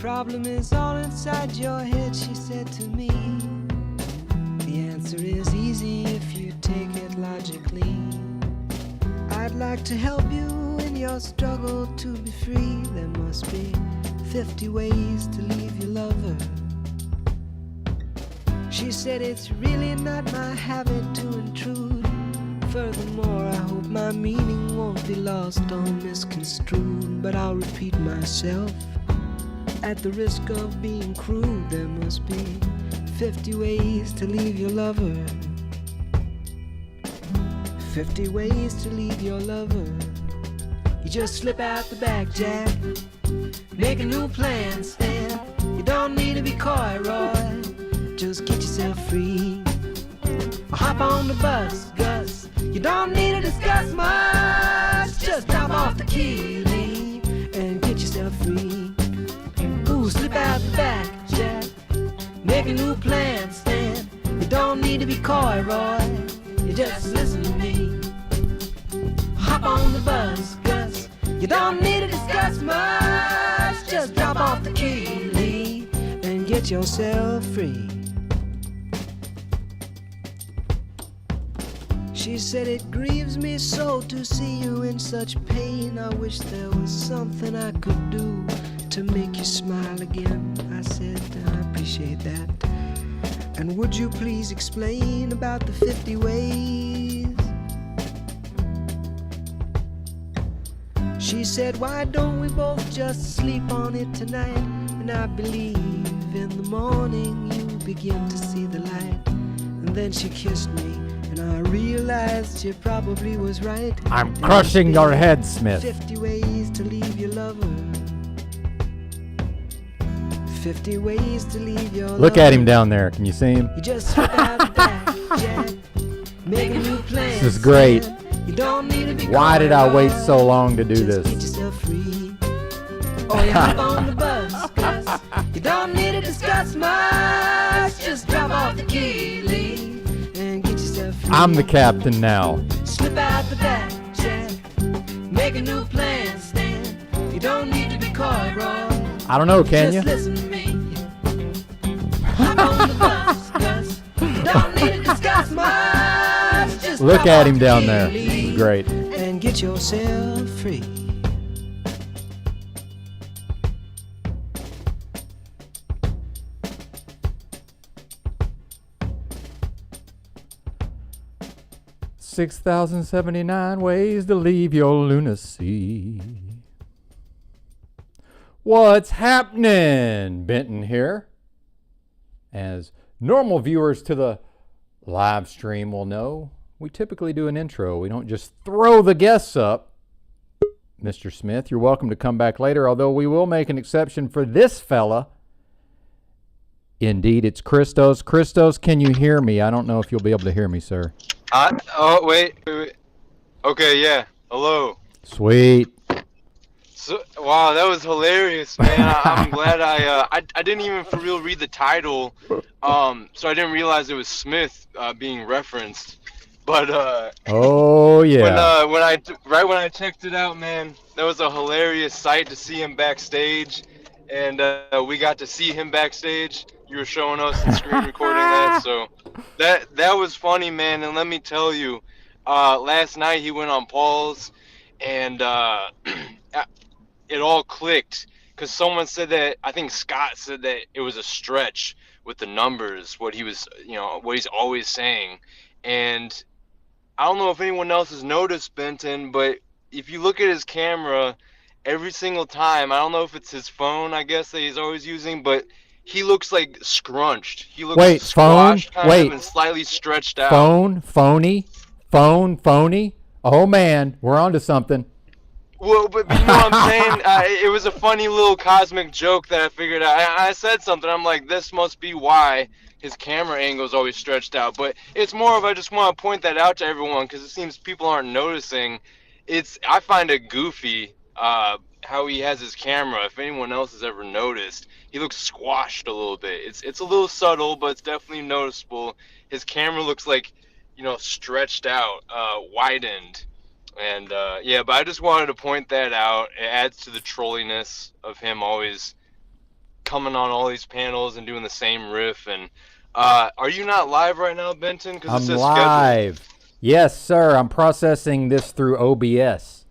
problem is all inside your head, she said to me. The answer is easy if you take it logically. I'd like to help you in your struggle to be free. There must be 50 ways to leave your lover. She said it's really not my habit to intrude. Furthermore, I hope my meaning won't be lost or misconstrued. But I'll repeat myself at the risk of being crude. There must be 50 ways to leave your lover. 50 ways to leave your lover. You just slip out the back, Jack. Make a new plan, Stan. You don't need to be coy, Roy. Just get yourself free. Or hop on the bus, Gus. You don't need to discuss much. Just drop off the key, leave, and get yourself free. Ooh, slip out the back, Jack. Make a new plan, Stan. You don't need to be coy, Roy. You just listen to me. Hop on the bus, Gus. You don't need to discuss much. Just drop off the key, leave, and get yourself free. She said it grieves me so to see you in such pain. I wish there was something I could do to make you smile again. I said I appreciate that. And would you please explain about the 50 ways? She said, why don't we both just sleep on it tonight? And I believe in the morning you begin to see the light. And then she kissed me, and I realized she probably was right. I'm crushing your head, Smith. 50 ways to leave your lover. 50 ways to leave your Look at him down there. Can you see him? You just slip out the back, Jack. Make a new plan. This is great. You don't need to be Why did I wait so long to do Just this? get yourself free. Or you hop on the bus, Gus. You don't need to discuss much. Just drop off the key, leave, and get yourself free. I'm the captain now. Slip out the back, Jack. Make a new plan, Stan. You don't need to be coy, Roy. I don't know, can you? Just listen to me. Hop on the bus, Gus. You don't need to discuss much. Just Look drop at off him the down key, there. leave, This is great. and get yourself free. $6,079 ways to leave your lunacy. What's happening? Benton here. As normal viewers to the live stream will know, we typically do an intro. We don't just throw the guests up. Mr. Smith, you're welcome to come back later, although we will make an exception for this fella. Indeed, it's Christos. Christos, can you hear me? I don't know if you'll be able to hear me, sir. Oh, wait. Okay, yeah. Hello. Sweet. So, wow, that was hilarious, man. I'm glad I didn't even for real read the title, so I didn't realize it was Smith being referenced. But Oh yeah. when I checked it out, man, that was a hilarious sight to see him backstage, and we got to see him backstage. You were showing us and screen recording that, so that was funny, man. And let me tell you, last night he went on Paul's, and it all clicked because someone said that, I think Scott said that it was a stretch with the numbers, what he was, what he's always saying. And I don't know if anyone else has noticed, Benton, but if you look at his camera every single time, I don't know if it's his phone, I guess, that he's always using, but he looks like scrunched. He looks squashed kind of and slightly stretched out. Phony. Oh man, we're on to something. Well, but you know what I'm saying? It was a funny little cosmic joke that I figured out. I said something. I'm like, this must be why his camera angle is always stretched out. But it's more of, I just want to point that out to everyone because it seems people aren't noticing. I find it goofy how he has his camera. If anyone else has ever noticed, he looks squashed a little bit. It's a little subtle, but it's definitely noticeable. His camera looks like, stretched out, widened. And yeah, but I just wanted to point that out. It adds to the trolliness of him always coming on all these panels and doing the same riff. And are you not live right now, Benton? Because it I'm says live. scheduled. Yes, sir. I'm processing this through OBS.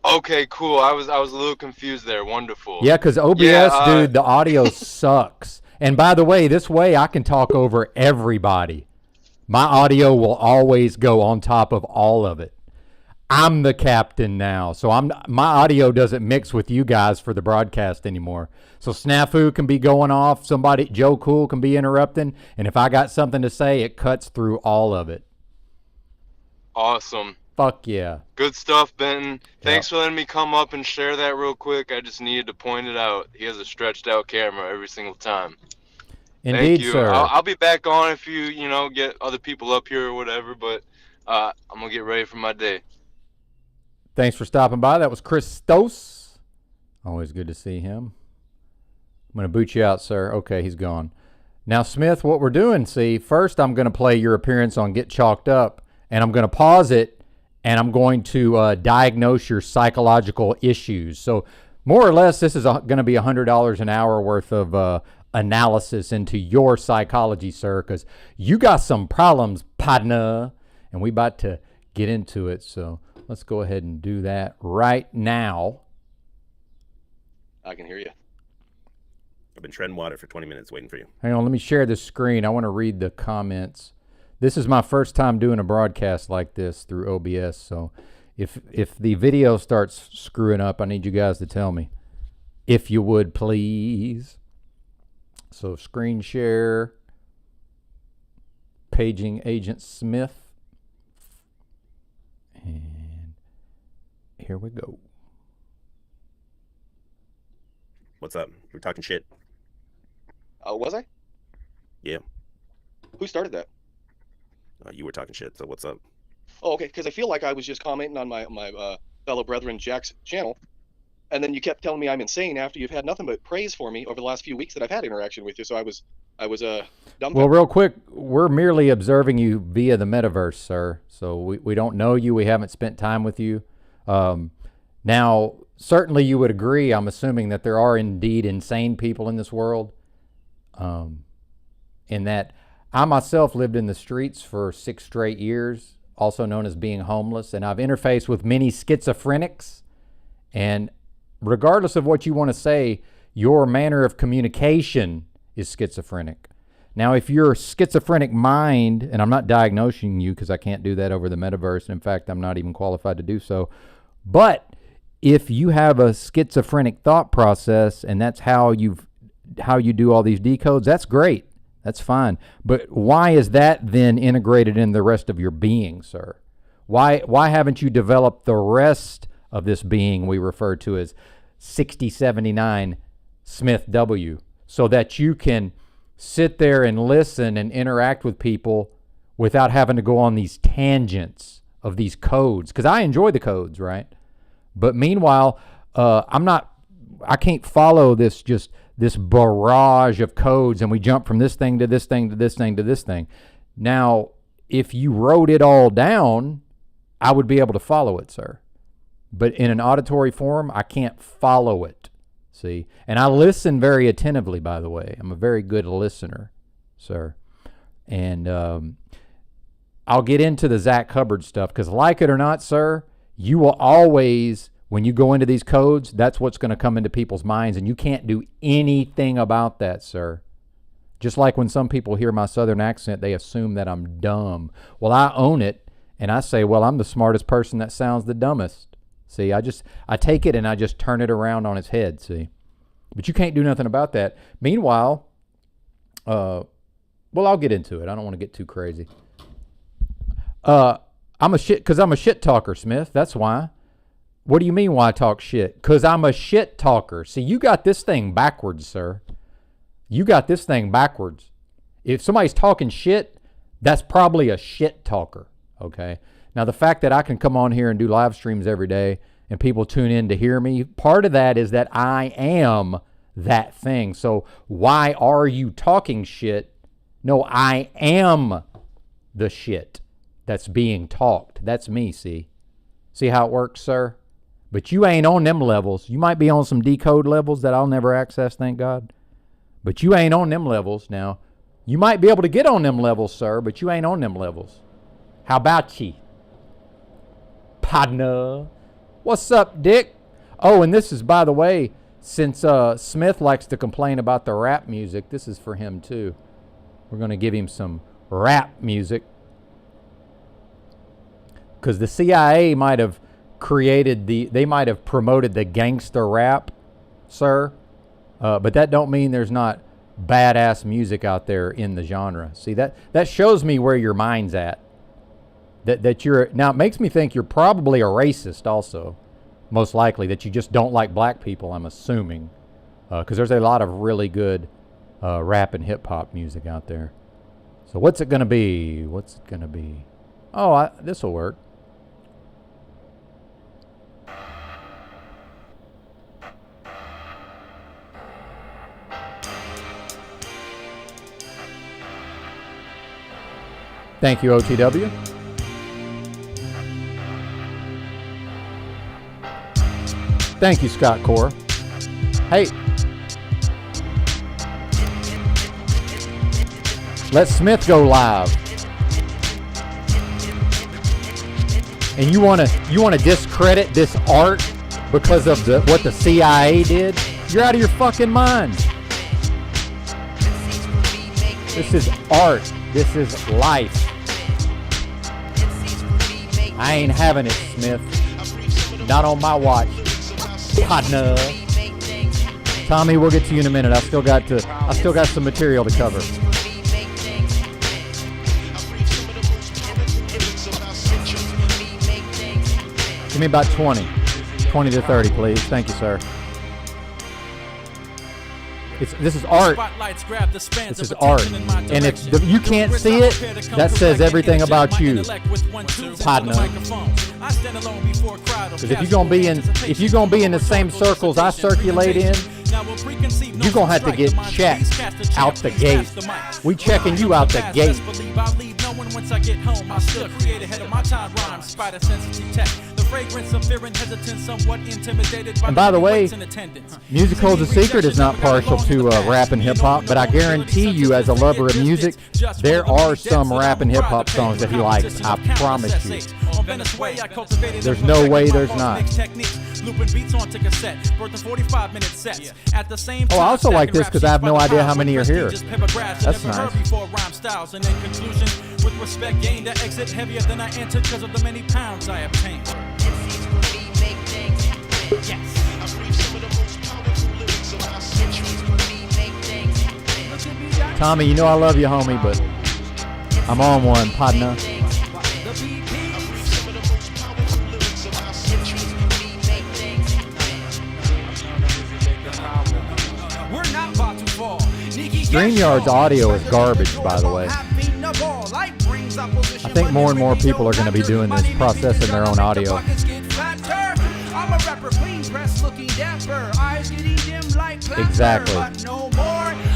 Okay, cool. I was a little confused there. Wonderful. Yeah, because OBS, dude, the audio sucks. And by the way, this way I can talk over everybody. My audio will always go on top of all of it. I'm the captain now, so my audio doesn't mix with you guys for the broadcast anymore. So Snafu can be going off, Joe Cool can be interrupting, and if I got something to say, it cuts through all of it. Awesome. Fuck yeah. Good stuff, Benton. Thanks for letting me come up and share that real quick. I just needed to point it out. He has a stretched out camera every single time. Indeed, Thank you. sir. I'll be back on if you get other people up here or whatever, but I'm going to get ready for my day. Thanks for stopping by. That was Christos. Always good to see him. I'm going to boot you out, sir. Okay, he's gone. Now, Smith, what we're doing, first I'm going to play your appearance on Get Chalked Up, and I'm going to pause it, and I'm going to diagnose your psychological issues. So more or less, this is going to be $100 an hour worth of analysis into your psychology, sir, because you got some problems, partner, and we about to get into it. So let's go ahead and do that right now. I can hear you. I've been treading water for 20 minutes waiting for you. Hang on, let me share the screen. I want to read the comments. This is my first time doing a broadcast like this through OBS, so if the video starts screwing up, I need you guys to tell me. If you would, please. So screen share, paging Agent Smith, and here we go. What's up? We're talking shit. Was I? Yeah. Who started that? You were talking shit, so what's up? Oh, okay, because I feel like I was just commenting on my fellow brethren Jack's channel, and then you kept telling me I'm insane after you've had nothing but praise for me over the last few weeks that I've had interaction with you, so I was dumbfounded. Well, real quick, we're merely observing you via the metaverse, sir. So we don't know you. We haven't spent time with you. Now, certainly you would agree, I'm assuming, that there are indeed insane people in this world. In that I myself lived in the streets for 6 straight years, also known as being homeless, and I've interfaced with many schizophrenics. And regardless of what you want to say, your manner of communication is schizophrenic. Now, if your schizophrenic mind, and I'm not diagnosing you because I can't do that over the metaverse, and in fact, I'm not even qualified to do so, but if you have a schizophrenic thought process and that's how you do all these decodes, that's great. That's fine. But why is that then integrated in the rest of your being, sir? Why haven't you developed the rest of this being we refer to as 6079 Smith W, so that you can sit there and listen and interact with people without having to go on these tangents of these codes? Because I enjoy the codes, right? But meanwhile, I can't follow this barrage of codes and we jump from this thing to this thing to this thing to this thing. Now, if you wrote it all down, I would be able to follow it, sir. But in an auditory form, I can't follow it, see? And I listen very attentively, by the way. I'm a very good listener, sir. And I'll get into the Zach Hubbard stuff because, like it or not, sir, you will always, when you go into these codes, that's what's going to come into people's minds, and you can't do anything about that, sir. Just like when some people hear my southern accent, they assume that I'm dumb. Well, I own it, and I say, well, I'm the smartest person that sounds the dumbest. See, I take it and I just turn it around on its head, see. But you can't do nothing about that. Meanwhile, well, I'll get into it. I don't want to get too crazy. I'm a shit talker, Smith. That's why. What do you mean why I talk shit? Because I'm a shit talker. See, you got this thing backwards, sir. You got this thing backwards. If somebody's talking shit, that's probably a shit talker, okay? Now, the fact that I can come on here and do live streams every day and people tune in to hear me, part of that is that I am that thing. So why are you talking shit? No, I am the shit that's being talked. That's me, see? See how it works, sir? But you ain't on them levels. You might be on some decode levels that I'll never access, thank God. But you ain't on them levels now. You might be able to get on them levels, sir, but you ain't on them levels. How about ye? Partner. What's up, Dick? Oh, and this is, by the way, since Smith likes to complain about the rap music, this is for him too. We're going to give him some rap music. Because the CIA might have they might have promoted the gangster rap, sir. But that don't mean there's not badass music out there in the genre. See, that shows me where your mind's at. That you're, now it makes me think you're probably a racist also. Most likely that you just don't like black people, I'm assuming. Because there's a lot of really good rap and hip hop music out there. So what's it going to be? What's it going to be? Oh, this will work. Thank you, OTW. Thank you, Scott Core. Hey. Let Smith go live. And you wanna discredit this art because of what the CIA did? You're out of your fucking mind. This is art. This is life. I ain't having it, Smith. Not on my watch. Partner. Tommy, we'll get to you in a minute. I still got some material to cover. Give me about 20 to 30, please. Thank you, sir. This is art. This is art. And if you can't see it, that says everything about you, partner. Because if you're gonna be in the same circles I circulate in, you're gonna have to get checked out the gate. We checking you out the gate. Once I get home, I still create ahead of my time rhymes, spider sensitive tech. The fragrance of fear and hesitance, somewhat intimidated by. And by the way, Music Holds a Secret is not partial to rap and hip hop, but I guarantee you, as a lover of music, there are some rap and hip hop songs that he likes. I promise you. There's no way there's not. Oh, I also like this because I have no idea how many are here. That's nice. With respect gained, I exit heavier than I entered because of the many pounds I obtained. Tommy, you know I love you, homie, but I'm on one, partner. StreamYard's audio is garbage, by the way. I think more and more people are going to be doing this, processing their own audio. Exactly.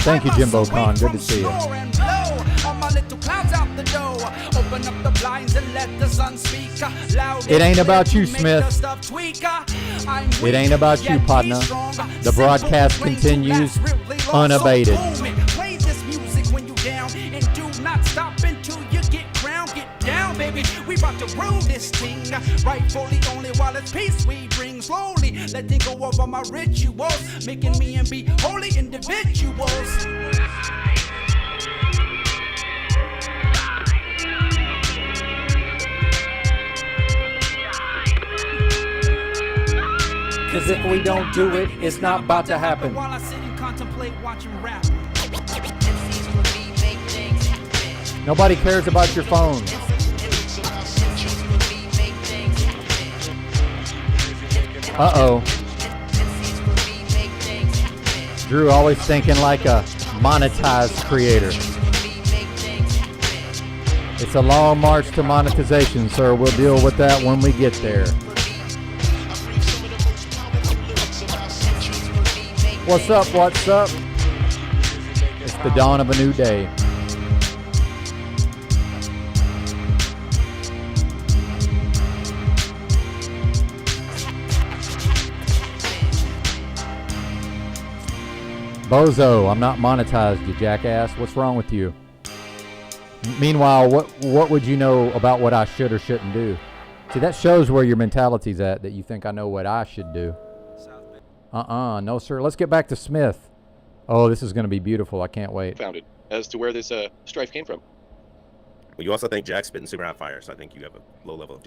Thank you, Jimbo Khan. Good to see you. It ain't about you, Smith. It ain't about you, partner. The broadcast continues unabated. Play this music when you down and do not stop until you get crowned. Get down, baby. We about to rule this thing. Rightfully only while it's peace we bring. Slowly letting go of all my rituals, making me and be holy individuals. Cause if we don't do it, it's not about to happen. While I sit and contemplate watching rap. Nobody cares about your phone. Uh-oh. Drew always thinking like a monetized creator. It's a long march to monetization, sir. We'll deal with that when we get there. What's up? What's up? It's the dawn of a new day. Bozo, I'm not monetized, you jackass. What's wrong with you? Meanwhile, what would you know about what I should or shouldn't do? See, that shows where your mentality's at, that you think I know what I should do. No, sir. Let's get back to Smith. Oh, this is going to be beautiful. I can't wait. Founded as to where this strife came from. Well, you also think Jack's spitting super hot fire, so I think you have a low level of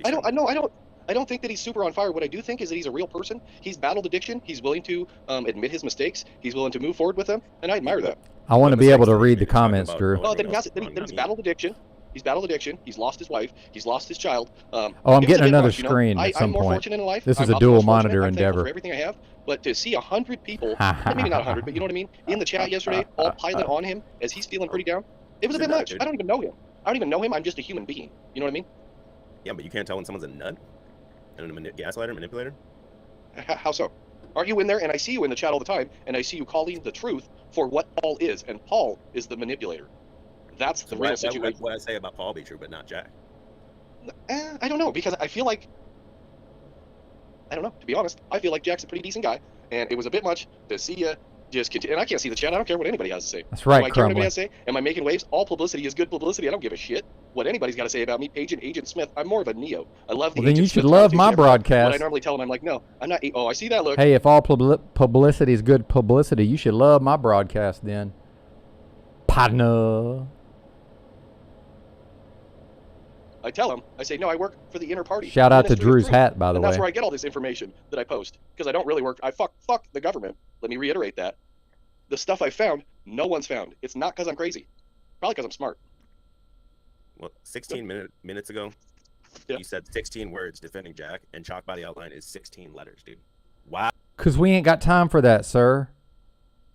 I don't think that he's super on fire. What I do think is that he's a real person. He's battled addiction. He's willing to admit his mistakes. He's willing to move forward with them, and I admire that. I want to be able to read the comments, Drew. Oh, then he's battled addiction. He's battled addiction. He's lost his wife. He's lost his child. I'm getting another screen at some I'm more point. fortunate in life. This is I'm a dual most fortunate. monitor I'm thankful endeavor. for everything I have. But to see 100 people, maybe not 100, but you know what I mean, in the chat yesterday, all piling on him as he's feeling pretty down, it was a bit much. I don't even know him. I'm just a human being. You know what I mean? Yeah, but you can't tell when someone's a nut and a gaslighter, manipulator. How so? Aren't you in there? And I see you in the chat all the time, and I see you calling the truth for what Paul is, and Paul is the manipulator. That's the real situation. What I say about Paul be true, but not Jack? I don't know, because I feel like, I don't know, to be honest, I feel like Jack's a pretty decent guy, and it was a bit much to see you just continue. And I can't see the chat. I don't care what anybody has to say. That's right, Do I care what anybody has to say? Am I making waves? All publicity is good publicity. I don't give a shit what anybody's got to say about me. Agent Smith. I'm more of a Neo. I love the Well, then Agent you should Smith love my conversation. broadcast. What I normally tell them, I'm like, no, I'm not. Oh, I see that look. Hey, if all publicity is good publicity, you should love my broadcast then. Partner. I tell him, I say, no, I work for the inner party. Shout out to Ministry of Drew's Truth. hat, by the And way. that's where I get all this information that I post, because I don't really work. I fuck the government. Let me reiterate that. The stuff I found, no one's found. It's not because I'm crazy. Probably because I'm smart. Well, 16 minutes ago, you said 16 words defending Jack, and chalk body outline is 16 letters, dude. Wow. Because we ain't got time for that, sir.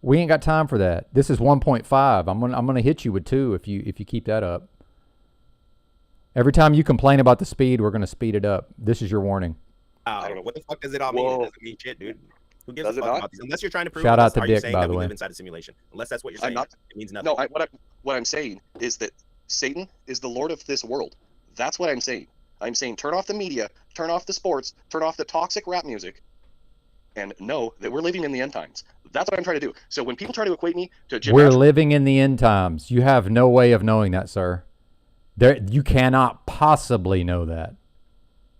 We ain't got time for that. This is 1.5. I'm gonna hit you with 2 if you keep that up. Every time you complain about the speed, we're gonna speed it up. This is your warning. I don't know. What the fuck does it all mean? It doesn't mean shit, dude. Who gives a fuck about these? Unless you're trying to prove. Shout out to are you Dick, saying by that the we way. live inside a simulation? Unless that's what you're saying, I'm not. It means nothing. No, what I'm saying is that Satan is the Lord of this world. That's what I'm saying. I'm saying turn off the media, turn off the sports, turn off the toxic rap music, and know that we're living in the end times. That's what I'm trying to do. So when people try to equate me to Jim We're Ashton, living in the end times. You have no way of knowing that, sir. You cannot possibly know that.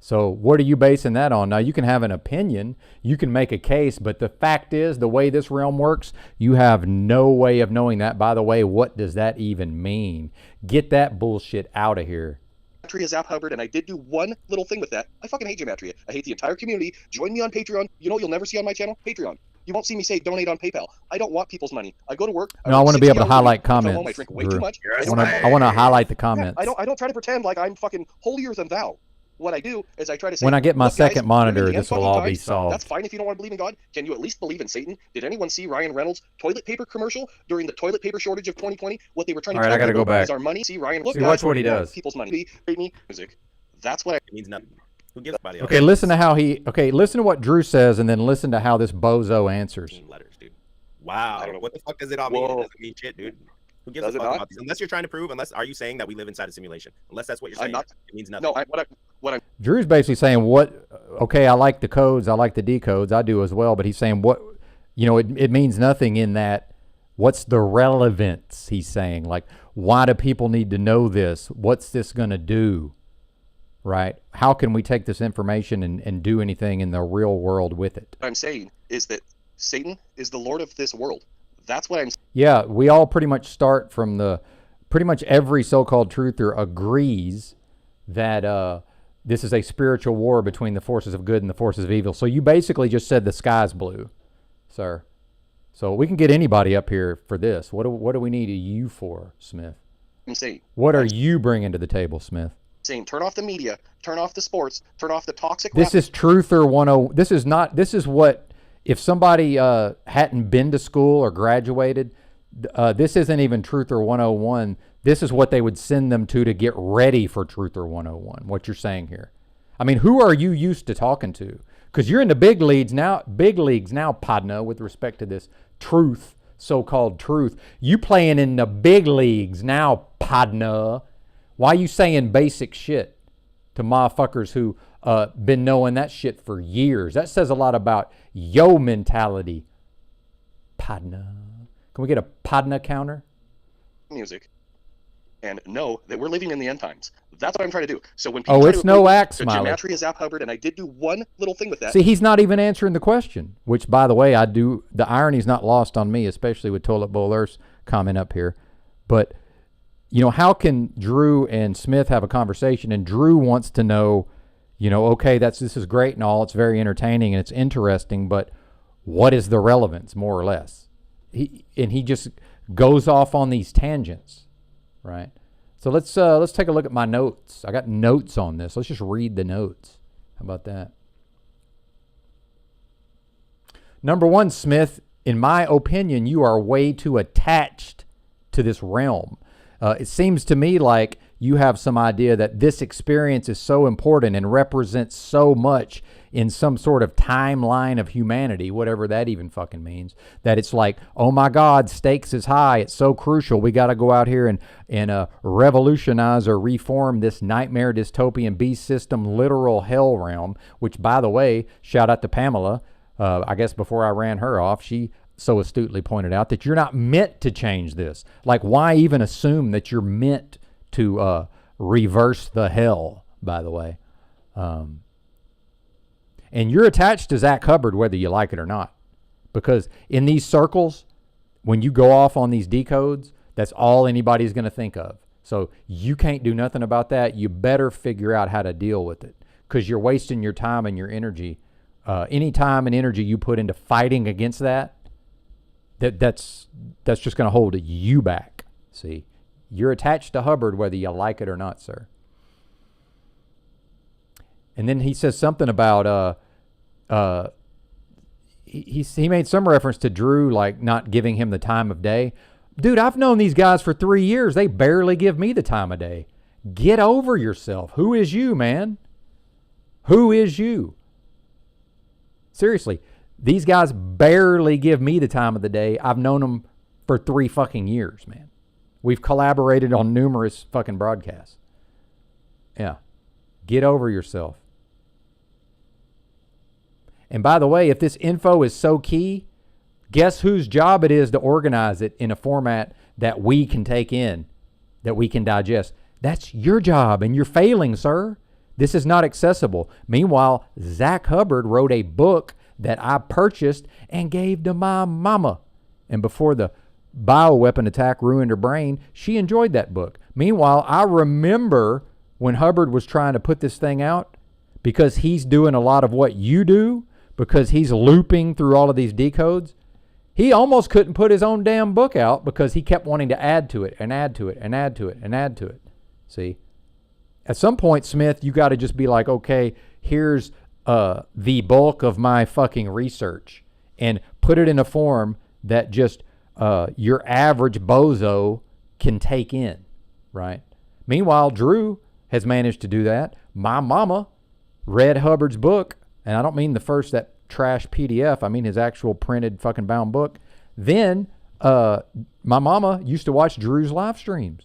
So what are you basing that on? Now, you can have an opinion, you can make a case, but the fact is, the way this realm works, you have no way of knowing that. By the way, what does that even mean? Get that bullshit out of here. Gematria Zap Hubbard, and I did do one little thing with that. I fucking hate Gematria. I hate the entire community. Join me on Patreon. You know what you'll never see on my channel? Patreon. You won't see me say donate on PayPal. I don't want people's money. I go to work. No, I want to be able to highlight I come home, comments. I drink way Drew. too much. I want to highlight the comments. I don't try to pretend like I'm fucking holier than thou. What I do is I try to say, When I get my look, guys, second we're in monitor, the end this will fucking all be times. solved. That's fine if you don't want to believe in God. Can you at least believe in Satan? Did anyone see Ryan Reynolds' toilet paper commercial during the toilet paper shortage of 2020? What they were trying to All right, I tell gotta go people back. is our money. See Ryan, look, See, guys, watch what he we want does. People's money. Pay me music. That's what I. It means nothing. Who gives a body? Okay, listen to how listen to what Drew says, and then listen to how this bozo answers. 16 letters, dude. Wow. I don't know. What the fuck does it all mean? It Whoa. doesn't mean shit, dude. Who gives Does a it fuck not? about these? Unless you're trying to prove. Are you saying that we live inside a simulation? Unless that's what you're saying. I'm not. It means nothing. No, what I'm. Drew's basically saying okay, I like the codes, I like the decodes, I do as well, but he's saying it means nothing in that. What's the relevance, he's saying? Like, why do people need to know this? What's this going to do? Right? How can we take this information and do anything in the real world with it? What I'm saying is that Satan is the Lord of this world. That's what I'm. Yeah, we all pretty much start from pretty much every so-called truther agrees that this is a spiritual war between the forces of good and the forces of evil. So you basically just said the sky's blue, sir. So we can get anybody up here for this. What do we need you for, Smith? I'm saying. What are you bringing to the table, Smith? Saying turn off the media, turn off the sports, turn off the toxic. This is Truther 10. This is what, if somebody hadn't been to school or graduated, this isn't even Truther 101. This is what they would send them to get ready for Truther 101, what you're saying here. I mean, who are you used to talking to? Because you're in the big leagues now, Padna, with respect to this truth, so-called truth. You playing in the big leagues now, Padna. Why you saying basic shit to motherfuckers who been knowing that shit for years? That says a lot about yo mentality, Padna. Can we get a Padna counter? Music, and know that we're living in the end times. That's what I'm trying to do. So when people Oh, it's no axe, to Smiley. gematria Zap Hubbard, and I did do one little thing with that. See, he's not even answering the question, which, by the way, I do. The irony's not lost on me, especially with Toilet Bowl Earth's comment up here. But, you know, how can Drew and Smith have a conversation, and Drew wants to know, you know, okay, this is great and all, it's very entertaining and it's interesting, but what is the relevance, more or less? He just goes off on these tangents, right? So let's take a look at my notes. I got notes on this. Let's just read the notes. How about that? Number one, Smith, in my opinion, you are way too attached to this realm. It seems to me like you have some idea that this experience is so important and represents so much in some sort of timeline of humanity, whatever that even fucking means, that it's like, oh my God, stakes is high. It's so crucial. We got to go out here and revolutionize or reform this nightmare dystopian beast system literal hell realm, which, by the way, shout out to Pamela. I guess before I ran her off, she so astutely pointed out that you're not meant to change this. Like, why even assume that you're meant to reverse the hell, by the way? And you're attached to Zach Hubbard, whether you like it or not. Because in these circles, when you go off on these decodes, that's all anybody's going to think of. So you can't do nothing about that. You better figure out how to deal with it, because you're wasting your time and your energy. Any time and energy you put into fighting against that's just going to hold you back. See, you're attached to Hubbard, whether you like it or not, sir. And then he says something about he made some reference to Drew, like not giving him the time of day. Dude, I've known these guys for 3 years. They barely give me the time of day. Get over yourself. Who is you, man? Who is you? Seriously, these guys barely give me the time of the day. I've known them for 3 fucking years, man. We've collaborated on numerous fucking broadcasts. Yeah. Get over yourself. And by the way, if this info is so key, guess whose job it is to organize it in a format that we can take in, that we can digest? That's your job, and you're failing, sir. This is not accessible. Meanwhile, Zach Hubbard wrote a book that I purchased and gave to my mama. And before the bioweapon attack ruined her brain, she enjoyed that book. Meanwhile, I remember when Hubbard was trying to put this thing out, because he's doing a lot of what you do, because he's looping through all of these decodes, he almost couldn't put his own damn book out because he kept wanting to add to it and add to it and add to it and add to it. See? At some point, Smith, you got to just be like, okay, here's the bulk of my fucking research, and put it in a form that just your average bozo can take in, right? Meanwhile, Drew has managed to do that. My mama read Hubbard's book, and I don't mean the first, that trash PDF. I mean his actual printed fucking bound book. Then my mama used to watch Drew's live streams.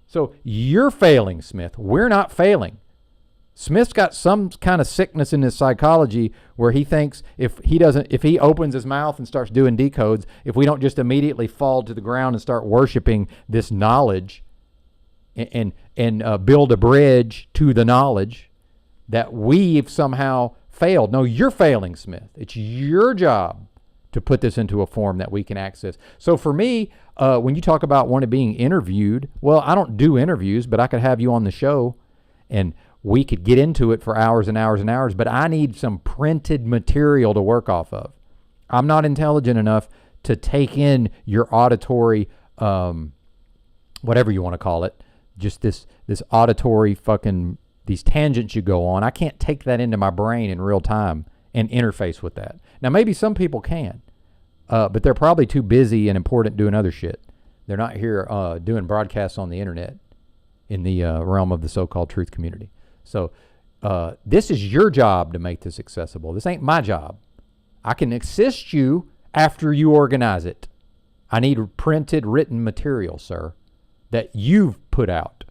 So you're failing, Smith. We're not failing. Smith's got some kind of sickness in his psychology where he thinks if he opens his mouth and starts doing decodes, if we don't just immediately fall to the ground and start worshiping this knowledge and build a bridge to the knowledge, that we've somehow failed. No, you're failing, Smith. It's your job to put this into a form that we can access. So for me, when you talk about wanting being interviewed, well, I don't do interviews, but I could have you on the show and we could get into it for hours and hours and hours, but I need some printed material to work off of. I'm not intelligent enough to take in your auditory, whatever you want to call it, just this auditory fucking, these tangents you go on. I can't take that into my brain in real time and interface with that. Now, maybe some people can, but they're probably too busy and important doing other shit. They're not here doing broadcasts on the internet in the realm of the so-called truth community. So this is your job to make this accessible. This ain't my job. I can assist you after you organize it. I need printed, written material, sir, that you've put out.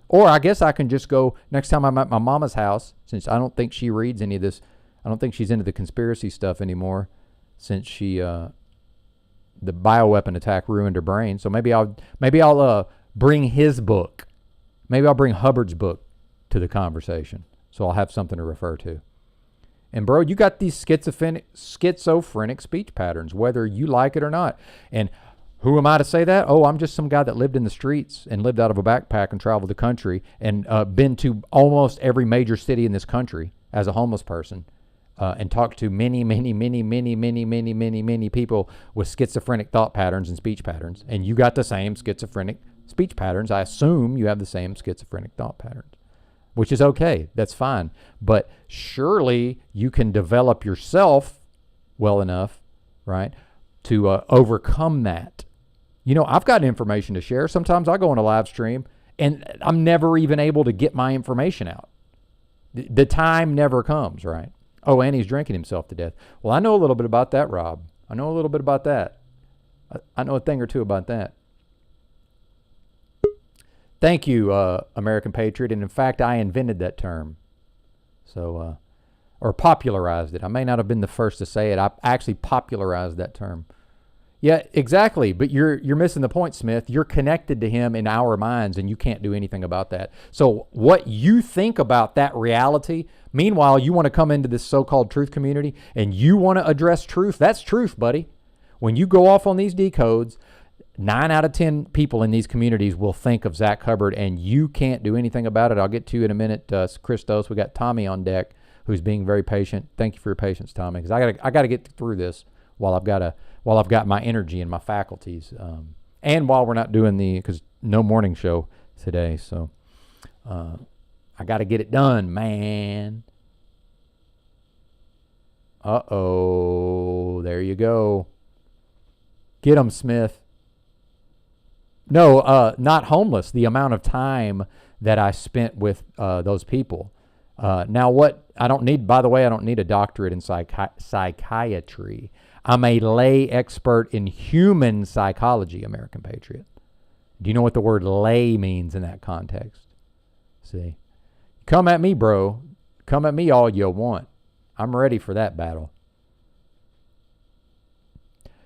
Or I guess I can just go, next time I'm at my mama's house, since I don't think she reads any of this, I don't think she's into the conspiracy stuff anymore. since she the bioweapon attack ruined her brain. So maybe I'll bring his book. Maybe I'll bring Hubbard's book to the conversation, so I'll have something to refer to. And bro, you got these schizophrenic speech patterns, whether you like it or not. And who am I to say that? Oh, I'm just some guy that lived in the streets and lived out of a backpack and traveled the country and been to almost every major city in this country as a homeless person and talked to many people with schizophrenic thought patterns and speech patterns. And you got the same schizophrenic speech patterns. I assume you have the same schizophrenic thought patterns, which is okay. That's fine. But surely you can develop yourself well enough, right, to overcome that. You know, I've got information to share. Sometimes I go on a live stream and I'm never even able to get my information out. The time never comes, right? Oh, and he's drinking himself to death. Well, I know a little bit about that, Rob. I know a little bit about that. I know a thing or two about that. Thank you, American Patriot. And in fact, I invented that term. So, or popularized it. I may not have been the first to say it. I actually popularized that term. Yeah, exactly. But you're missing the point, Smith. You're connected to him in our minds, and you can't do anything about that. So what you think about that reality, meanwhile, you want to come into this so-called truth community, and you want to address truth. That's truth, buddy. When you go off on these decodes, 9 out of 10 people in these communities will think of Zach Hubbard, and you can't do anything about it. I'll get to you in a minute, Christos. We got Tommy on deck, who's being very patient. Thank you for your patience, Tommy, because I got to get through this while I've got my energy and my faculties, and while we're not doing because no morning show today, so I got to get it done, man. Uh-oh, there you go. Get 'em, Smith. No, not homeless. The amount of time that I spent with those people. Now, what I don't need, by the way, I don't need a doctorate in psychiatry. I'm a lay expert in human psychology, American Patriot. Do you know what the word lay means in that context? See? Come at me, bro. Come at me all you want. I'm ready for that battle.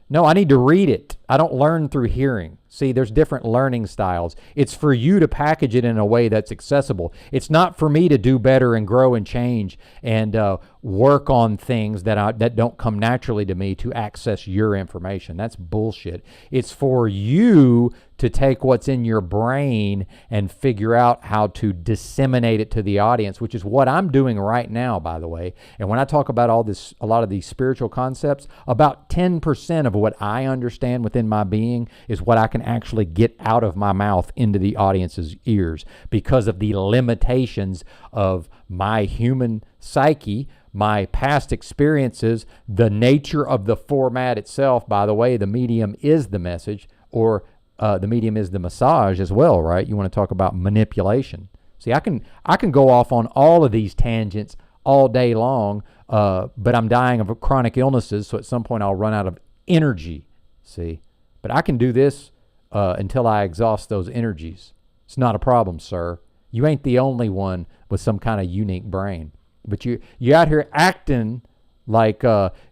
No, I need to read it. I don't learn through hearing. See, there's different learning styles. It's for you to package it in a way that's accessible. It's not for me to do better and grow and change and work on things that don't come naturally to me to access your information. That's bullshit. It's for you to take what's in your brain and figure out how to disseminate it to the audience, which is what I'm doing right now, by the way. And when I talk about a lot of these spiritual concepts, about 10% of what I understand within my being is what I can actually get out of my mouth into the audience's ears because of the limitations of my human psyche, my past experiences, the nature of the format itself. By the way, the medium is the message, or the medium is the massage as well, right? You want to talk about manipulation. See, I can go off on all of these tangents all day long, but I'm dying of chronic illnesses, so at some point I'll run out of energy, see? But I can do this until I exhaust those energies. It's not a problem, sir. You ain't the only one with some kind of unique brain. But you out here acting like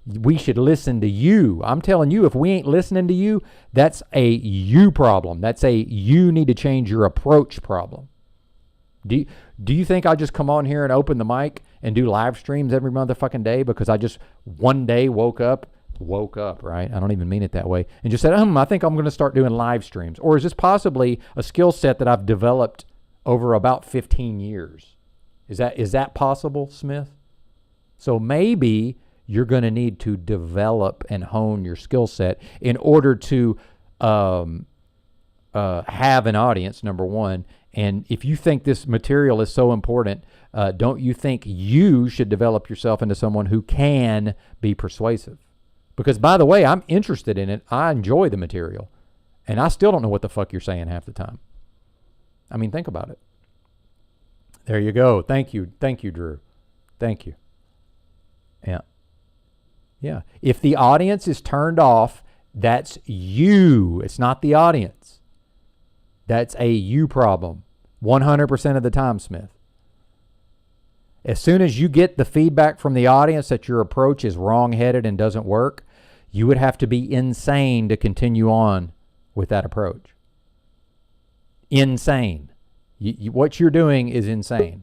we should listen to you. I'm telling you, if we ain't listening to you, that's a you problem. That's a you need to change your approach problem. Do you think I just come on here and open the mic and do live streams every motherfucking day because I just one day woke up, right? I don't even mean it that way. And just said, I think I'm going to start doing live streams. Or is this possibly a skill set that I've developed over about 15 years? Is that possible, Smith? So maybe you're going to need to develop and hone your skill set in order to have an audience, number one. And if you think this material is so important, don't you think you should develop yourself into someone who can be persuasive? Because, by the way, I'm interested in it. I enjoy the material. And I still don't know what the fuck you're saying half the time. I mean, think about it. There you go. Thank you. Thank you, Drew. Thank you. Yeah. Yeah. If the audience is turned off, that's you. It's not the audience. That's a you problem. 100% of the time, Smith. As soon as you get the feedback from the audience that your approach is wrong-headed and doesn't work, you would have to be insane to continue on with that approach. Insane. What you're doing is insane.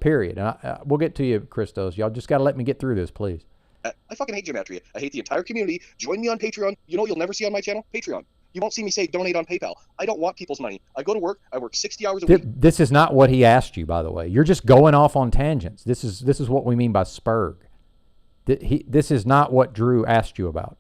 Period. We'll get to you, Christos. Y'all just got to let me get through this, please. I fucking hate gematria. I hate the entire community. Join me on Patreon. You know what you'll never see on my channel? Patreon. You won't see me say donate on PayPal. I don't want people's money. I go to work. I work 60 hours a week. This is not what he asked you, by the way. You're just going off on tangents. This is what we mean by spurg. This is not what Drew asked you about.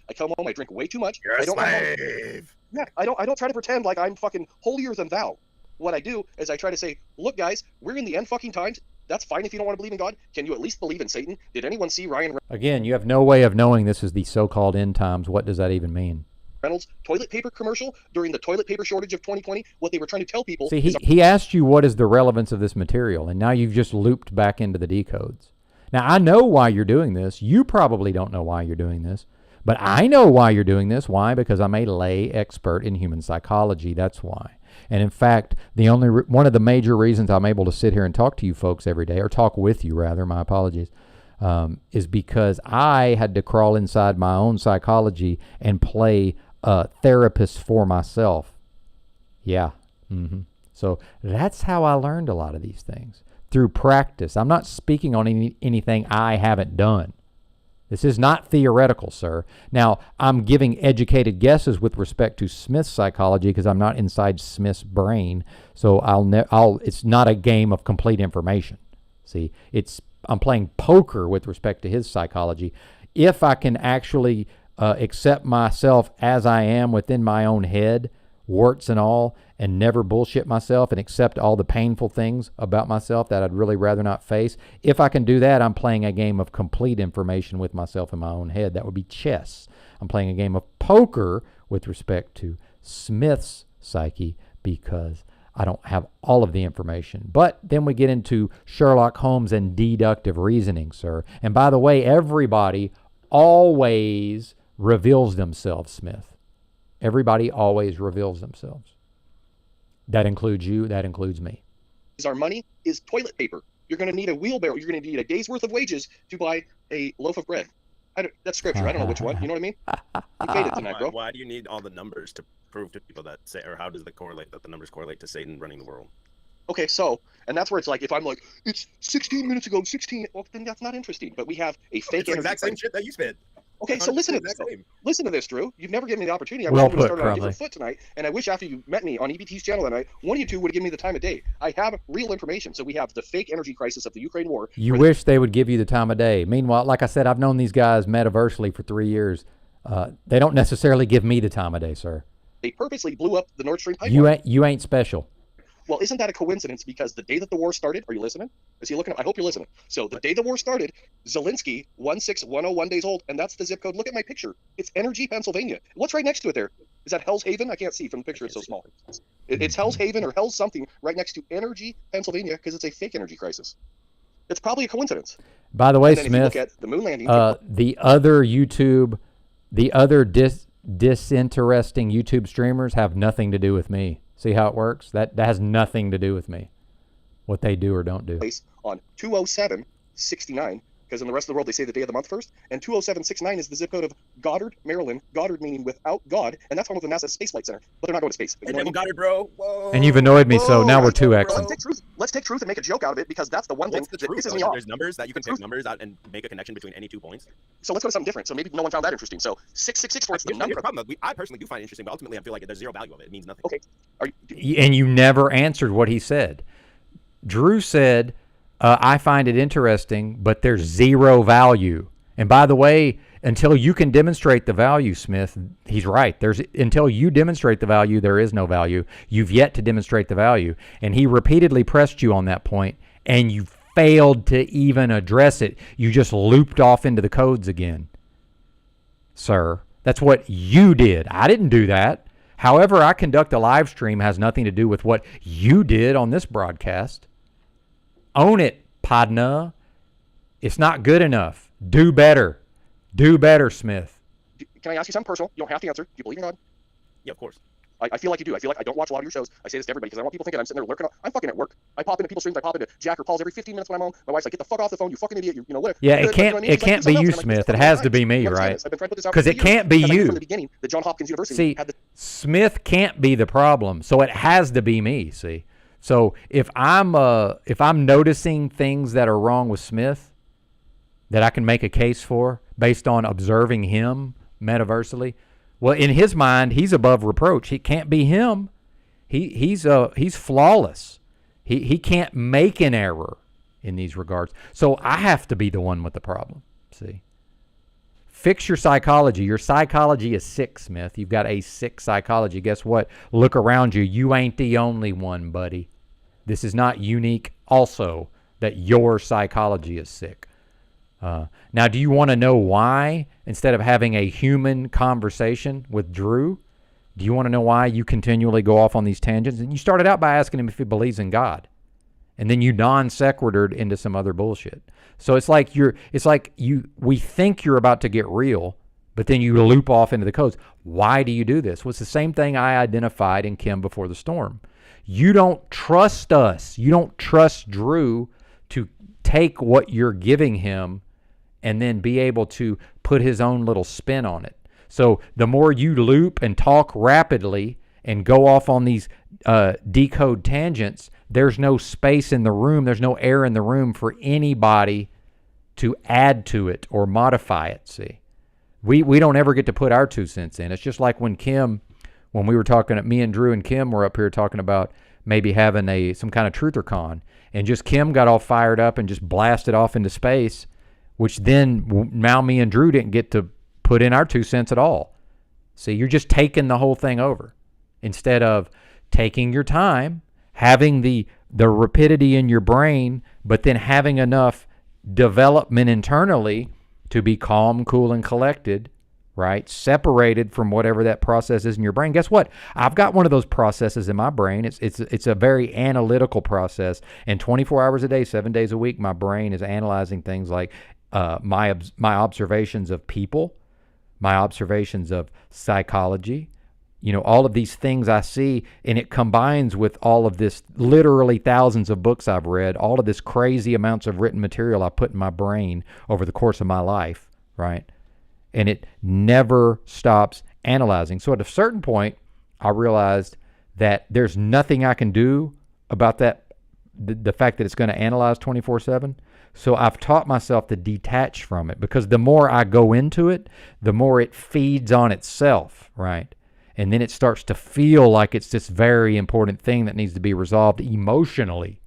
I come home. I drink way too much. You're a slave. Yeah, I don't try to pretend like I'm fucking holier than thou. What I do is I try to say, look, guys, we're in the end fucking times. That's fine if you don't want to believe in God. Can you at least believe in Satan? Did anyone see Ryan Again, you have no way of knowing this is the so-called end times. What does that even mean? Reynolds' toilet paper commercial during the toilet paper shortage of 2020? What they were trying to tell people. See, he asked you what is the relevance of this material, and now you've just looped back into the decodes. Now, I know why you're doing this. You probably don't know why you're doing this, but I know why you're doing this. Why? Because I'm a lay expert in human psychology. That's why. And in fact, one of the major reasons I'm able to sit here and talk to you folks every day, or talk with you rather, my apologies, is because I had to crawl inside my own psychology and play therapist for myself. Yeah. So that's how I learned a lot of these things, through practice. I'm not speaking on anything I haven't done. This is not theoretical, sir. Now, I'm giving educated guesses with respect to Smith's psychology because I'm not inside Smith's brain. So it's not a game of complete information. See, I'm playing poker with respect to his psychology. If I can actually accept myself as I am within my own head, warts and all, and never bullshit myself and accept all the painful things about myself that I'd really rather not face. If I can do that, I'm playing a game of complete information with myself in my own head. That would be chess. I'm playing a game of poker with respect to Smith's psyche because I don't have all of the information. But then we get into Sherlock Holmes and deductive reasoning, sir. And by the way, everybody always reveals themselves, Smith. Everybody always reveals themselves. That includes you. That includes me. Our money is toilet paper. You're going to need a wheelbarrow. You're going to need a day's worth of wages to buy a loaf of bread. That's scripture. I don't know which one. You know what I mean? You made it tonight, bro. Why do you need all the numbers to prove to people that say, or how does it correlate that the numbers correlate to Satan running the world? Okay, so, and that's where it's like, if I'm like, it's 16 minutes ago, 16, well, then that's not interesting. But we have a fake It's the exact same shit that you spit. Okay, so listen to this. Listen to this, Drew. You've never given me the opportunity. I Well was going to put, start on a different probably. foot tonight, and I wish after you met me on EBT's channel tonight, one of you two would have given me the time of day. I have real information. So we have the fake energy crisis of the Ukraine war. You wish they would give you the time of day. Meanwhile, like I said, I've known these guys metaversally for 3 years. They don't necessarily give me the time of day, sir. They purposely blew up the Nord Stream pipeline. You ain't special. Well, isn't that a coincidence? Because the day that the war started, are you listening? Is he looking? I hope you're listening. So the day the war started, Zelensky, 16101 days old, and that's the zip code. Look at my picture. It's Energy, Pennsylvania. What's right next to it there? Is that Hell's Haven? I can't see from the picture. It's so small. It's Hell's Haven or Hell's something right next to Energy, Pennsylvania, because it's a fake energy crisis. It's probably a coincidence. By the way, And then if you Smith, look at the moon landing, the other disinteresting YouTube streamers have nothing to do with me. See how it works? That has nothing to do with me. What they do or don't do. place on 20769, because in the rest of the world they say the day of the month first, and 20769 is the zip code of Goddard, Maryland. Goddard meaning without God, and that's home of the NASA Space Flight Center. But they're not going to space. You know what I mean? Got it, bro. Whoa. And you've annoyed me, so now we're two X's. Let's take truth and make a joke out of it, because that's the one thing What's the that truth? pisses me off. There's numbers that you can pick numbers out and make a connection between any 2 points. So let's go to something different. So maybe no one found that interesting. So 666 for the number. The problem that I personally do find interesting, but ultimately I feel like there's zero value of it. It means nothing. Okay. And you never answered what he said. Drew said, I find it interesting, but there's zero value. And by the way, until you can demonstrate the value, Smith, he's right. Until you demonstrate the value, there is no value. You've yet to demonstrate the value. And he repeatedly pressed you on that point, and you failed to even address it. You just looped off into the codes again. Sir, that's what you did. I didn't do that. However, I conduct a live stream has nothing to do with what you did on this broadcast. Own it, Padna. It's not good enough. Do better. Do better, Smith. Can I ask you something personal? You don't have to answer. Do you believe in God? Yeah, of course. I feel like you do. I feel like I don't watch a lot of your shows. I say this to everybody because I don't want people thinking I'm sitting there lurking. I'm fucking at work. I pop into people's streams. I pop into Jack or Paul's every 15 minutes when I'm home. My wife's like, get the fuck off the phone, you fucking idiot. You know, whatever. Yeah, You it can't. know what I mean? It He's like, can't "Do be something you, else." And I'm like, Smith. It "This has fucking to be right." me, You understand right? this? I've been trying to put this out Because for it years. can't be Because I knew you. from the beginning that John Hopkins University See, had the Smith can't be the problem, so it has to be me. See, so if I'm noticing things that are wrong with Smith, that I can make a case for based on observing him metaversally, well, in his mind, he's above reproach. It can't be him. He's flawless. He can't make an error in these regards. So I have to be the one with the problem. See, fix your psychology. Your psychology is sick, Smith. You've got a sick psychology. Guess what? Look around you. You ain't the only one, buddy. This is not unique. Also, that your psychology is sick. Now, do you want to know why, instead of having a human conversation with Drew, do you want to know why you continually go off on these tangents? And you started out by asking him if he believes in God, and then you non sequitured into some other bullshit. So we think you're about to get real, but then you loop off into the codes. Why do you do this? Well, it's the same thing I identified in Kim Before the Storm. You don't trust us. You don't trust Drew to take what you're giving him and then be able to put his own little spin on it. So the more you loop and talk rapidly and go off on these decode tangents, there's no space in the room, there's no air in the room for anybody to add to it or modify it, see. We don't ever get to put our 2 cents in. It's just like when we were talking, me and Drew and Kim were up here talking about maybe having some kind of truther-con, and just Kim got all fired up and just blasted off into space, which then now me and Drew didn't get to put in our 2 cents at all. See, you're just taking the whole thing over instead of taking your time, having the rapidity in your brain, but then having enough development internally to be calm, cool, and collected, right? Separated from whatever that process is in your brain. Guess what? I've got one of those processes in my brain. It's a very analytical process, and 24 hours a day, 7 days a week, my brain is analyzing things like my observations of people, my observations of psychology, all of these things I see, and it combines with all of this, literally thousands of books I've read, all of this crazy amounts of written material I put in my brain over the course of my life, right? And it never stops analyzing. So at a certain point, I realized that there's nothing I can do about that, the fact that it's going to analyze 24/7. So I've taught myself to detach from it, because the more I go into it, the more it feeds on itself, right? And then it starts to feel like it's this very important thing that needs to be resolved emotionally.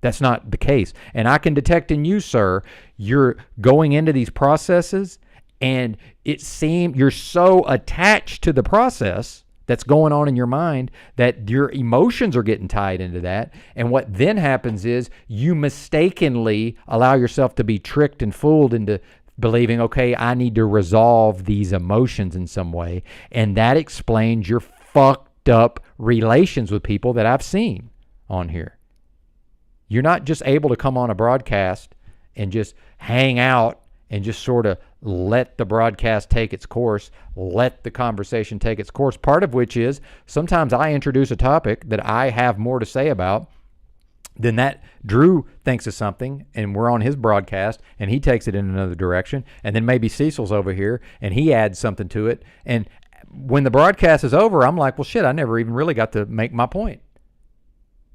That's not the case. And I can detect in you, sir, you're going into these processes and it seems you're so attached to the process that's going on in your mind that your emotions are getting tied into that. And what then happens is you mistakenly allow yourself to be tricked and fooled into believing, okay, I need to resolve these emotions in some way. And that explains your fucked up relations with people that I've seen on here. You're not just able to come on a broadcast and just hang out and just sort of let the broadcast take its course, let the conversation take its course, part of which is sometimes I introduce a topic that I have more to say about than that Drew thinks of something, and we're on his broadcast, and he takes it in another direction, and then maybe Cecil's over here, and he adds something to it, and when the broadcast is over, I'm like, well, shit, I never even really got to make my point.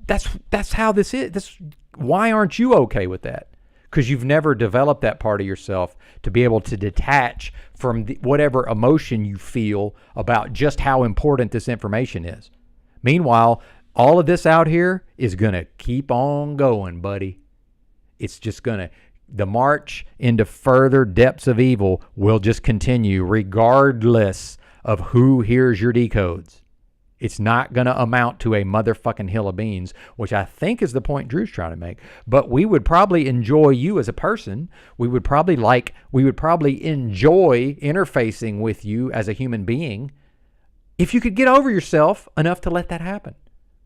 That's how this is. Why aren't you okay with that? Because you've never developed that part of yourself to be able to detach from whatever emotion you feel about just how important this information is. Meanwhile, all of this out here is going to keep on going, buddy. It's just going to, the march into further depths of evil will just continue regardless of who hears your decodes. It's not going to amount to a motherfucking hill of beans, which I think is the point Drew's trying to make. But we would probably enjoy you as a person. We would probably enjoy interfacing with you as a human being if you could get over yourself enough to let that happen.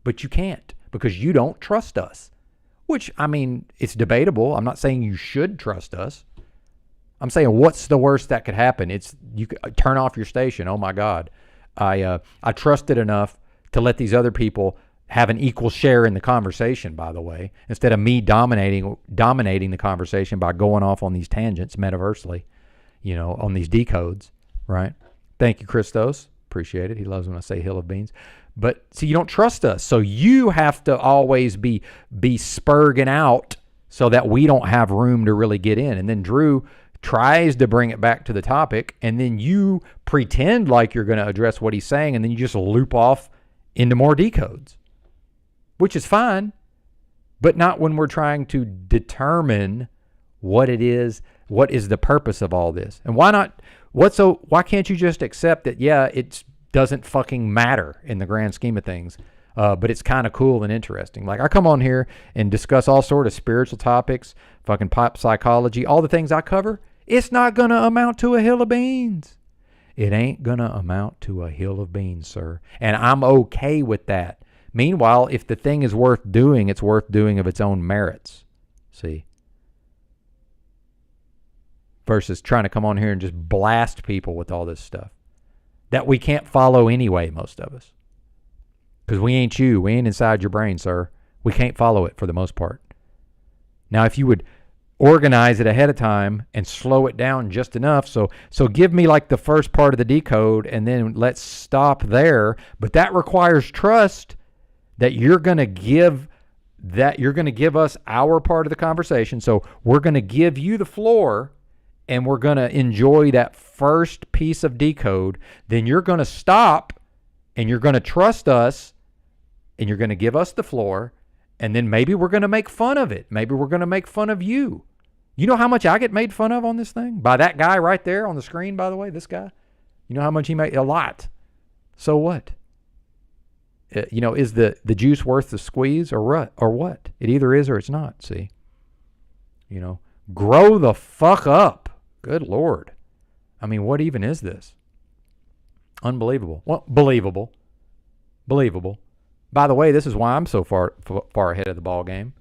But you can't, because you don't trust us, which, I mean, it's debatable. I'm not saying you should trust us. I'm saying what's the worst that could happen? It's you could turn off your station. Oh my God. I trusted enough to let these other people have an equal share in the conversation, by the way, instead of me dominating the conversation by going off on these tangents metaversely, on these decodes, right? Thank you, Christos. Appreciate it. He loves when I say hill of beans. But see, you don't trust us. So you have to always be spurging out so that we don't have room to really get in. And then Drew tries to bring it back to the topic, and then you pretend like you're going to address what he's saying, and then you just loop off into more decodes, which is fine, but not when we're trying to determine what it is, what is the purpose of all this. And why can't you just accept that, yeah, it doesn't fucking matter in the grand scheme of things, but it's kind of cool and interesting. Like, I come on here and discuss all sort of spiritual topics, fucking pop psychology, all the things I cover. It's not going to amount to a hill of beans. It ain't going to amount to a hill of beans, sir. And I'm okay with that. Meanwhile, if the thing is worth doing, it's worth doing of its own merits. See? Versus trying to come on here and just blast people with all this stuff that we can't follow anyway, most of us. Because we ain't you. We ain't inside your brain, sir. We can't follow it for the most part. Now, if you would organize it ahead of time and slow it down just enough, so give me like the first part of the decode and then let's stop there. But that requires trust that you're going to give us our part of the conversation. So we're going to give you the floor and we're going to enjoy that first piece of decode. Then you're going to stop and you're going to trust us and you're going to give us the floor. And then maybe we're going to make fun of it. Maybe we're going to make fun of you. You know how much I get made fun of on this thing? By that guy right there on the screen, by the way, this guy. You know how much he made? A lot. So what? Is the juice worth the squeeze or what? It either is or it's not, see? Grow the fuck up. Good Lord. I mean, what even is this? Unbelievable. Well, believable. By the way, this is why I'm so far ahead of the ball game.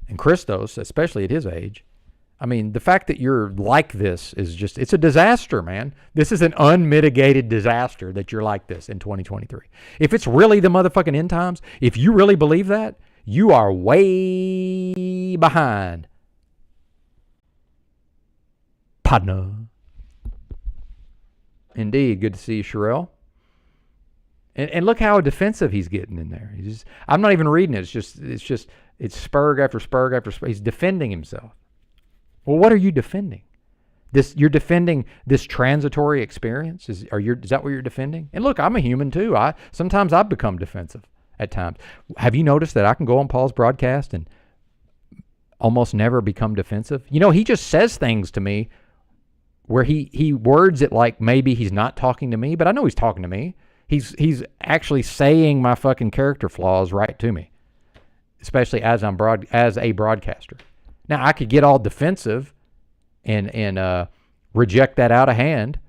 And Christos, especially at his age. I mean, the fact that you're like this is just, it's a disaster, man. This is an unmitigated disaster that you're like this in 2023. If it's really the motherfucking end times, if you really believe that, you are way behind. Partner. Indeed. Good to see you, Sherelle. And look how defensive he's getting in there. I'm not even reading it. It's spurg after spurg after spurg. He's defending himself. Well, what are you defending? You're defending this transitory experience? Is that what you're defending? And look, I'm a human too. Sometimes I've become defensive at times. Have you noticed that I can go on Paul's broadcast and almost never become defensive? He just says things to me where he words it like maybe he's not talking to me, but I know he's talking to me. He's actually saying my fucking character flaws right to me, especially as a broadcaster. Now, I could get all defensive and reject that out of hand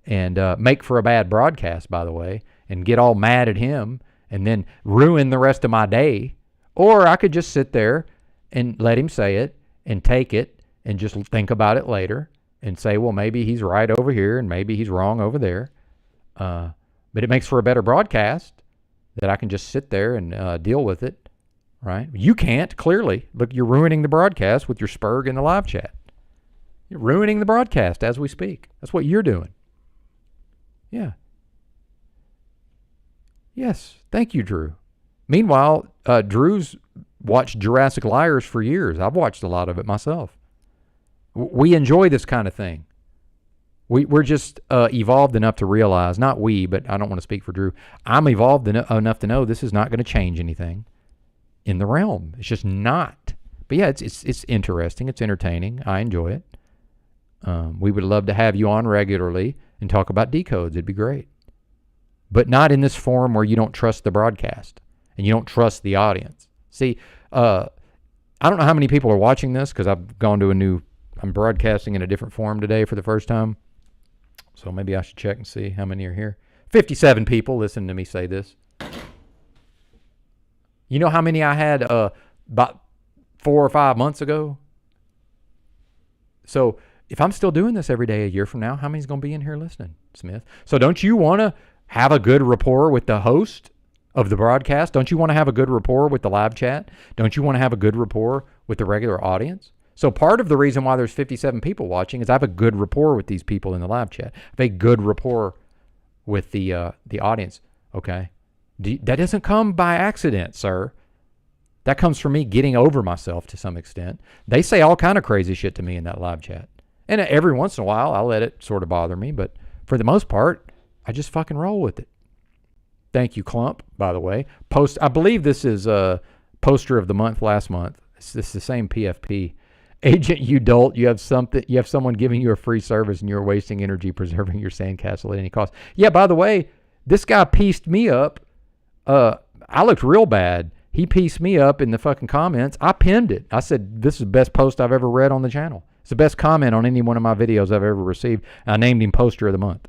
and make for a bad broadcast, by the way, and get all mad at him and then ruin the rest of my day. Or I could just sit there and let him say it and take it and just think about it later and say, well, maybe he's right over here and maybe he's wrong over there. But it makes for a better broadcast that I can just sit there and deal with it. Right? You can't, clearly. Look, you're ruining the broadcast with your spurg in the live chat. You're ruining the broadcast as we speak. That's what you're doing. Yeah. Yes. Thank you, Drew. Meanwhile, Drew's watched Jurassic Liars for years. I've watched a lot of it myself. We enjoy this kind of thing. We're just evolved enough to realize, not we, but I don't want to speak for Drew. I'm evolved enough to know this is not going to change anything in the realm. It's just not. But yeah, it's interesting. It's entertaining. I enjoy it. We would love to have you on regularly and talk about decodes. It'd be great. But not in this forum where you don't trust the broadcast and you don't trust the audience. See, I don't know how many people are watching this because I've gone to I'm broadcasting in a different forum today for the first time. So maybe I should check and see how many are here. 57 people listen to me say this. You know how many I had about 4 or 5 months ago? So if I'm still doing this every day a year from now, how many's going to be in here listening, Smith? So don't you want to have a good rapport with the host of the broadcast? Don't you want to have a good rapport with the live chat? Don't you want to have a good rapport with the regular audience? So part of the reason why there's 57 people watching is I have a good rapport with these people in the live chat. I have a good rapport with the audience. Okay, that doesn't come by accident, sir. That comes from me getting over myself to some extent. They say all kind of crazy shit to me in that live chat. And every once in a while, I'll let it sort of bother me. But for the most part, I just fucking roll with it. Thank you, Clump, by the way. I believe this is a poster of the month last month. This is the same PFP. Agent, you dolt, you have someone giving you a free service and you're wasting energy preserving your sandcastle at any cost. Yeah, by the way, this guy pieced me up. I looked real bad. He pieced me up in the fucking comments. I pinned it. I said, this is the best post I've ever read on the channel. It's the best comment on any one of my videos I've ever received. I named him Poster of the Month.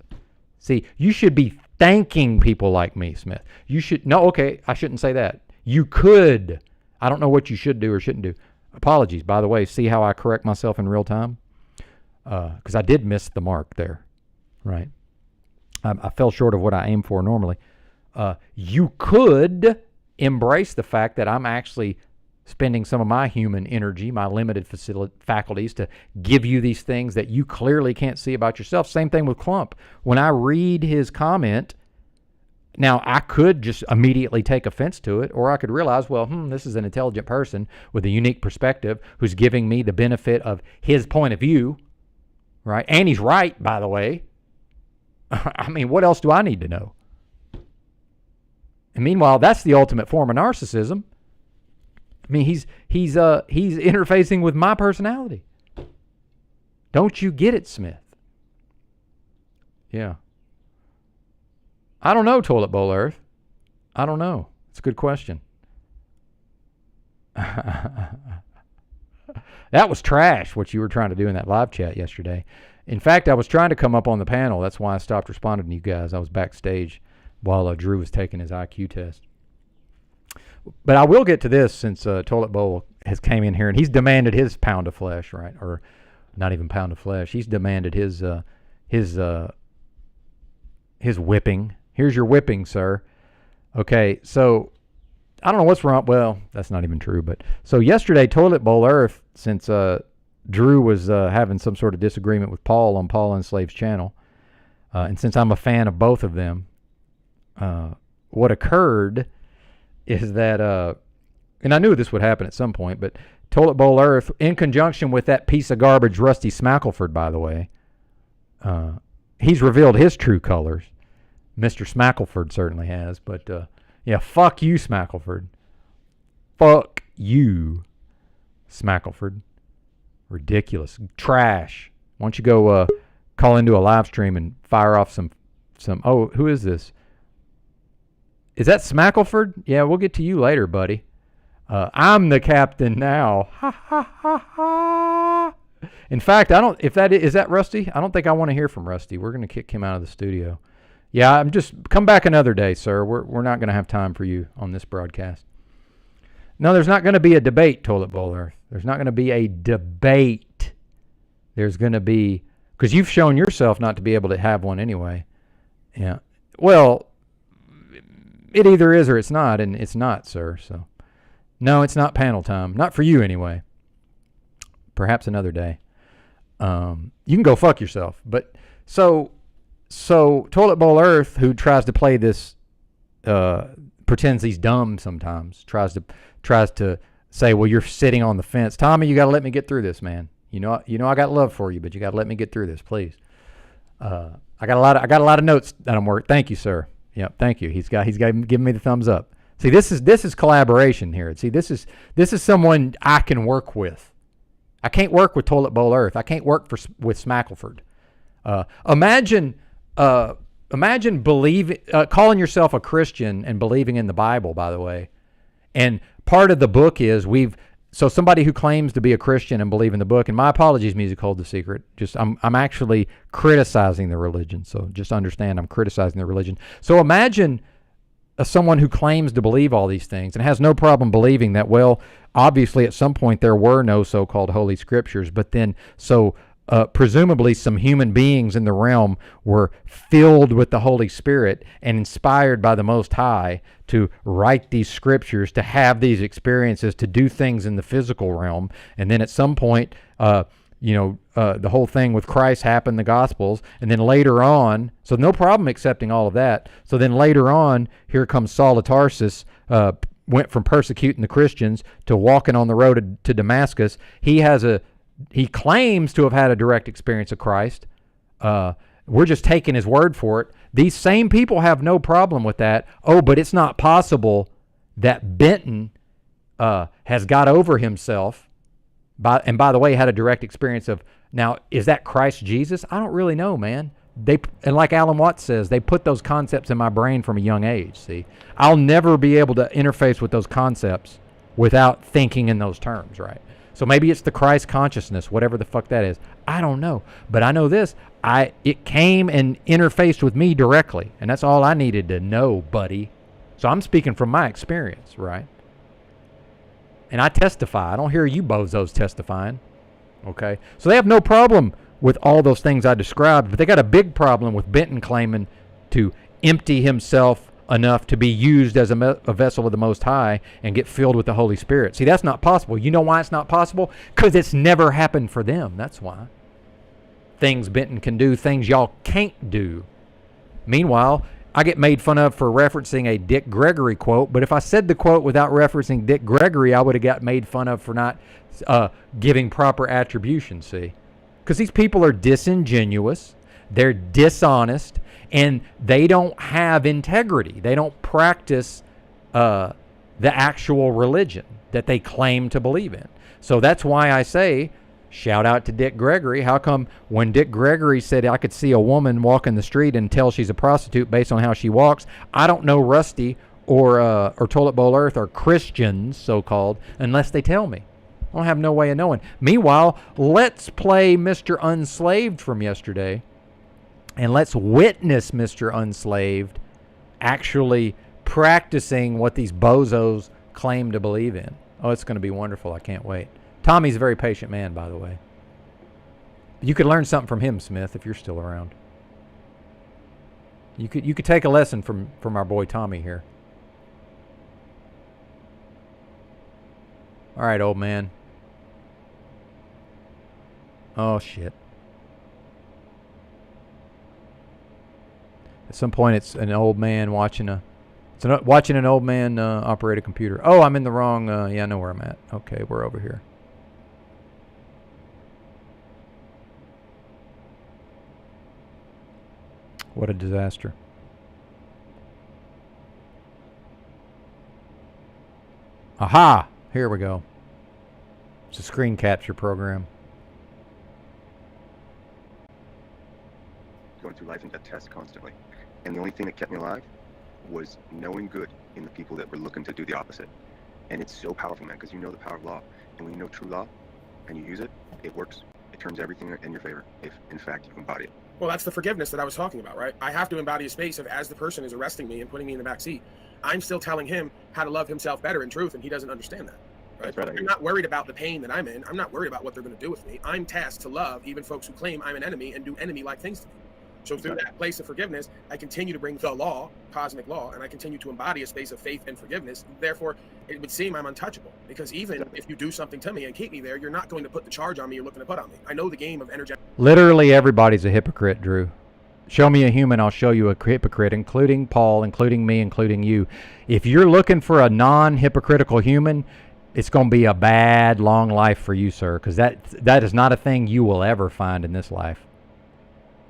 See, you should be thanking people like me, Smith. You should, no, okay, I shouldn't say that. You could. I don't know what you should do or shouldn't do. Apologies, by the way. See how I correct myself in real time? Because I did miss the mark there, right? I fell short of what I aim for normally. You could embrace the fact that I'm actually spending some of my human energy, my limited faculties, to give you these things that you clearly can't see about yourself. Same thing with Clump. When I read his comment, now I could just immediately take offense to it, or I could realize, well, this is an intelligent person with a unique perspective who's giving me the benefit of his point of view, right? And he's right, by the way. I mean, what else do I need to know? And meanwhile, that's the ultimate form of narcissism. I mean, he's interfacing with my personality. Don't you get it, Smith? Yeah. I don't know, Toilet Bowl Earth. I don't know. It's a good question. That was trash, what you were trying to do in that live chat yesterday. In fact, I was trying to come up on the panel. That's why I stopped responding to you guys. I was backstage while Drew was taking his IQ test. But I will get to this since Toilet Bowl has came in here and he's demanded his pound of flesh, right? Or not even pound of flesh. He's demanded his whipping. Here's your whipping, sir. Okay, so I don't know what's wrong. Well, that's not even true. But so yesterday, Toilet Bowl Earth, since Drew was having some sort of disagreement with Paul on Paul Enslaved's channel, and since I'm a fan of both of them, what occurred is that, and I knew this would happen at some point, but Toilet Bowl Earth, in conjunction with that piece of garbage, Rusty Smackleford, by the way, he's revealed his true colors. Mr. Smackleford certainly has, but yeah, fuck you, Smackleford. Fuck you, Smackleford. Ridiculous. Trash. Why don't you go call into a live stream and fire off some, oh, who is this? Is that Smackleford? Yeah, we'll get to you later, buddy. I'm the captain now. Ha, ha, ha, ha. In fact, is that Rusty? I don't think I want to hear from Rusty. We're going to kick him out of the studio. Yeah, come back another day, sir. We're not going to have time for you on this broadcast. No, there's not going to be a debate, Toilet Bowl Earth. There's not going to be a debate. There's going to be, because you've shown yourself not to be able to have one anyway. Yeah. Well, it either is or it's not, and it's not, sir. So, no, it's not panel time. Not for you, anyway. Perhaps another day. You can go fuck yourself. But so Toilet Bowl Earth, who tries to play this, pretends he's dumb sometimes. Tries to say, "Well, you're sitting on the fence, Tommy. You got to let me get through this, man. You know, I got love for you, but you got to let me get through this, please." I got a lot of notes that I'm working. Thank you, sir. Yeah, thank you. He's giving me the thumbs up. See, this is collaboration here. See, this is someone I can work with. I can't work with Toilet Bowl Earth. I can't work with Smackleford. Imagine believing, calling yourself a Christian and believing in the Bible, by the way. And part of the book is so somebody who claims to be a Christian and believe in the book, and my apologies, Music Hold the Secret, just I'm actually criticizing the religion. So just understand I'm criticizing the religion. So imagine someone who claims to believe all these things and has no problem believing that, well, obviously at some point there were no so-called holy scriptures, but then so presumably some human beings in the realm were filled with the Holy Spirit and inspired by the Most High to write these scriptures, to have these experiences, to do things in the physical realm. And then at some point, the whole thing with Christ happened, the Gospels, and then later on, so no problem accepting all of that. So then later on, here comes Saul of Tarsus, went from persecuting the Christians to walking on the road to Damascus. He claims to have had a direct experience of Christ. We're just taking his word for it. These same people have no problem with that. Oh, but it's not possible that Benton has got over himself. And by the way, had a direct experience of, now, is that Christ Jesus? I don't really know, man. And like Alan Watts says, they put those concepts in my brain from a young age, see? I'll never be able to interface with those concepts without thinking in those terms, right? So maybe it's the Christ consciousness, whatever the fuck that is. I don't know. But I know this. It came and interfaced with me directly. And that's all I needed to know, buddy. So I'm speaking from my experience, right? And I testify. I don't hear you bozos testifying. Okay? So they have no problem with all those things I described. But they got a big problem with Benton claiming to empty himself enough to be used as a vessel of the Most High and get filled with the Holy Spirit. See, that's not possible. You know why it's not possible? Because it's never happened for them. That's why. Things Benton can do, things y'all can't do. Meanwhile, I get made fun of for referencing a Dick Gregory quote, but if I said the quote without referencing Dick Gregory, I would have got made fun of for not giving proper attribution, see? Because these people are disingenuous, they're dishonest, and they don't have integrity. They don't practice the actual religion that they claim to believe in. So that's why I say, shout out to Dick Gregory. How come when Dick Gregory said I could see a woman walk in the street and tell she's a prostitute based on how she walks, I don't know Rusty or Toilet Bowl Earth or Christians, so-called, unless they tell me. I don't have no way of knowing. Meanwhile, let's play Mr. Unslaved from yesterday. And let's witness Mr. Unslaved actually practicing what these bozos claim to believe in. Oh, it's going to be wonderful. I can't wait. Tommy's a very patient man, by the way. You could learn something from him, Smith, if you're still around. You could take a lesson from our boy Tommy here. All right, old man. Oh, shit. At some point, it's an old man watching an old man operate a computer. Oh, I'm in the wrong. Yeah, I know where I'm at. Okay, we're over here. What a disaster. Aha! Here we go. It's a screen capture program. Going through life and death tests constantly. And the only thing that kept me alive was knowing good in the people that were looking to do the opposite. And it's so powerful, man, because you know the power of law. And when you know true law and you use it, it works. It turns everything in your favor, if in fact you embody it. Well, that's the forgiveness that I was talking about, right? I have to embody a space of, as the person is arresting me and putting me in the back seat, I'm still telling him how to love himself better in truth, and he doesn't understand that. Right? That's right. I'm not worried about the pain that I'm in. I'm not worried about what they're going to do with me. I'm tasked to love even folks who claim I'm an enemy and do enemy-like things to me. So through that place of forgiveness, I continue to bring the law, cosmic law, and I continue to embody a space of faith and forgiveness. Therefore, it would seem I'm untouchable, because even if you do something to me and keep me there, you're not going to put the charge on me you're looking to put on me. I know the game of energetic. Literally everybody's a hypocrite, Drew. Show me a human, I'll show you a hypocrite, including Paul, including me, including you. If you're looking for a non-hypocritical human, it's going to be a bad, long life for you, sir, because that is not a thing you will ever find in this life.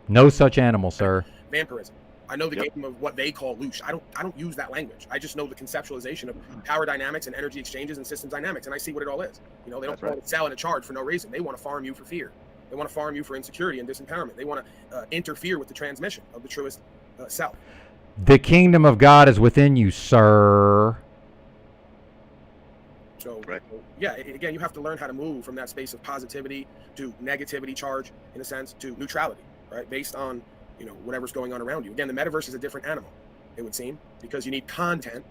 No such animal, sir. Vampirism. I know the game of what they call loosh. I don't use that language. I just know the conceptualization of power dynamics and energy exchanges and systems dynamics, and I see what it all is. You know, they don't want to sell in a charge for no reason. They want to farm you for fear. They want to farm you for insecurity and disempowerment. They want to interfere with the transmission of the truest self. The kingdom of God is within you, sir. So, yeah, again, you have to learn how to move from that space of positivity to negativity charge, in a sense, to neutrality, right? Based on, you know, whatever's going on around you. Again, the metaverse is a different animal, it would seem, because you need content.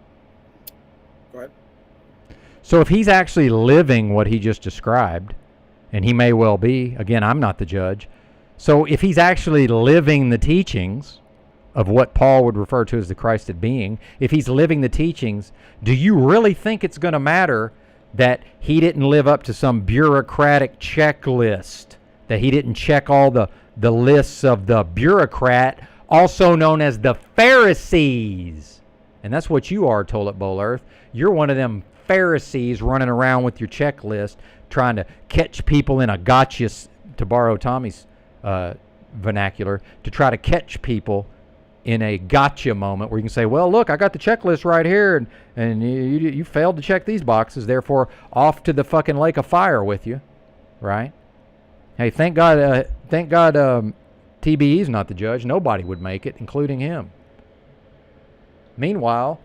Go ahead. So if he's actually living what he just described, and he may well be. Again, I'm not the judge. So if he's actually living the teachings of what Paul would refer to as the Christed being, if he's living the teachings, do you really think it's going to matter that he didn't live up to some bureaucratic checklist, that he didn't check all the lists of the bureaucrat, also known as the Pharisees? And that's what you are, Toilet Bowl Earth. You're one of them Pharisees running around with your checklist trying to catch people in a gotcha, to borrow Tommy's vernacular, to try to catch people in a gotcha moment where you can say, well, look, I got the checklist right here, and you failed to check these boxes, therefore off to the fucking lake of fire with you, right? Hey, thank God TBE's not the judge. Nobody would make it, including him. Meanwhile,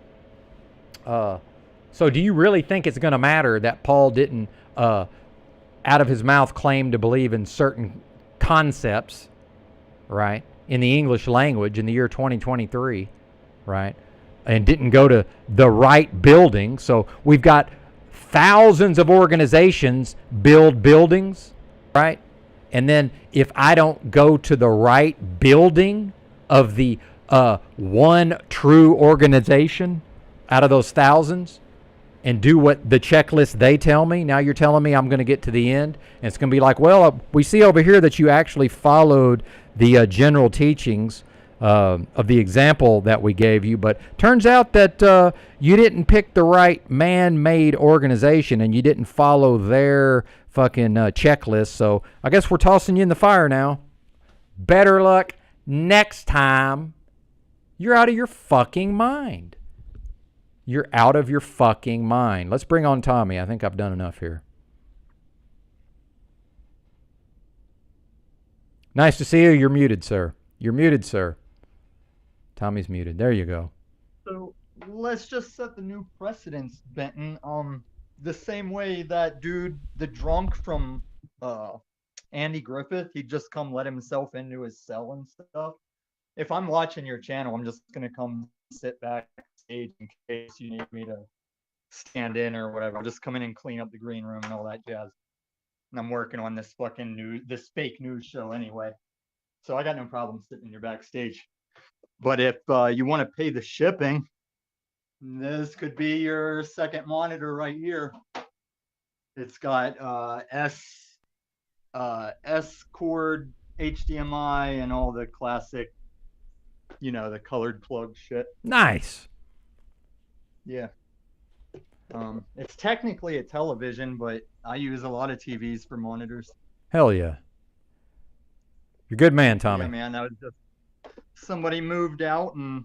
so do you really think it's going to matter that Paul didn't, out of his mouth, claim to believe in certain concepts, right, in the English language in the year 2023, right, and didn't go to the right building? So we've got thousands of organizations build buildings, right? And then if I don't go to the right building of the one true organization out of those thousands and do what the checklist they tell me, now you're telling me I'm going to get to the end and it's going to be like, well, we see over here that you actually followed the general teachings of the example that we gave you, but turns out that you didn't pick the right man-made organization and you didn't follow their fucking checklist, so I guess we're tossing you in the fire now. Better luck next time. You're out of your fucking mind. You're out of your fucking mind. Let's bring on Tommy. I think I've done enough here. Nice to see you. You're muted, sir. You're muted, sir. Tommy's muted. There you go. So let's just set the new precedence, Benton. The same way that dude, the drunk from Andy Griffith, he just come let himself into his cell and stuff. If I'm watching your channel, I'm just gonna come sit backstage in case you need me to stand in or whatever. I'll just come in and clean up the green room and all that jazz. And I'm working on this this fake news show anyway. So I got no problem sitting in your backstage. But if you want to pay the shipping, this could be your second monitor right here. It's got S cord, HDMI, and all the classic, the colored plug shit. Nice. Yeah. It's technically a television, but I use a lot of TVs for monitors. Hell yeah. You're a good man, Tommy. Yeah, man. That was just somebody moved out and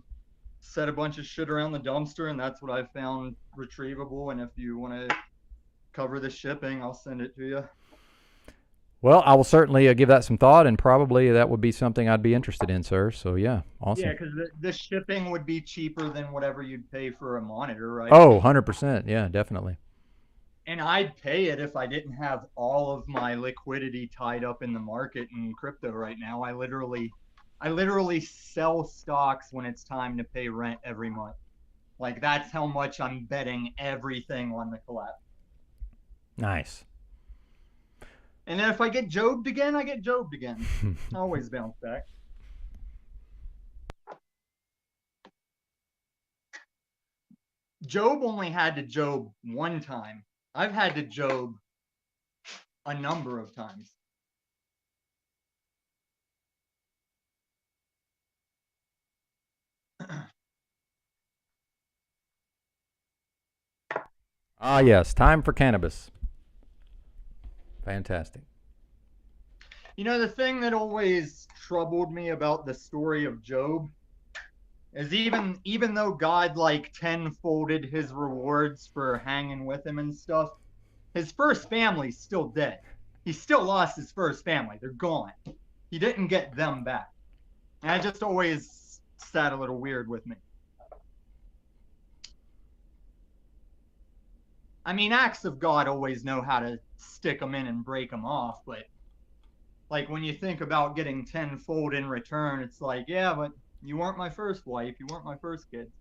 set a bunch of shit around the dumpster, and that's what I found retrievable. And if you want to cover the shipping, I'll send it to you. Well, I will certainly give that some thought, and probably that would be something I'd be interested in, sir. So, yeah, awesome. Yeah, because the shipping would be cheaper than whatever you'd pay for a monitor, right? Oh, 100%. Yeah, definitely. And I'd pay it if I didn't have all of my liquidity tied up in the market in crypto right now. I literally sell stocks when it's time to pay rent every month. Like, that's how much I'm betting everything on the collapse. Nice. And then if I get jobbed again, I get jobbed again. I always bounce back. Job only had to job one time. I've had to job a number of times. Ah, yes. Time for cannabis. Fantastic. The thing that always troubled me about the story of Job is even though God tenfolded his rewards for hanging with him and stuff, his first family's still dead. He still lost his first family. They're gone. He didn't get them back. And that just always sat a little weird with me. I mean, acts of God always know how to stick them in and break them off, but when you think about getting tenfold in return, it's like, yeah, but you weren't my first wife, you weren't my first kid.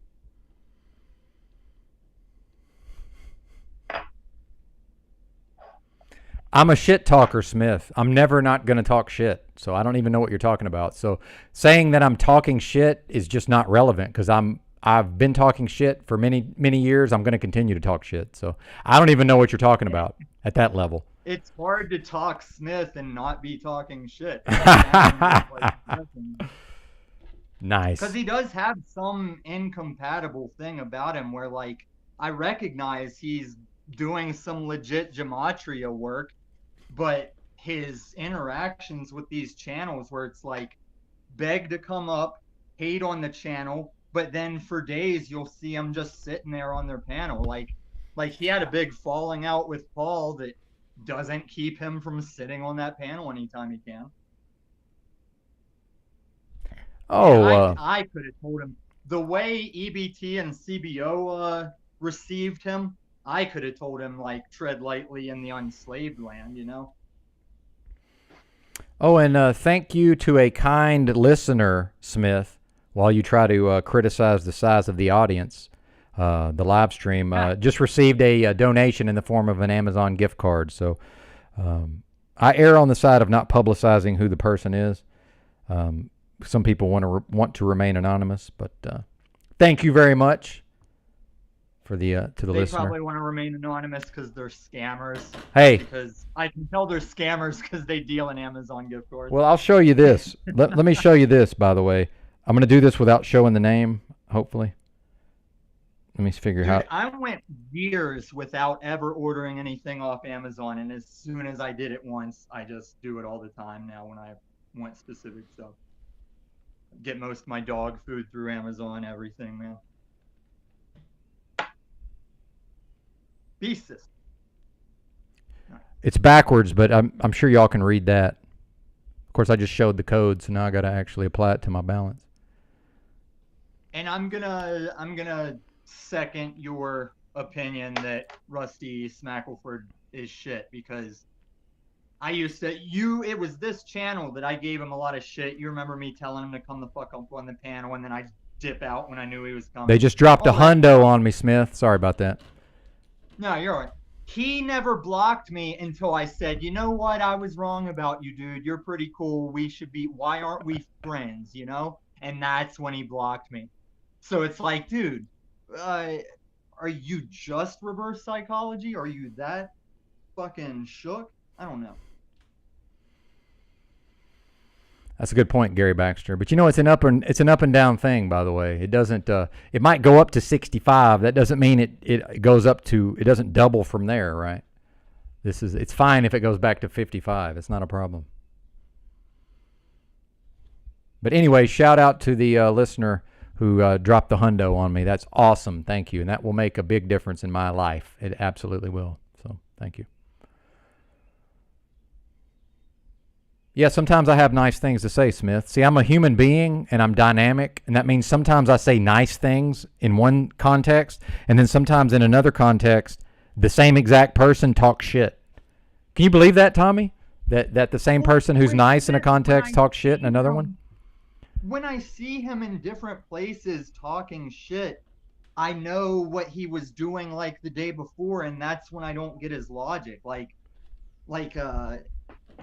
I'm a shit talker, Smith. I'm never not going to talk shit. So I don't even know what you're talking about. So saying that I'm talking shit is just not relevant because I've been talking shit for many years. I'm going to continue to talk shit. So I don't even know what you're talking about at that level. It's hard to talk Smith and not be talking shit. Nice. Because he does have some incompatible thing about him where, like, I recognize he's doing some legit gematria work, but his interactions with these channels where it's like beg to come up, hate on the channel, but then for days you'll see him just sitting there on their panel. Like he had a big falling out with Paul that doesn't keep him from sitting on that panel anytime he can. Oh, I could have told him the way EBT and CBO received him. I could have told him, like, tread lightly in the unslaved land, you know? Oh, and thank you to a kind listener, Smith, while you try to criticize the size of the audience. The live stream just received a donation in the form of an Amazon gift card. So I err on the side of not publicizing who the person is. Some people want to remain anonymous, but thank you very much for the to the They listener. probably want to remain anonymous because they're scammers. Hey, because I can tell they're scammers because they deal in Amazon gift cards. well, I'll show you this. let me show you this, by the way. I'm going to do this without showing the name, hopefully. Let me figure Dude, out. I went years without ever ordering anything off Amazon, and as soon as I did it once, I just do it all the time now when I want specific stuff. Get most of my dog food through Amazon, everything, man. Beast system. It's backwards, but I'm sure y'all can read that. Of course, I just showed the code, so now I got to actually apply it to my balance. And I'm gonna second your opinion that Rusty Smackleford is shit because I used to it was this channel that I gave him a lot of shit. You remember me telling him to come the fuck up on the panel and then I'd dip out when I knew he was coming. They just dropped a hundo on me, Smith. Sorry about that. No, you're all right. He never blocked me until I said, you know what? I was wrong about you, dude. You're pretty cool. Why aren't we friends, you know? And that's when he blocked me. So it's like, dude, are you just reverse psychology? Are you that fucking shook? I don't know. That's a good point, Gary Baxter. But you know, it's an up and down thing, by the way. It doesn't. It might go up to 65. That doesn't mean it goes up to. It doesn't double from there, right? It's fine if it goes back to 55. It's not a problem. But anyway, shout out to the listener who dropped the hundo on me. That's awesome. Thank you, and that will make a big difference in my life. It absolutely will. So thank you. Yeah, sometimes I have nice things to say, Smith. See, I'm a human being and I'm dynamic, and that means sometimes I say nice things in one context, and then sometimes in another context, the same exact person talks shit. Can you believe that, Tommy? That the same person who's nice in a context talks shit in another one? When I see him in different places talking shit, I know what he was doing like the day before, and that's when I don't get his logic. Like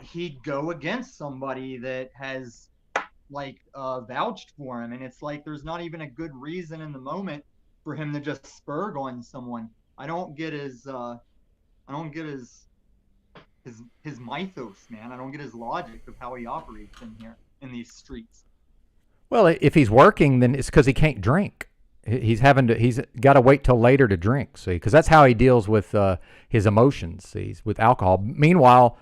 he'd go against somebody that has vouched for him, and it's like there's not even a good reason in the moment for him to just spurg on someone. I don't get his mythos, man. I don't get his logic of how he operates in here in these streets. Well, if he's working, then it's because he can't drink. He's got to wait till later to drink, see, because that's how he deals with his emotions, see, with alcohol. Meanwhile,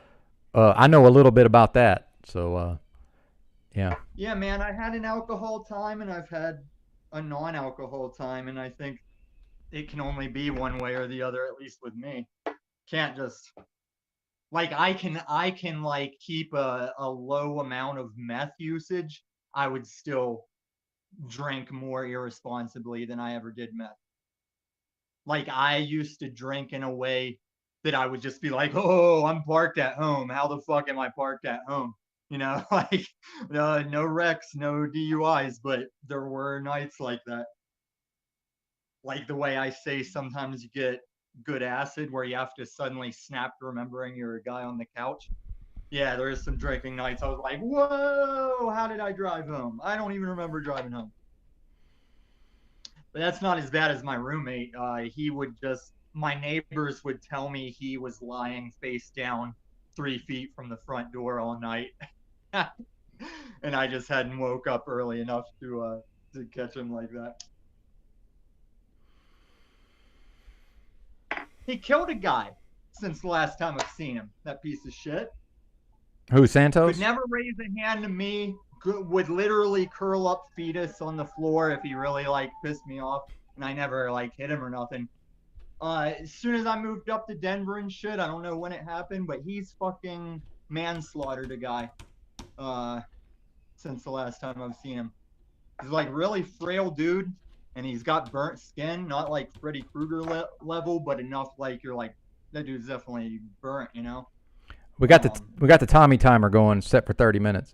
I know a little bit about that, so yeah. Yeah, man, I had an alcohol time and I've had a non-alcohol time, and I think it can only be one way or the other, at least with me. Can't just I can keep a low amount of meth usage. I would still drink more irresponsibly than I ever did meth. I used to drink in a way that I would just be like, oh, I'm parked at home. How the fuck am I parked at home? You know, no wrecks, no DUIs, but there were nights like that. Like the way I say sometimes you get good acid where you have to suddenly snap to remembering you're a guy on the couch. Yeah, there is some drinking nights. I was like, whoa, how did I drive home? I don't even remember driving home. But that's not as bad as my roommate. He would just, my neighbors would tell me he was lying face down 3 feet from the front door all night. And I just hadn't woke up early enough to catch him like that. He killed a guy since the last time I've seen him. That piece of shit. Who, Santos? Could never raise a hand to me. Would literally curl up fetus on the floor if he really like pissed me off, and I never like hit him or nothing. As soon as I moved up to Denver and shit, I don't know when it happened, but he's fucking manslaughtered a guy. Since the last time I've seen him. He's like really frail dude, and he's got burnt skin, not like Freddy Krueger level, but enough like you're like, that dude's definitely burnt, you know? We got the Tommy timer going, set for 30 minutes.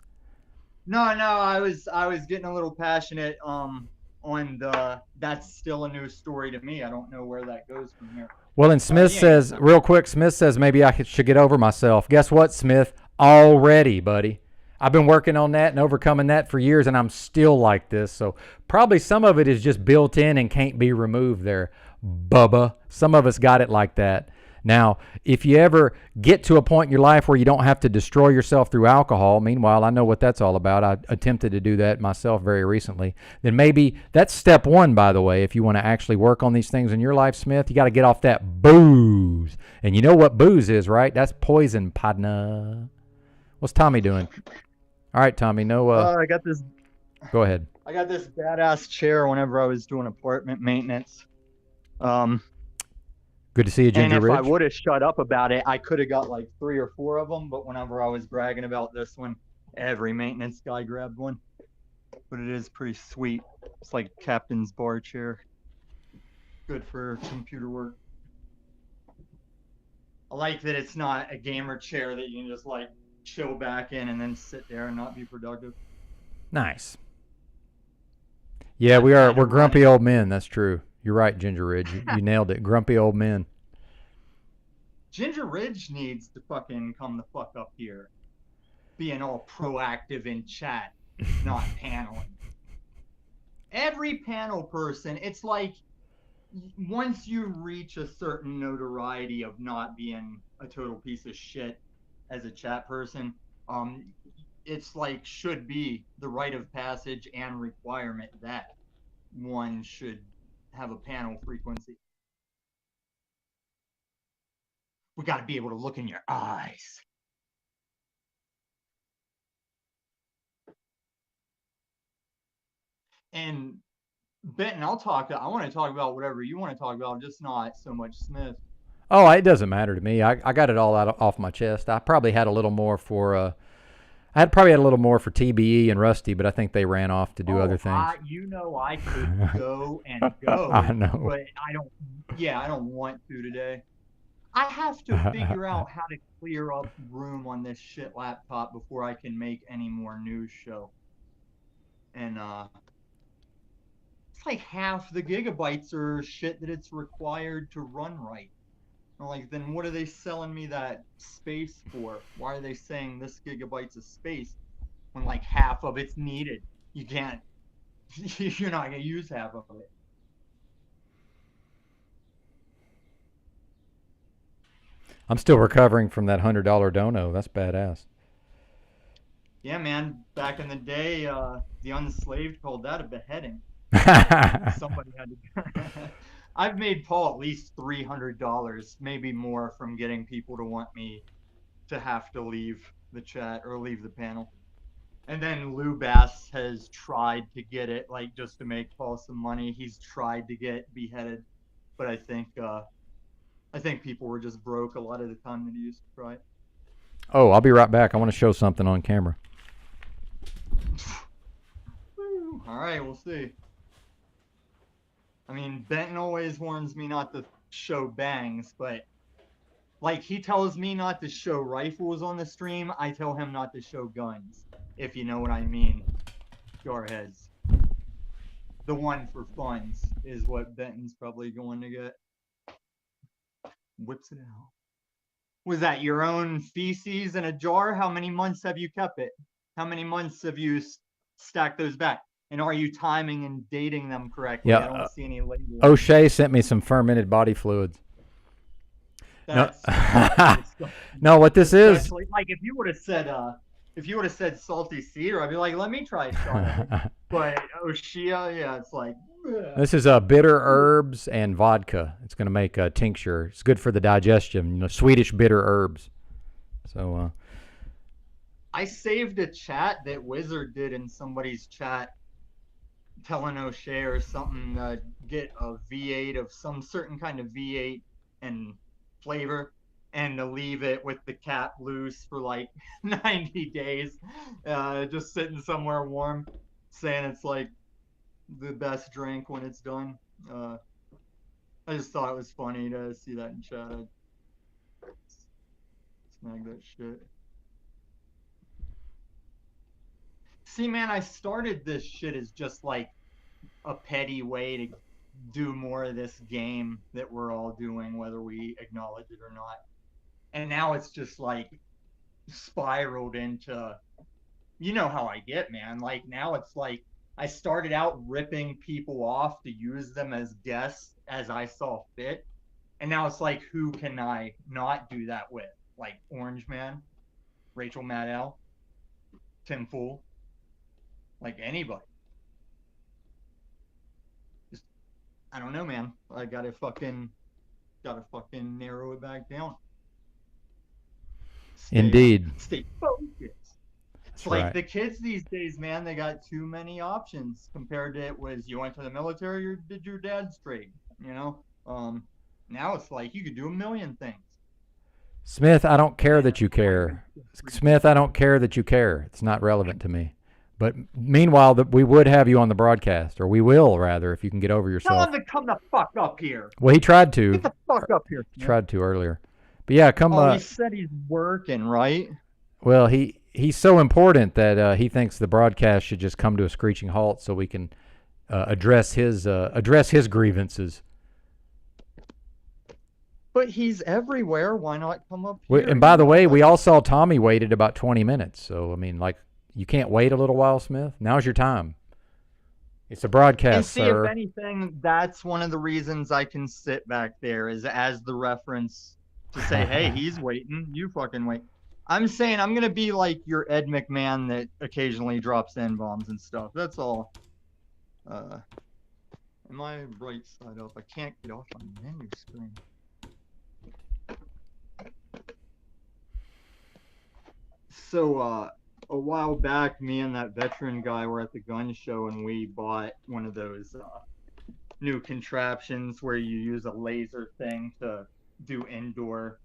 No, I was getting a little passionate on the that's still a new story to me. I don't know where that goes from here. Well, and Smith says, real quick, Smith says maybe I should get over myself. Guess what, Smith? Already, buddy. I've been working on that and overcoming that for years, and I'm still like this. So probably some of it is just built in and can't be removed there, Bubba. Some of us got it like that. Now, if you ever get to a point in your life where you don't have to destroy yourself through alcohol, meanwhile, I know what that's all about. I attempted to do that myself very recently. Then maybe that's step one, by the way. If you want to actually work on these things in your life, Smith, you got to get off that booze. And you know what booze is, right? That's poison, partner. What's Tommy doing? All right, Tommy, I got this. Go ahead. I got this badass chair whenever I was doing apartment maintenance. Good to see you, Ginger And if Ridge. I would have shut up about it, I could have got like 3 or 4 of them. But whenever I was bragging about this one, every maintenance guy grabbed one. But it is pretty sweet. It's like captain's bar chair. Good for computer work. I like that it's not a gamer chair that you can just like chill back in and then sit there and not be productive. Nice. Yeah, we're grumpy old men. That's true. You're right, Ginger Ridge. You nailed it. Grumpy old men. Ginger Ridge needs to fucking come the fuck up here. Being all proactive in chat, not paneling. Every panel person, it's like once you reach a certain notoriety of not being a total piece of shit as a chat person, it's like should be the rite of passage and requirement that one should have a panel frequency. We got to be able to look in your eyes. And Benton, I want to talk about whatever you want to talk about, just not so much Smith. Oh, it doesn't matter to me. I got it all off my chest. I probably had a little more for probably had a little more for TBE and Rusty, but I think they ran off to do other things. I could go and go. I know. But I don't want to today. I have to figure out how to clear up room on this shit laptop before I can make any more news show. And it's like half the gigabytes are shit that it's required to run right. I'm like, then what are they selling me that space for? Why are they saying this gigabytes of space when like half of it's needed? You can't, you're not gonna use half of it. I'm still recovering from that $100 dono. That's badass. Yeah, man. Back in the day, the unslaved called that a beheading. Somebody had to. I've made Paul at least $300, maybe more, from getting people to want me to have to leave the chat or leave the panel. And then Lou Bass has tried to get it, like, just to make Paul some money. He's tried to get beheaded, but I think people were just broke a lot of the time that he used to try it. Oh, I'll be right back. I want to show something on camera. All right, we'll see. I mean, Benton always warns me not to show bangs, but like he tells me not to show rifles on the stream, I tell him not to show guns, if you know what I mean. Jarheads. The one for funds is what Benton's probably going to get. whips it out. Was that your own feces in a jar? How many months have you kept it? How many months have you stacked those back? And are you timing and dating them correctly? I Yeah. don't see any labels. O'Shea sent me some fermented body fluids. That's No, what this is. especially like if you would have said salty cedar, I'd be like, let me try a shot of it. But O'Shea, yeah, it's like ugh. This is bitter herbs and vodka. It's going to make a tincture. It's good for the digestion. You know, Swedish bitter herbs. So I saved a chat that Wizard did in somebody's chat telling O'Shea or something get a V8 of some certain kind of V8 and flavor and to leave it with the cap loose for like 90 days, just sitting somewhere warm, saying it's like the best drink when it's done. I just thought it was funny to see that in chat. I snag that shit. See, man, I started this shit as just like a petty way to do more of this game that we're all doing, whether we acknowledge it or not. And now it's just like spiraled into, you know how I get, man. Like now it's like I started out ripping people off to use them as guests as I saw fit. And now it's like, who can I not do that with? Like Orange Man, Rachel Maddow, Tim Fool, like anybody. Just, I don't know, man. I gotta fucking narrow it back down. Indeed. Stay focused. It's That's like right. the kids these days, man, they got too many options compared to it was you went to the military or did your dad's trade, you know? Now it's like you could do a million things. Smith, I don't care that you care. Smith, I don't care that you care. It's not relevant to me. But meanwhile, we would have you on the broadcast, or we will, rather, if you can get over Tell yourself. him to come the fuck up here. Well, he tried to. Get the fuck up here. He tried to earlier. But yeah, come. Oh, he said he's working, right? Well, he's so important that he thinks the broadcast should just come to a screeching halt so we can address his grievances. But he's everywhere. Why not come up here? And by the way, we all saw Tommy waited about 20 minutes. So I mean, like, you can't wait a little while, Smith. Now's your time. It's a broadcast, and see, sir. if anything, that's one of the reasons I can sit back there is as the reference to say, hey, he's waiting. You fucking wait. I'm saying I'm going to be like your Ed McMahon that occasionally drops N-bombs and stuff. That's all. Am I right side up? I can't get off on the menu screen. So, a while back, me and that veteran guy were at the gun show and we bought one of those new contraptions where you use a laser thing to do indoor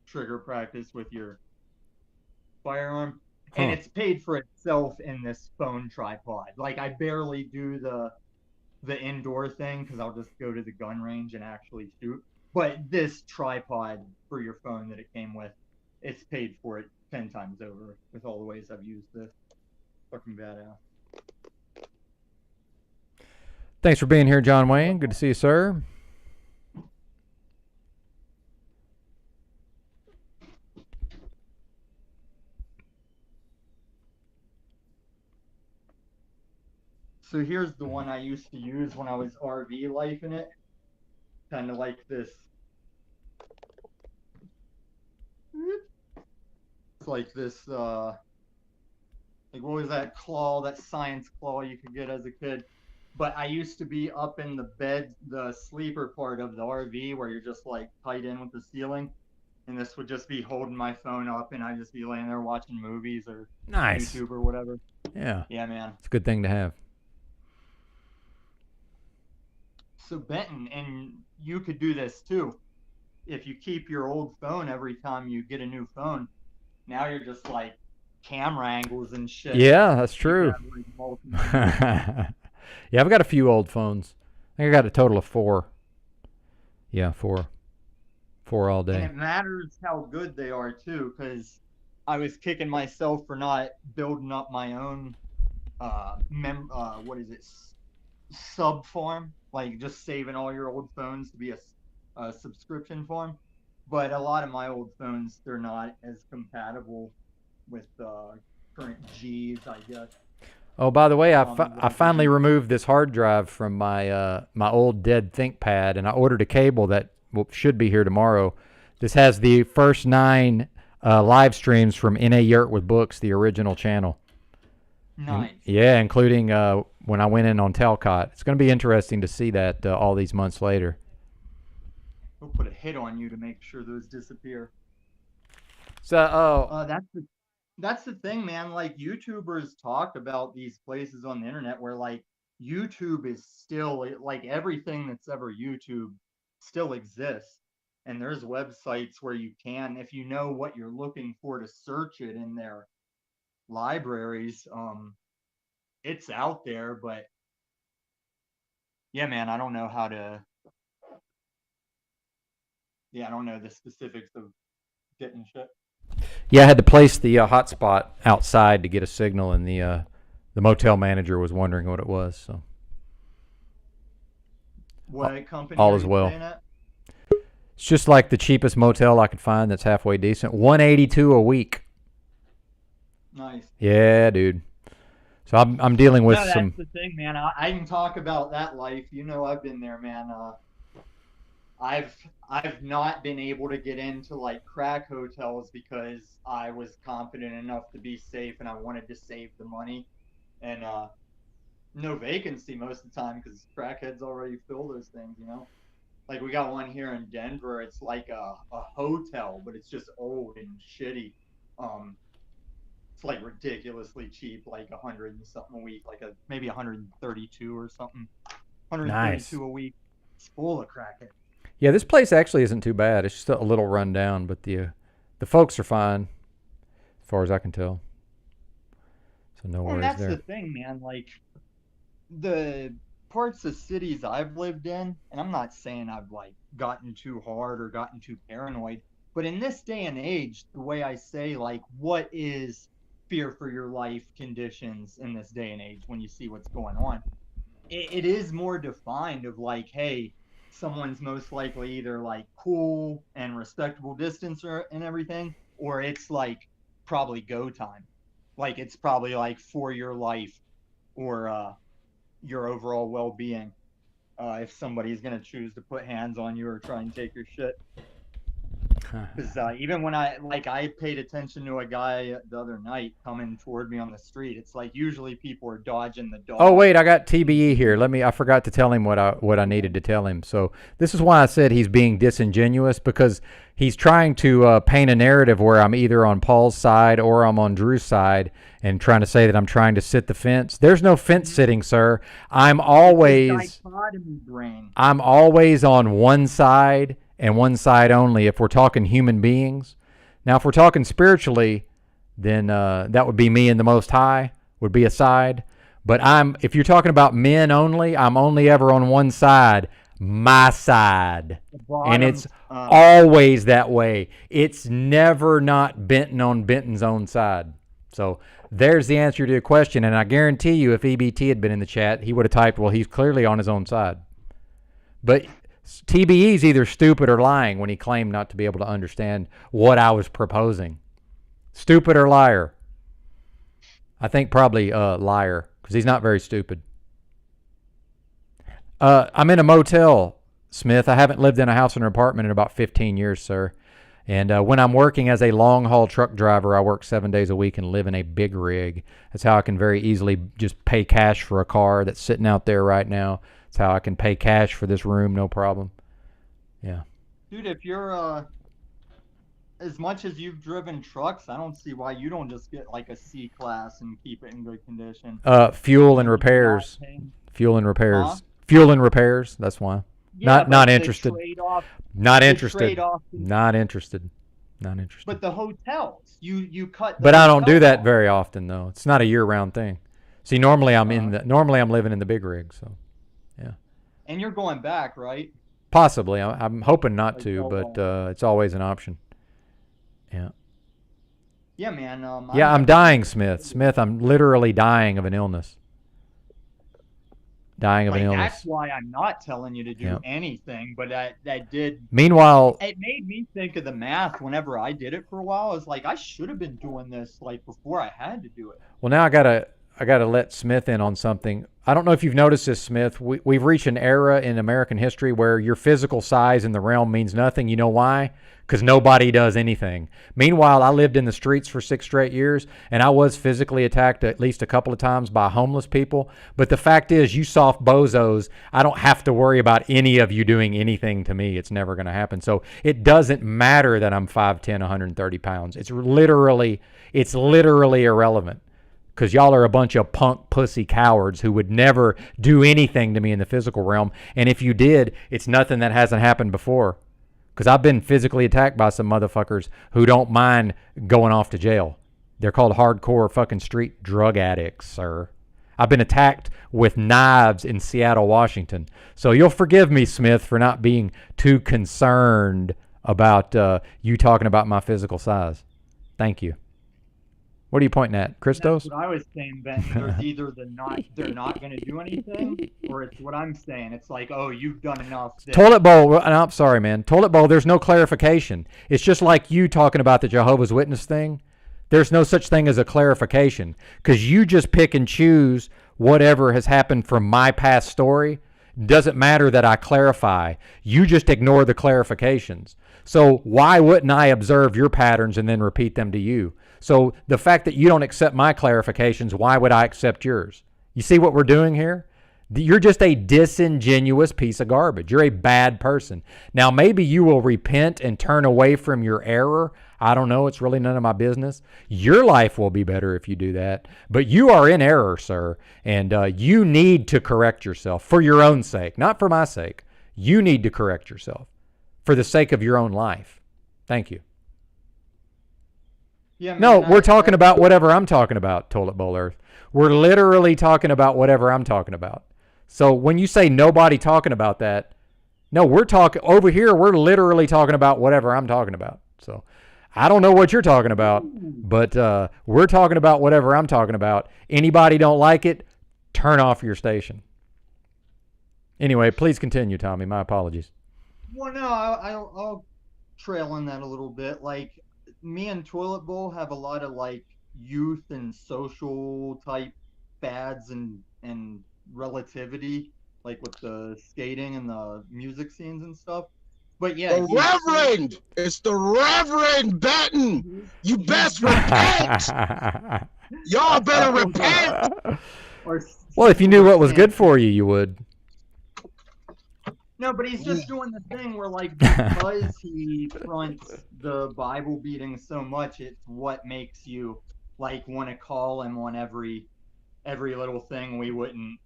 trigger practice with your firearm. And it's paid for itself in this phone tripod. Like I barely do the indoor thing because I'll just go to the gun range and actually shoot. But this tripod for your phone that it came with, it's paid for it 10 times over with all the ways I've used this. Fucking badass. Thanks for being here, John Wayne. Good to see you, sir. So here's the one I used to use when I was RV lifing it. Kind of like this. It's like this, like what was that claw, that science claw you could get as a kid? But I used to be up in the bed, the sleeper part of the RV where you're just like tied in with the ceiling. And this would just be holding my phone up and I'd just be laying there watching movies or Nice. YouTube or whatever. Yeah. Yeah, man. It's a good thing to have. So Benton, and you could do this too. If you keep your old phone every time you get a new phone, now you're just like camera angles and shit. Yeah, that's true. Have, Yeah, I've got a few old phones. I think I got a total of 4. Yeah, 4. 4 all day. And it matters how good they are too, because I was kicking myself for not building up my own what is it, sub farm, like just saving all your old phones to be a subscription form. But a lot of my old phones, they're not as compatible with current Gs, I guess. Oh, by the way, I Like finally removed this hard drive from my my old dead ThinkPad, and I ordered a cable that should be here tomorrow. This has the first 9 live streams from N.A. Yurt with Books, the original channel. nice. Yeah, including when I went in on Talcott. It's going to be interesting to see that all these months later. We'll put a hit on you to make sure those disappear. So, That's the thing, man. Like, YouTubers talk about these places on the internet where, like, YouTube is still, like, everything that's ever YouTube still exists. And there's websites where you can, if you know what you're looking for to search it in their libraries, it's out there. But yeah, man, I don't know how to. Yeah, I don't know the specifics of getting shit. yeah, I had to place the hotspot outside to get a signal, and the motel manager was wondering what it was. So What company all are is you well. staying at? it's just like the cheapest motel I could find that's halfway decent. $182 a week. Nice. Yeah, dude. So I'm dealing with No, that's some. the thing, man. I can talk about that life. You know, I've been there, man. I've not been able to get into like crack hotels because I was confident enough to be safe and I wanted to save the money, and no vacancy most of the time because crackheads already fill those things. You know, like we got one here in Denver. It's like a hotel, but it's just old and shitty. It's like ridiculously cheap, like 100 and something a week, like maybe 132 or something. 132 Nice. a week. It's full of crackheads. Yeah, this place actually isn't too bad. It's just a little run down, but the folks are fine, as far as I can tell. So no And worries that's there. the thing, man. Like the parts of cities I've lived in, and I'm not saying I've like gotten too hard or gotten too paranoid, but in this day and age, the way I say like what is fear for your life conditions in this day and age when you see what's going on, it is more defined of like, hey, someone's most likely either like cool and respectable distance and everything, or it's like probably go time. Like it's probably like for your life or your overall well-being. If somebody's gonna choose to put hands on you or try and take your shit. Because even when I paid attention to a guy the other night coming toward me on the street, it's like usually people are dodging the dog. Oh wait, I got TBE here. I forgot to tell him what I needed to tell him. So this is why I said he's being disingenuous, because he's trying to paint a narrative where I'm either on Paul's side or I'm on Drew's side, and trying to say that I'm trying to sit the fence. There's no fence sitting, sir. I'm always dichotomy brain. I'm always on one side and one side only if we're talking human beings. Now, if we're talking spiritually, then that would be me and the Most High would be a side. But if you're talking about men only, I'm only ever on one side, my side. And it's always that way. It's never not Benton on Benton's own side. So there's the answer to your question. And I guarantee you if EBT had been in the chat, he would have typed, well, he's clearly on his own side. But TBE's either stupid or lying when he claimed not to be able to understand what I was proposing. Stupid or liar? I think probably liar, because he's not very stupid. I'm in a motel, Smith. I haven't lived in a house or an apartment in about 15 years, sir. And when I'm working as a long-haul truck driver, I work 7 days a week and live in a big rig. That's how I can very easily just pay cash for a car that's sitting out there right now. That's how I can pay cash for this room, no problem. Yeah. Dude, if you're as much as you've driven trucks, I don't see why you don't just get like a C class and keep it in good condition. Fuel and repairs. Fuel and repairs. Huh? Fuel and repairs. That's why. Yeah, Not but interested. Not interested. Not interested. Not interested. But the hotels, you cut. But I don't do that off. very often, though. It's not a year-round thing. See, normally I'm living in the big rig, so yeah. And you're going back, right? Possibly. I'm hoping not Like, to, but it's always an option. Yeah. Yeah, man. Yeah, I'm dying, Smith. Smith, I'm literally dying of an illness. dying of an illness. That's why I'm not telling you to do anything, but that did. Meanwhile, it made me think of the math whenever I did it for a while. I was like, I should have been doing this like before I had to do it. well, now I gotta let Smith in on something. I don't know if you've noticed this, Smith. We've reached an era in American history where your physical size in the realm means nothing. You know why? Because nobody does anything. Meanwhile, I lived in the streets for 6 straight years, and I was physically attacked at least a couple of times by homeless people. But the fact is, you soft bozos, I don't have to worry about any of you doing anything to me. It's never going to happen. So it doesn't matter that I'm 5'10", 130 pounds. It's literally irrelevant. Because y'all are a bunch of punk pussy cowards who would never do anything to me in the physical realm. And if you did, it's nothing that hasn't happened before. Because I've been physically attacked by some motherfuckers who don't mind going off to jail. They're called hardcore fucking street drug addicts, sir. I've been attacked with knives in Seattle, Washington. So you'll forgive me, Smith, for not being too concerned about you talking about my physical size. Thank you. What are you pointing at, Christos? That's what I was saying, Ben. There's either they're not going to do anything, or it's what I'm saying. It's like, oh, you've done enough. Toilet bowl. I'm sorry, man. Toilet bowl. There's no clarification. It's just like you talking about the Jehovah's Witness thing. There's no such thing as a clarification because you just pick and choose whatever has happened from my past story. Doesn't matter that I clarify. You just ignore the clarifications. So why wouldn't I observe your patterns and then repeat them to you? So the fact that you don't accept my clarifications, why would I accept yours? You see what we're doing here? You're just a disingenuous piece of garbage. You're a bad person. Now, maybe you will repent and turn away from your error. I don't know. It's really none of my business. Your life will be better if you do that. But you are in error, sir. And you need to correct yourself for your own sake, not for my sake. You need to correct yourself for the sake of your own life. Thank you. Yeah, no, we're talking about whatever I'm talking about, Toilet Bowl Earth. We're literally talking about whatever I'm talking about. So when you say nobody talking about that, no, we're talking over here. We're literally talking about whatever I'm talking about. So I don't know what you're talking about, but we're talking about whatever I'm talking about. Anybody don't like it, turn off your station. Anyway, please continue, Tommy. My apologies. Well, no, I'll trail on that a little bit. Like, me and Toilet Bowl have a lot of like youth and social type fads and relativity, like with the skating and the music scenes and stuff. But yeah, the Reverend, it's the Reverend Benton. You best repent. Y'all better repent. Well, if you knew what was good for you, you would. No, but he's just doing the thing where, like, because he fronts the Bible beating so much, it's what makes you, like, want to call him on every little thing we wouldn't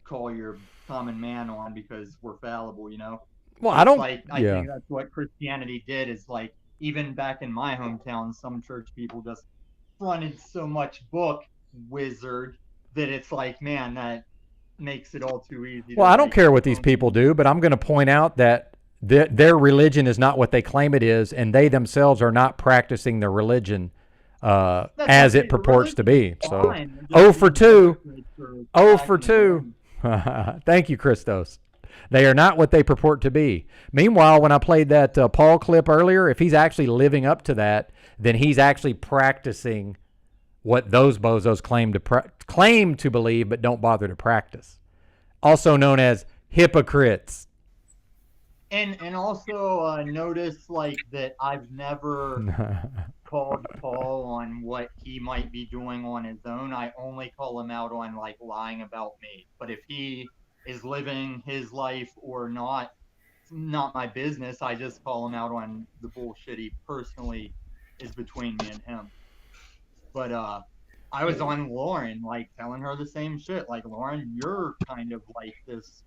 call your common man on because we're fallible, you know? Well, I don't... Like, I think that's what Christianity did is, like, even back in my hometown, some church people just fronted so much book wizard that it's like, man, that makes it all too easy. Well, I don't care what these people do, but I'm going to point out that their religion is not what they claim it is, and they themselves are not practicing the religion as it purports to be. So, 0 for 2. 0 for 2. Thank you, Christos. They are not what they purport to be. Meanwhile, when I played that Paul clip earlier, if he's actually living up to that, then he's actually practicing what those bozos claim to believe but don't bother to practice. Also known as hypocrites. And also notice like that I've never called Paul on what he might be doing on his own. I only call him out on like lying about me. But if he is living his life or not, it's not my business. I just call him out on the bullshit he personally is between me and him. But I was on Lauren, like telling her the same shit. Like, Lauren, you're kind of like this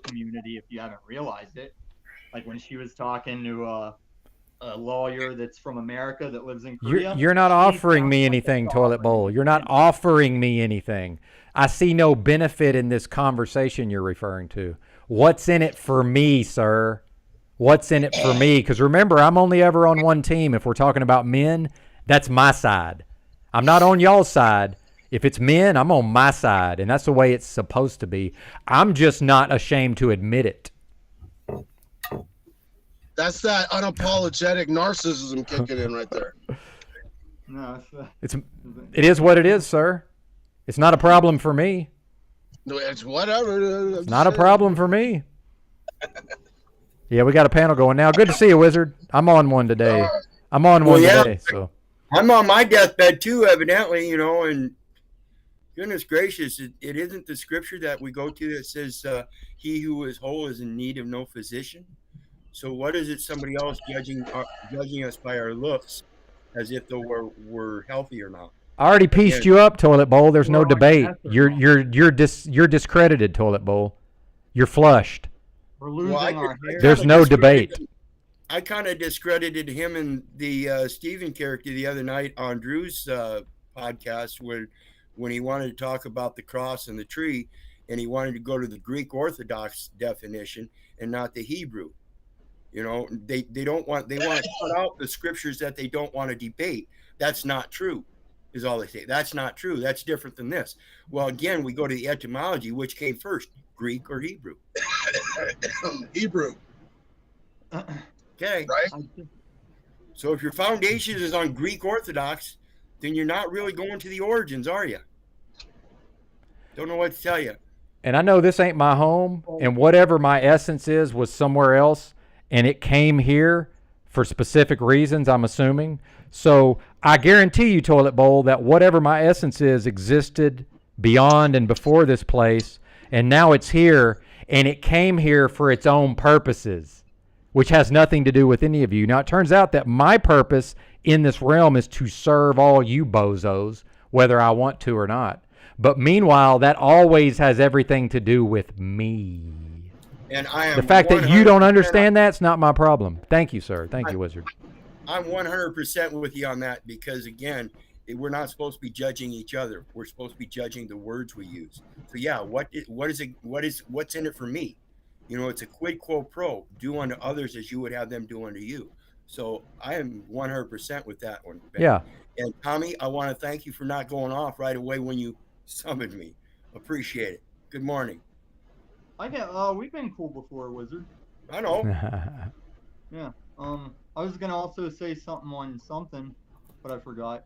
community if you haven't realized it. Like when she was talking to a lawyer that's from America that lives in Korea. You're not offering me anything, Toilet Bowl. You're not offering me anything. I see no benefit in this conversation you're referring to. What's in it for me, sir? What's in it for me? Because remember, I'm only ever on one team. If we're talking about men, that's my side. I'm not on y'all's side. If it's men, I'm on my side, and that's the way it's supposed to be. I'm just not ashamed to admit it. That's that unapologetic narcissism kicking in right there. No, It is what it is, sir. It's not a problem for me. No, it's whatever. It's not a problem for me. Yeah, we got a panel going now. Good to see you, Wizard. I'm on one today. I'm on one today. So I'm on my deathbed too, evidently, and goodness gracious, it isn't the scripture that we go to that says, he who is whole is in need of no physician. So what is it somebody else judging us by our looks as if though we're healthy or not? I already pieced you up, Toilet Bowl. There's no debate. You're discredited, Toilet Bowl. You're flushed. We're losing our hair. There's no debate. I kind of discredited him and the Stephen character the other night on Drew's podcast when he wanted to talk about the cross and the tree, and he wanted to go to the Greek Orthodox definition and not the Hebrew. They want to cut out the scriptures that they don't want to debate. That's not true, is all they say. That's not true. That's different than this. Well, again, we go to the etymology, which came first, Greek or Hebrew? Hebrew. Okay. Right. So if your foundation is on Greek Orthodox, then you're not really going to the origins, are you? Don't know what to tell you. And I know this ain't my home, and whatever my essence is was somewhere else, and it came here for specific reasons, I'm assuming. So I guarantee you, Toilet Bowl, that whatever my essence is existed beyond and before this place, and now it's here, and it came here for its own purposes, which has nothing to do with any of you. Now, it turns out that my purpose in this realm is to serve all you bozos, whether I want to or not. But meanwhile, that always has everything to do with me. And I am the fact that you don't understand that's not my problem. Thank you, sir. Thank you, Wizard. I'm 100% with you on that because, again, we're not supposed to be judging each other. We're supposed to be judging the words we use. So, yeah, what's in it for me? It's a quid quo pro. Do unto others as you would have them do unto you. So I am 100% with that one. Ben. Yeah. And Tommy, I want to thank you for not going off right away when you summoned me. Appreciate it. Good morning. We've been cool before, Wizard. I know. Yeah. I was gonna also say something on something, but I forgot.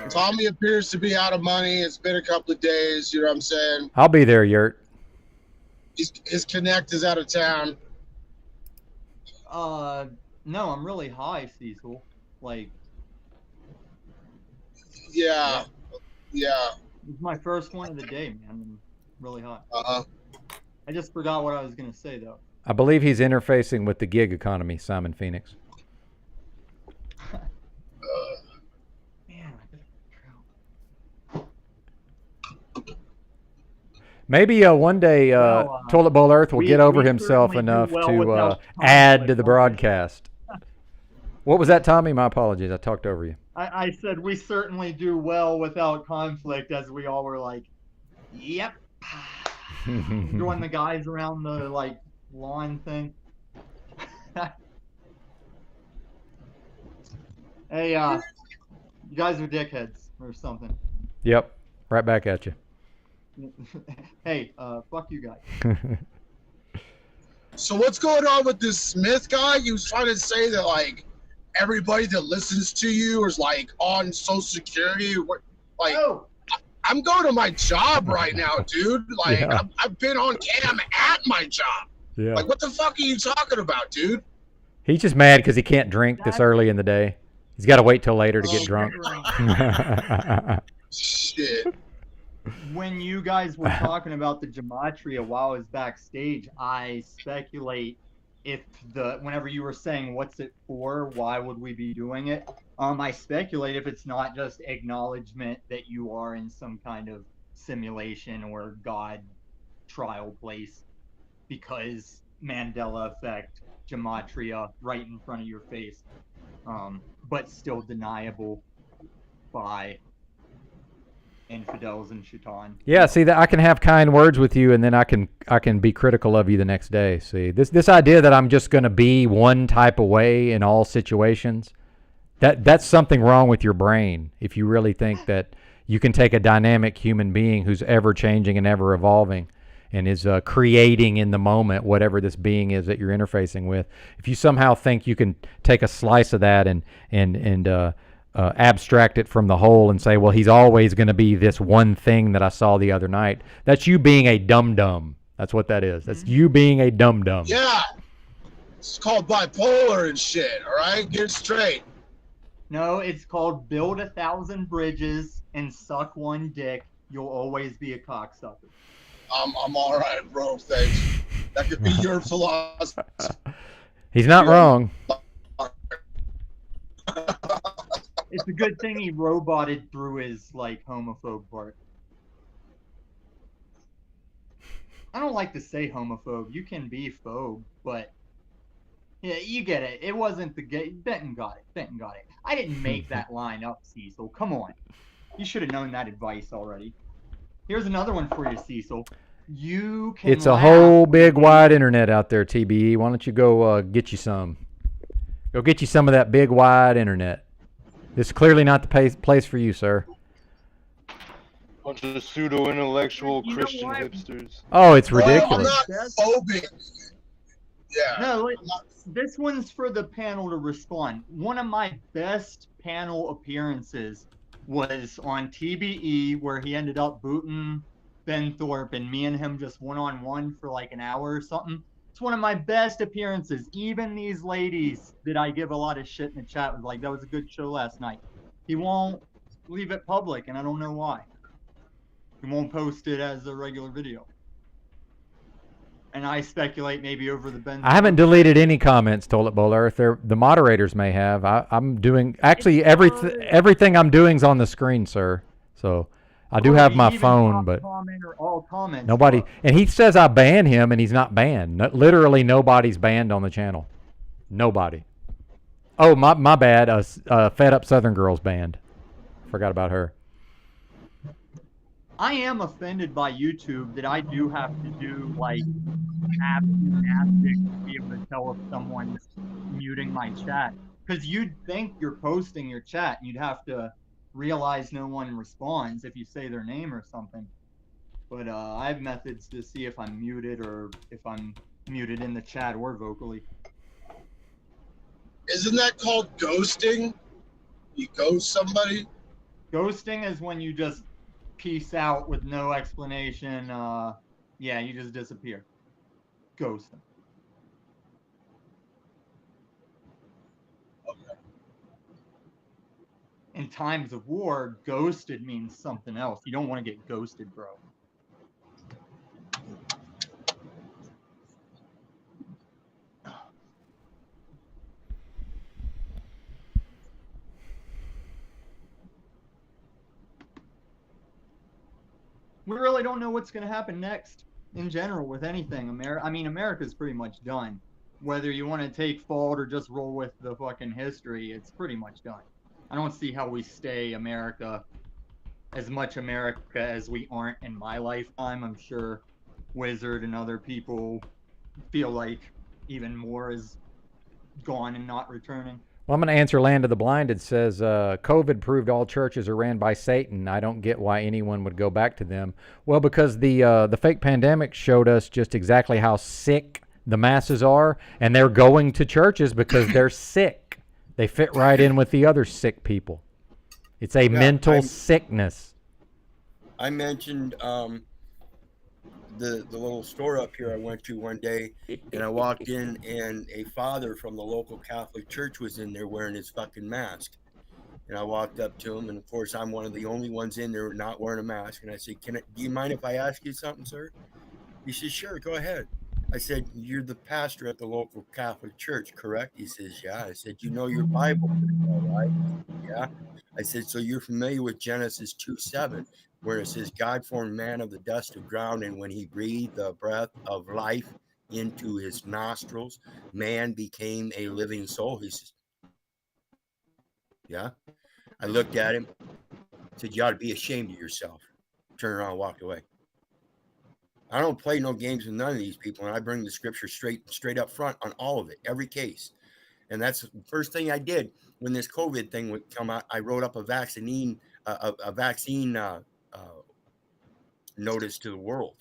Tommy appears to be out of money. It's been a couple of days. You know what I'm saying? I'll be there, Yurt. His Connect is out of town. No, I'm really high, Cecil. Like. Yeah. It's my first one of the day, man. I'm really high. Uh-huh. I just forgot what I was gonna say though. I believe he's interfacing with the gig economy, Simon Phoenix. Man, Maybe one day Toilet Bowl Earth will get over himself enough to add to the broadcast. What was that, Tommy? My apologies. I talked over you. I said we certainly do well without conflict, as we all were like, yep. Doing the guys around the lawn thing. Hey, you guys are dickheads or something. Yep, right back at you. Hey, fuck you guys. So what's going on with this Smith guy? He was trying to say that everybody that listens to you is on Social Security. Oh. I'm going to my job right now, dude. I've been on cam at my job. Yeah. What the fuck are you talking about, dude? He's just mad because he can't drink this early in the day. He's got to wait till later to get drunk. Shit. When you guys were talking about the gematria while I was backstage, I speculate whenever you were saying what's it for, why would we be doing it? I speculate if it's not just acknowledgement that you are in some kind of simulation or God trial place, because Mandela effect, gematria right in front of your face, but still deniable by infidels and shaitan. Yeah, see that I can have kind words with you, and then I can be critical of you the next day. See this idea that I'm just going to be one type of way in all situations. That's something wrong with your brain if you really think that you can take a dynamic human being who's ever changing and ever evolving and is creating in the moment whatever this being is that you're interfacing with. If you somehow think you can take a slice of that and abstract it from the whole and say, well, he's always going to be this one thing that I saw the other night, that's you being a dum-dum. That's what that is. That's you being a dum-dum. Yeah. It's called bipolar and shit, all right? Get it straight. No, it's called build 1,000 bridges and suck one dick. You'll always be a cocksucker. I'm all right, bro. Thanks. That could be your philosophy. He's not wrong. It's a good thing he roboted through his like homophobe part. I don't like to say homophobe. You can be phobe, but yeah, you get it. It wasn't the gay. Benton got it. Benton got it. I didn't make that line up, Cecil. Come on. You should have known that advice already. Here's another one for you, Cecil. You can. It's a whole big wide internet out there, TBE. Why don't you go get you some? Go get you some of that big wide internet. This is clearly not the place for you, sir. Bunch of pseudo-intellectual Christian hipsters. Oh, it's Well, ridiculous. I'm not phobic. Yeah. No, this one's for the panel to respond. One of my best panel appearances was on TBE, where he ended up booting Ben Thorpe, and me and him just one-on-one for like an hour or something. It's one of my best appearances. Even these ladies that I give a lot of shit in the chat was like, that was a good show last night. He won't leave it public, and I don't know why. He won't post it as a regular video. And I speculate maybe over the Ben. I haven't deleted any comments, Toilet Bowl Earth. The moderators may have. I'm doing actually everything I'm doing is on the screen, sir. So I do have my phone, but all comments. nobody. And he says I ban him, and he's not banned. Literally, nobody's banned on the channel. Nobody. Oh, my bad. Fed Up Southern Girl's banned. Forgot about her. I am offended by YouTube that I do have to do like app gymnastics to be able to tell if someone's muting my chat. Because you'd think you're posting your chat and you'd have to realize no one responds if you say their name or something. But I have methods to see if I'm muted or if I'm muted in the chat or vocally. Isn't that called ghosting? You ghost somebody? Ghosting is when you just peace out with no explanation. Yeah, you just disappear. Ghosting. Okay. In times of war, ghosted means something else. You don't want to get ghosted, bro. We really don't know what's going to happen next in general with anything. America's pretty much done. Whether you want to take fault or just roll with the fucking history, it's pretty much done. I don't see how we stay America, as much America as we aren't in my lifetime. I'm sure Wizard and other people feel like even more is gone and not returning. Well, I'm going to answer Land of the Blind. It says, COVID proved all churches are ran by Satan. I don't get why anyone would go back to them. Well, because the fake pandemic showed us just exactly how sick the masses are, and they're going to churches because they're sick. They fit right in with the other sick people. It's a mental sickness. I mentioned the little store up here I went to one day, and I walked in, and a father from the local Catholic church was in there wearing his fucking mask. And I walked up to him, and of course I'm one of the only ones in there not wearing a mask. And I said, do you mind if I ask you something, sir? He says, sure, go ahead. I said, you're the pastor at the local Catholic church, correct? He says, yeah. I said, you know your Bible pretty well, right? Yeah. I said, so you're familiar with Genesis 2:7, where it says, God formed man of the dust of ground, and when he breathed the breath of life into his nostrils, man became a living soul. He says, yeah. I looked at him, said, you ought to be ashamed of yourself. Turned around and walked away. I don't play no games with none of these people, and I bring the scripture straight up front on all of it, every case. And that's the first thing I did. when this COVID thing would come out, I wrote up a vaccine notice to the world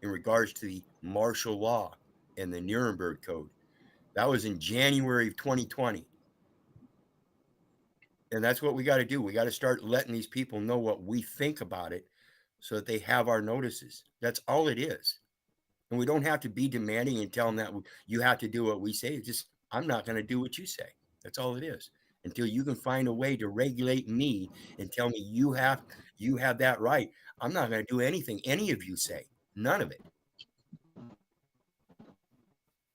in regards to the martial law and the Nuremberg Code. That was in January of 2020. And that's what we got to do. We got to start letting these people know what we think about it so that they have our notices. That's all it is. And we don't have to be demanding and tell them that you have to do what we say. It's just, I'm not going to do what you say. That's all it is. Until you can find a way to regulate me and tell me you have that right, I'm not going to do anything any of you say. None of it.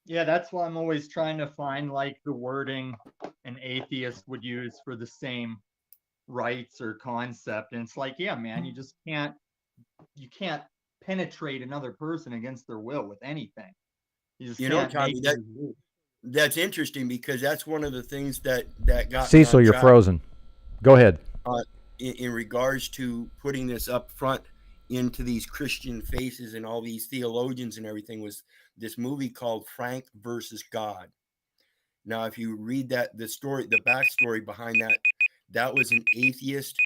Yeah, that's why I'm always trying to find like the wording an atheist would use for the same rights or concept. And it's like, yeah, man, you can't penetrate another person against their will with anything. You just can't Tommy, make that's interesting because that's one of the things that got Cecil, you're frozen. Go ahead. In regards to putting this up front into these Christian faces and all these theologians and everything was this movie called Frank versus God. Now, if you read the backstory behind that was an atheist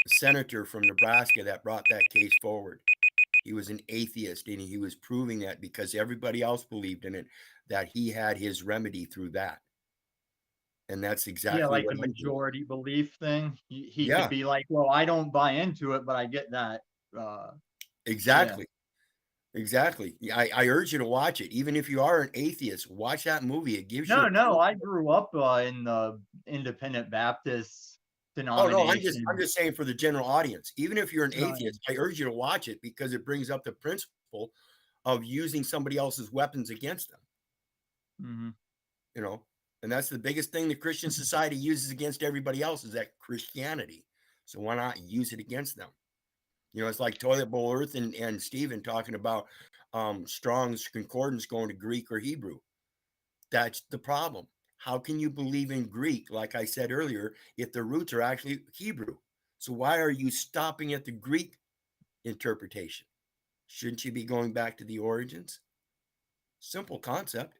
senator from Nebraska that brought that case forward. He was an atheist, and he was proving that because everybody else believed in it, that he had his remedy through that. And that's exactly like what the majority belief thing. He could be like, well, I don't buy into it, but I get that. Exactly. Yeah. Exactly. I urge you to watch it. Even if you are an atheist, watch that movie. It gives you. No, I grew up in the Independent Baptist denomination. Oh, no, I'm just saying for the general audience. Even if you're an atheist, I urge you to watch it because it brings up the principle of using somebody else's weapons against them. Mm-hmm. And that's the biggest thing the Christian society uses against everybody else is that Christianity. So why not use it against them? It's like Toilet Bowl Earth and Stephen talking about Strong's Concordance going to Greek or Hebrew. That's the problem. How can you believe in Greek, like I said earlier, if the roots are actually Hebrew? So why are you stopping at the Greek interpretation? Shouldn't you be going back to the origins? Simple concept.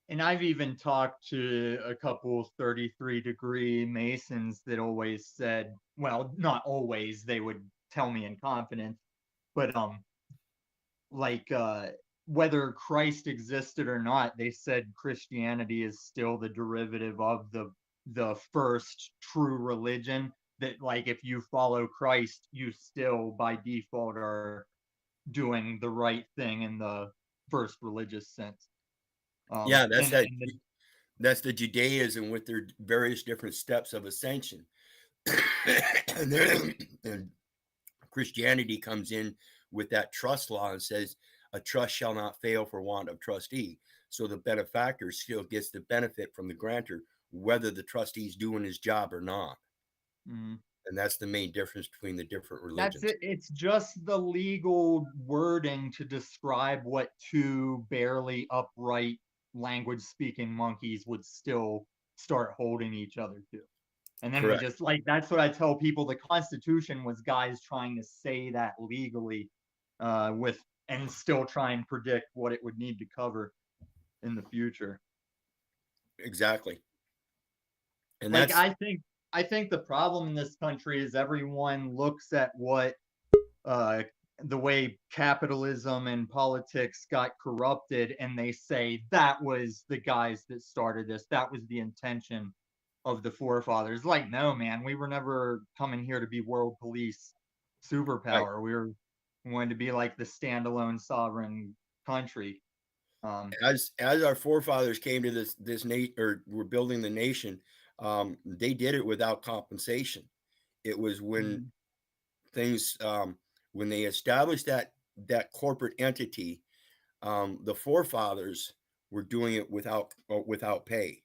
And I've even talked to a couple 33-degree Masons that always said, well, not always, they would tell me in confidence, but whether Christ existed or not, they said Christianity is still the derivative of the first true religion. That like if you follow Christ, you still by default are doing the right thing in the first religious sense. That's the Judaism with their various different steps of ascension. and Christianity comes in with that trust law and says a trust shall not fail for want of trustee. So the benefactor still gets the benefit from the grantor, whether the trustee's doing his job or not. Mm-hmm. And that's the main difference between the different religions. That's it. It's just the legal wording to describe what two barely upright language speaking monkeys would still start holding each other to. And then Correct. We just that's what I tell people. The Constitution was guys trying to say that legally and still try and predict what it would need to cover in the future. Exactly. And I think the problem in this country is everyone looks at what the way capitalism and politics got corrupted, and they say that was the guys that started this. That was the intention of the forefathers. Like, no, man, we were never coming here to be world police superpower. Right. We wanted to be like the standalone sovereign country. As our forefathers came to this or were building the nation, they did it without compensation. It was when things when they established that corporate entity, the forefathers were doing it without pay.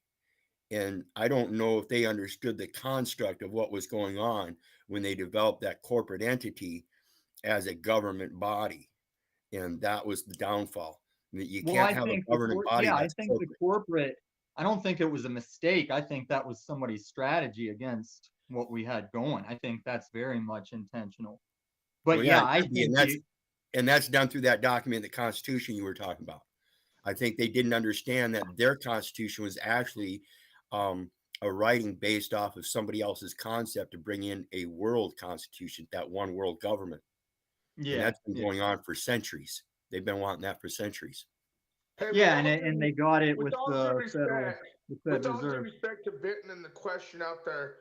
And I don't know if they understood the construct of what was going on when they developed that corporate entity as a government body. And that was the downfall. You can't have a governing body. Yeah, I think the corporate, I don't think it was a mistake. I think that was somebody's strategy against what we had going. I think that's very much intentional. But I think and that's done through that document, the Constitution you were talking about. I think they didn't understand that their constitution was actually a writing based off of somebody else's concept to bring in a world constitution, that one world government. Yeah, and that's been going on for centuries. They've been wanting that for centuries. Hey, yeah, with all and due- they got it with with all due the respect, Fed with all due Reserve. respect to Benton and the question out there,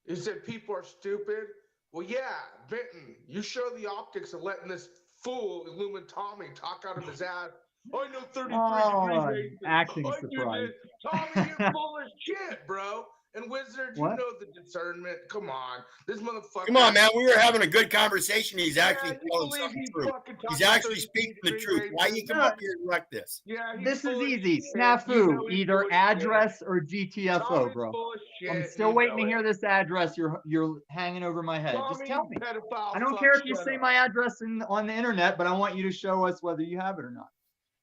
is that people are stupid? Well, yeah, Benton, you show the optics of letting this fool Illuminati talk out of his ass. I know 33 Oh, degrees. acting I do surprise. this. Tommy, you're full of shit, bro. And Wizard, you What? know the discernment. Come on, this motherfucker. Come on, man. We were having a good conversation. He's Yeah, actually you telling believe something he's true. fucking He's talking actually 33 speaking the degree truth. Why you raises. come up here and wreck this? Yeah, he's This is full of easy. shit. Snafu, You know he's either full of address or GTFO, Tommy's bro. full of shit. I'm still you waiting to know hear it. this address you're hanging over my head. Just Tommy, tell me. pedophile I don't fuck, care if you shut say up. my address on the internet, but I want you to show us whether you have it or not.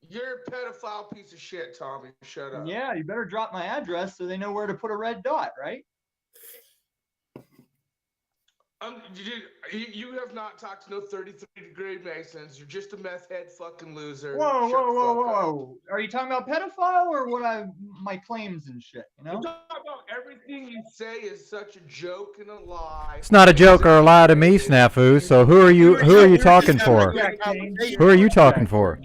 You're a pedophile piece of shit, Tommy. Shut up. Yeah, you better drop my address so they know where to put a red dot, right? You have not talked to no 33-degree Masons. You're just a meth head fucking loser. Whoa, Shut whoa, the whoa, fuck up. whoa. Are you talking about pedophile or my claims and shit, you I'm know? talking about everything you say is such a joke and a lie. It's not a joke or a lie to me, Snafu. So who are you talking for? Who are you talking for?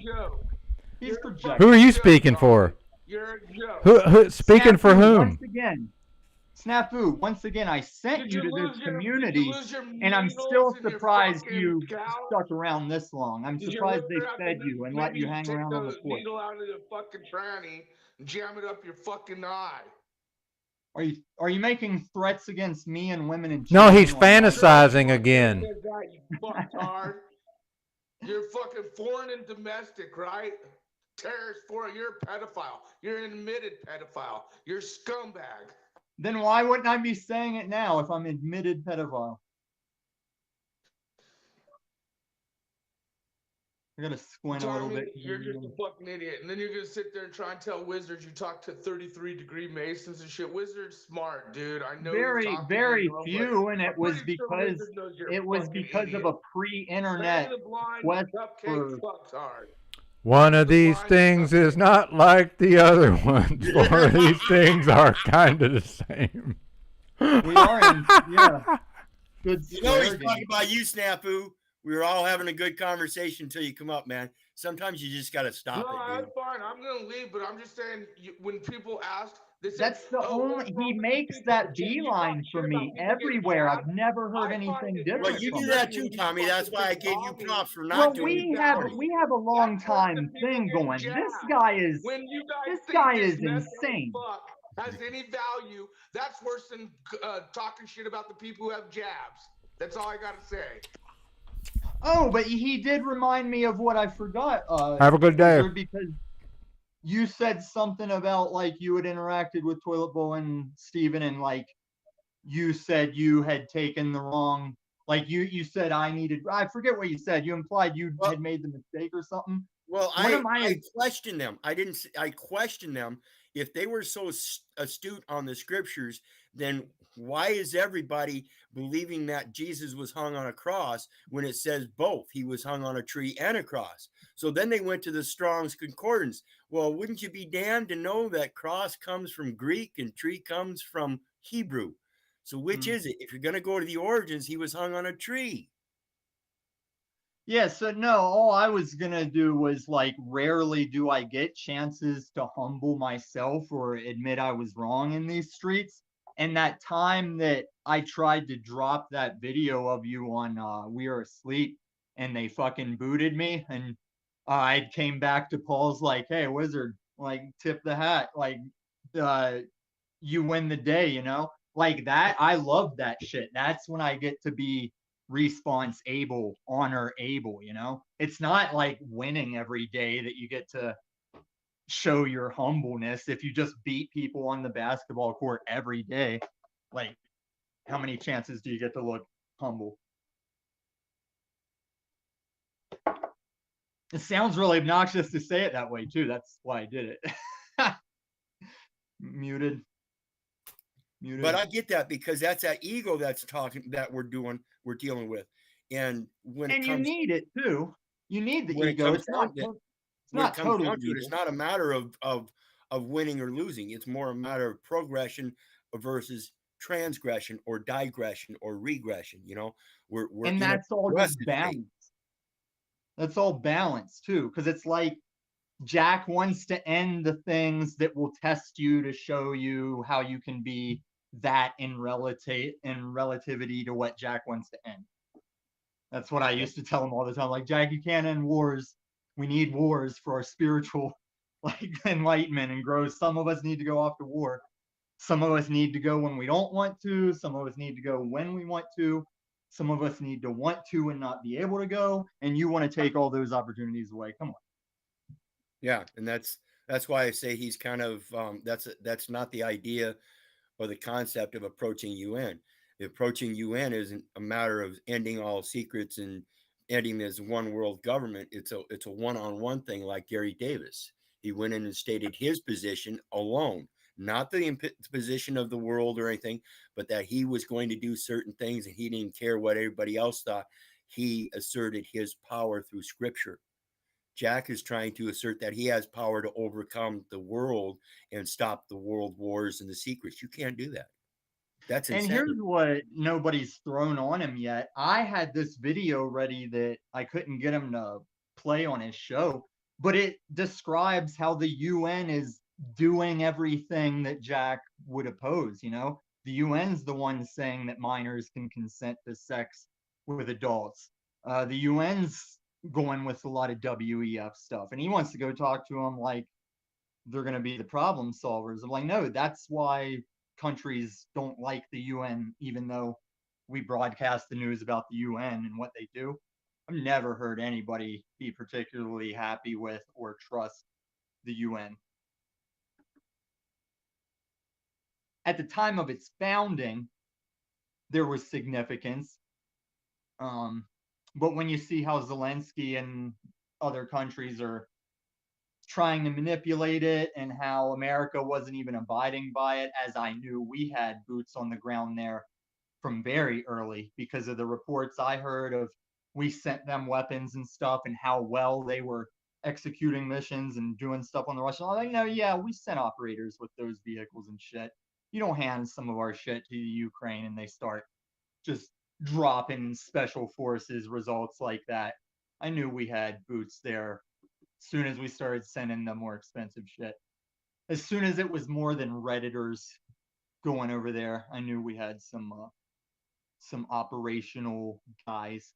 He's projecting. Who are you speaking for? You're a joke. Who speaking for Snafu, whom? Once again, Snafu, once again, I sent Did you you to lose this your- community, did you lose your and I'm needles still and your surprised fucking you gout? stuck around this long. I'm Did your surprised they liver have fed to- you and let maybe you hang take around on the porch. needle out of the fucking tranny and jam it up your fucking eye. Are you making threats against me and women and No, children? he's fantasizing again. You fucktard. You're fucking foreign and domestic, right? Terrorist foreign. You're a pedophile. You're an admitted pedophile. You're a scumbag. Then why wouldn't I be saying it now if I'm admitted pedophile? I gotta squint a little Tommy, bit. you're just a fucking idiot. And then you're gonna sit there and try and tell Wizards you talk to 33-degree Masons and shit. Wizard's smart, dude. I know he's Very, talking very to you, few, and but it I'm was pretty sure because Wizard knows you're a it was fucking because idiot. of a pre-internet Man of the blind quest cupcake for. fucktard. One of these things is not like the other ones. Four of these things are kind of the same. We are in, yeah. Good You know he's swear talking game. about you, Snafu. We were all having a good conversation until you come up, man. Sometimes you just got to stop No, it, dude. that's fine. I'm gonna leave, but I'm just saying when people ask, they say, That's the "Oh, only. what's He wrong with makes people that that you beeline talk for shit me about people getting everywhere. I've jabbed?" never heard I find anything it different Well, you from do him. that too, Tommy. That's why I gave you props for Well, not doing we it. have before. a long That's why the time people thing get going. This jabbed. guy is When you guys this think guy this is meth insane. fuck has any value, that's worse than talking shit about the people who have jabs. That's all I gotta say. Oh, but he did remind me of what I forgot. Have a good day. Wizard, because you said something about like you had interacted with Toilet Bowl and Steven, and like you said you had taken the wrong. Like you said I forget what you said. You implied you had made the mistake or something. Well, What am I questioned them. I questioned them. If they were so astute on the scriptures, then why is everybody believing that Jesus was hung on a cross when it says both? He was hung on a tree and a cross. So then they went to the Strong's Concordance. Well, wouldn't you be damned to know that cross comes from Greek and tree comes from Hebrew? So which is it? If you're going to go to the origins, he was hung on a tree. Yeah, so no, all I was gonna do was like rarely do I get chances to humble myself or admit I was wrong in these streets. And that time that I tried to drop that video of you on We Are Asleep and they fucking booted me, and I came back to Paul's like, hey, Wizard, like tip the hat, like you win the day, you know? Like that, I love that shit. That's when I get to be response able, honor able, you know? It's not like winning every day that you get to show your humbleness. If you just beat people on the basketball court every day, like how many chances do you get to look humble? It sounds really obnoxious to say it that way too. That's why I did it. Muted. But I get that, because that's that ego that's talking that we're dealing with. And when and it comes, you need it too. You need the when it ego. comes It's not down to it, when it not comes totally down to it, it's evil. not a matter of winning or losing. It's more a matter of progression versus transgression or digression or regression. You know, we're And in a that's all just progressive state. balance. That's all balance too, because it's like Jack wants to end the things that will test you to show you how you can be that in relativity to what Jack wants to end. That's what I used to tell him all the time. Like, Jack, you can't end wars. We need wars for our spiritual like enlightenment and growth. Some of us need to go off to war. Some of us need to go when we don't want to. Some of us need to go when we want to. Some of us need to want to and not be able to go. And you want to take all those opportunities away. Come on. Yeah, and that's why I say he's kind of that's not the idea or the concept of approaching UN. Approaching UN isn't a matter of ending all secrets and ending as one world government. It's a one-on-one thing, like Gary Davis. He went in and stated his position alone, not the position of the world or anything, but that he was going to do certain things and he didn't care what everybody else thought. He asserted his power through scripture. Jack is trying to assert that he has power to overcome the world and stop the world wars and the secrets. You can't do that. That's And insanity. here's what nobody's thrown on him yet. I had this video ready that I couldn't get him to play on his show, but it describes how the UN is doing everything that Jack would oppose. You know, the UN's the one saying that minors can consent to sex with adults. The UN's going with a lot of WEF stuff, and he wants to go talk to them like they're going to be the problem solvers. I'm like, no, that's why countries don't like the UN, even though we broadcast the news about the UN and what they do. I've never heard anybody be particularly happy with or trust the UN. At the time of its founding, there was significance. But when you see how Zelensky and other countries are trying to manipulate it and how America wasn't even abiding by it, as I knew we had boots on the ground there from very early because of the reports I heard of we sent them weapons and stuff and how well they were executing missions and doing stuff on the Russian. I'm like, no, yeah, we sent operators with those vehicles and shit. You don't hand some of our shit to the Ukraine and they start just dropping special forces results like that. I knew we had boots there as soon as we started sending the more expensive shit. As soon as it was more than Redditors going over there, I knew we had some operational guys.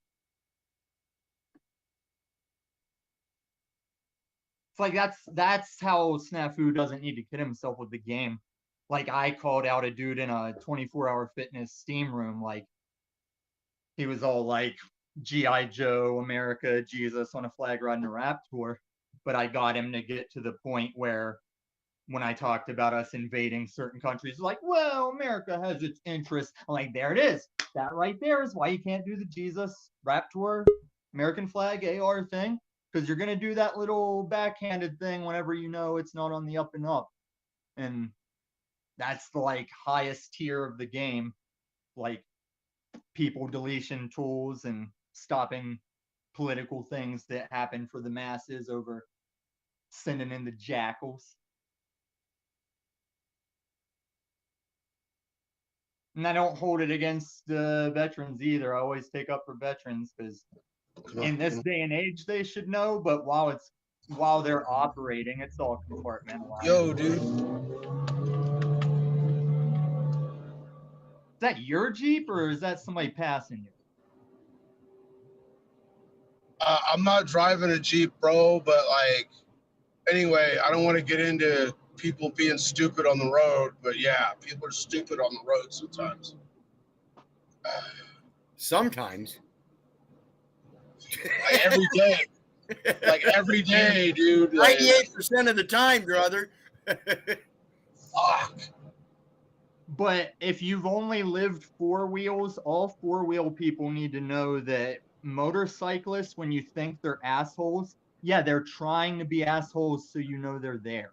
It's like that's how Snafu doesn't need to kid himself with the game. Like, I called out a dude in a 24-hour fitness steam room, like he was all like G.I. Joe, America, Jesus on a flag riding a rap tour. But I got him to get to the point where when I talked about us invading certain countries, like, well, America has its interests. I'm like, there it is. That right there is why you can't do the Jesus rap tour, American flag, AR thing. Because you're going to do that little backhanded thing whenever you know it's not on the up and up. And that's the like highest tier of the game. Like people deletion tools and stopping political things that happen for the masses over sending in the jackals. And I don't hold it against the veterans either. I always take up for veterans because in this day and age they should know, but while they're operating, it's all compartmentalized. Yo, dude. Is that your Jeep or is that somebody passing you? I'm not driving a Jeep, bro, but like, anyway, I don't want to get into people being stupid on the road, but yeah, people are stupid on the road sometimes. Sometimes. Like every day. Like every day, dude. Like, 98% of the time, brother. fuck. But if you've only lived four wheels, all four-wheel people need to know that motorcyclists, when you think they're assholes, yeah, they're trying to be assholes so you know they're there.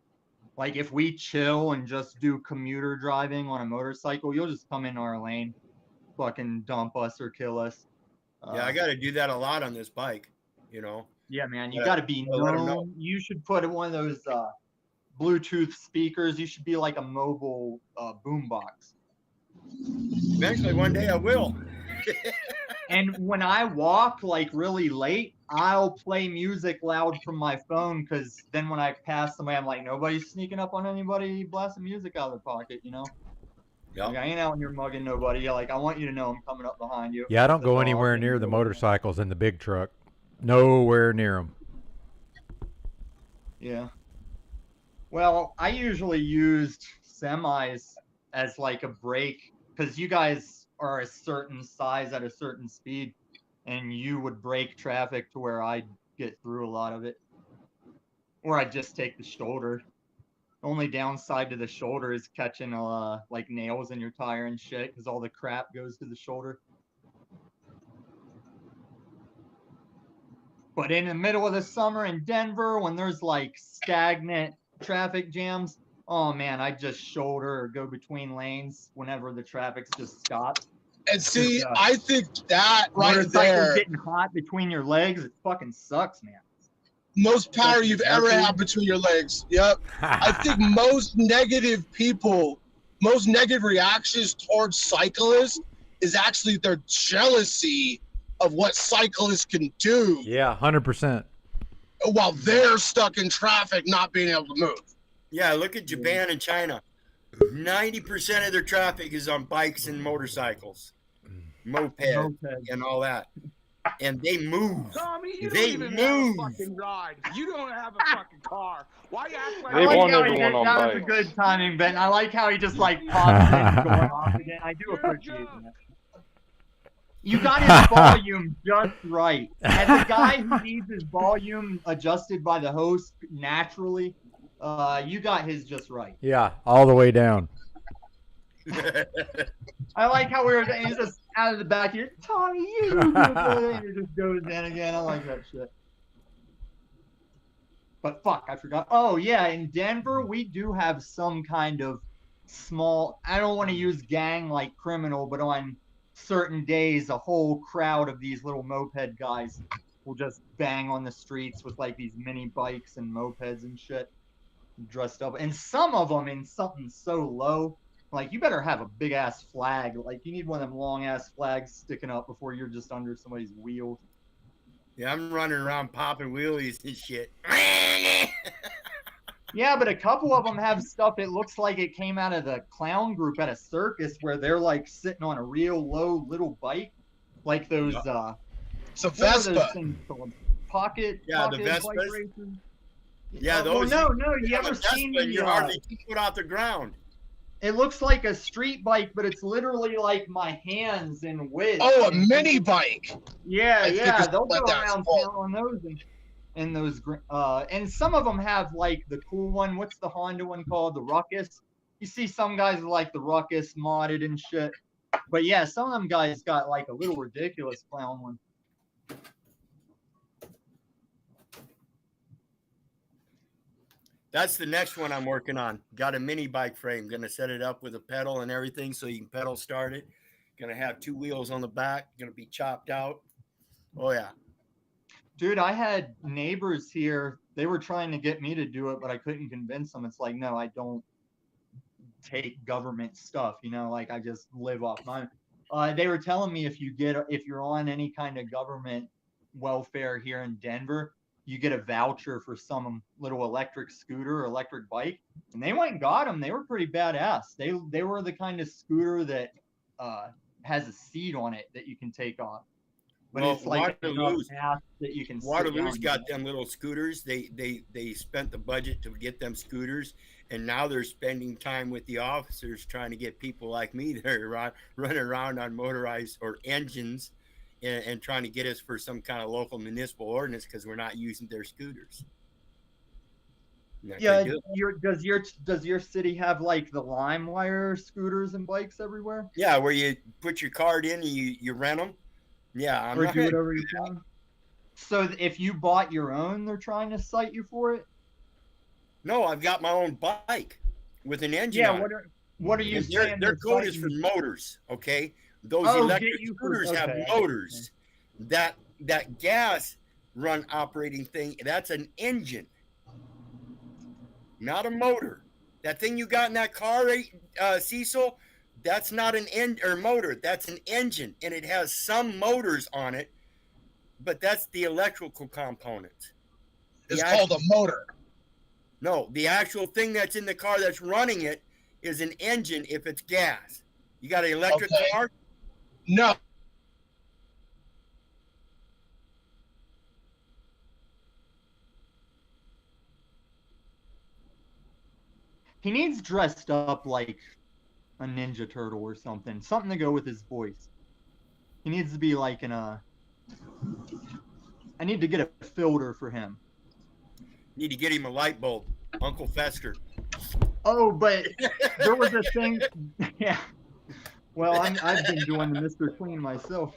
Like if we chill and just do commuter driving on a motorcycle, you'll just come in our lane, fucking dump us or kill us. Yeah, I got to do that a lot on this bike, you know. Yeah, man, you Yeah, got to be well, let 'em know. known. You should put one of those Bluetooth speakers. You should be like a mobile boombox. Eventually, one day I will. And when I walk like really late, I'll play music loud from my phone, because then when I pass somebody, I'm like, nobody's sneaking up on anybody blasting music out of their pocket, you know? Yeah. Like, I ain't out here mugging nobody. Like, I want you to know I'm coming up behind you. Yeah, I don't That's go all. anywhere near the motorcycles in the big truck. Nowhere near them. Yeah. Well, I usually used semis as like a brake, because you guys are a certain size at a certain speed, and you would break traffic to where I'd get through a lot of it. Or I'd just take the shoulder. Only downside to the shoulder is catching like nails in your tire and shit, because all the crap goes to the shoulder. But in the middle of the summer in Denver, when there's like stagnant traffic jams, oh man, I just shoulder or go between lanes whenever the traffic's just stopped. And see, Yeah. I think that right Motorcycles there, getting hot between your legs, it fucking sucks, man. most power you've ever had between your legs. Yep. I think most negative reactions towards cyclists is actually their jealousy of what cyclists can do Yeah, 100%. while they're stuck in traffic, not being able to move. Yeah, look at Japan and China. 90% of their traffic is on bikes and motorcycles, mopeds, and all that. And they move. Tommy, you They don't even have move. a fucking ride. You don't have a fucking car. Why you act like They I want how he everyone did- on that was a bikes. good timing, Ben. I like how he just like pops in and going off again. I do appreciate that. You got his volume just right. As a guy who needs his volume adjusted by the host naturally, you got his just right. Yeah, all the way down. I like how he's just out of the back here. Tommy, you and it just goes in again. I like that shit. But fuck, I forgot. Oh yeah, in Denver we do have some kind of small. I don't want to use gang like criminal, but on certain days, a whole crowd of these little moped guys will just bang on the streets with like these mini bikes and mopeds and shit, dressed up. And some of them in something so low. Like, you better have a big-ass flag. Like, you need one of them long-ass flags sticking up before you're just under somebody's wheels. Yeah, I'm running around popping wheelies and shit. Yeah, but a couple of them have stuff that looks like it came out of the clown group at a circus, where they're, like, sitting on a real low little bike. Like those, It's a what are those Vespa. things called? Pocket Yeah, the pocket bike Vespas. races? Yeah, Well, those. no, you have ever a Vespa seen and the, you're hardly 2 foot off the ground. it looks like a street bike, but it's literally like my hands in width. Oh, a And mini bike. Yeah, I think yeah, it's they'll go what that's around called. town on those and those. And some of them have like the cool one. What's the Honda one called? The Ruckus. You see some guys with, like the Ruckus modded and shit. But yeah, some of them guys got like a little ridiculous clown one. That's the next one I'm working on. Got a mini bike frame. Gonna set it up with a pedal and everything so you can pedal start it. Gonna have 2 wheels on the back. Gonna be chopped out. Oh yeah. Dude, I had neighbors here. They were trying to get me to do it, but I couldn't convince them. It's like, no, I don't take government stuff. You know, like I just live off mine. They were telling me if you're on any kind of government welfare here in Denver, you get a voucher for some little electric scooter or electric bike. And they went and got them. They were pretty badass. They were the kind of scooter that has a seat on it that you can take off. But Well, it's like Waterloo's- that you can sit Waterloo's down. got them little scooters. They spent the budget to get them scooters, and now they're spending time with the officers trying to get people like me that are running around on motorized or engines and trying to get us for some kind of local municipal ordinance because we're not using their scooters. And I Yeah, can't do it. does your city have like the LimeWire scooters and bikes everywhere? Yeah, where you put your card in and you rent them. Yeah, I'm Or not do gonna whatever do you that. want? So if you bought your own, they're trying to cite you for it? No, I've got my own bike with an engine Yeah, on it. what are you And saying? their they're code is for citing- motors, okay? Those Oh, electric get you for- scooters have okay. motors. That gas run operating thing. That's an engine, not a motor. That thing you got in that car, Cecil, that's not an motor. That's an engine, and it has some motors on it, but that's the electrical component. It's called a motor. No, the actual thing that's in the car that's running it is an engine if it's gas. You got an electric car? No. He needs dressed up like a Ninja Turtle or something. Something to go with his voice. He needs to be like in a... I need to get a filter for him. Need to get him a light bulb. Uncle Fester. Oh, but there was a thing... Yeah. Well, I've been doing the Mr. Clean myself.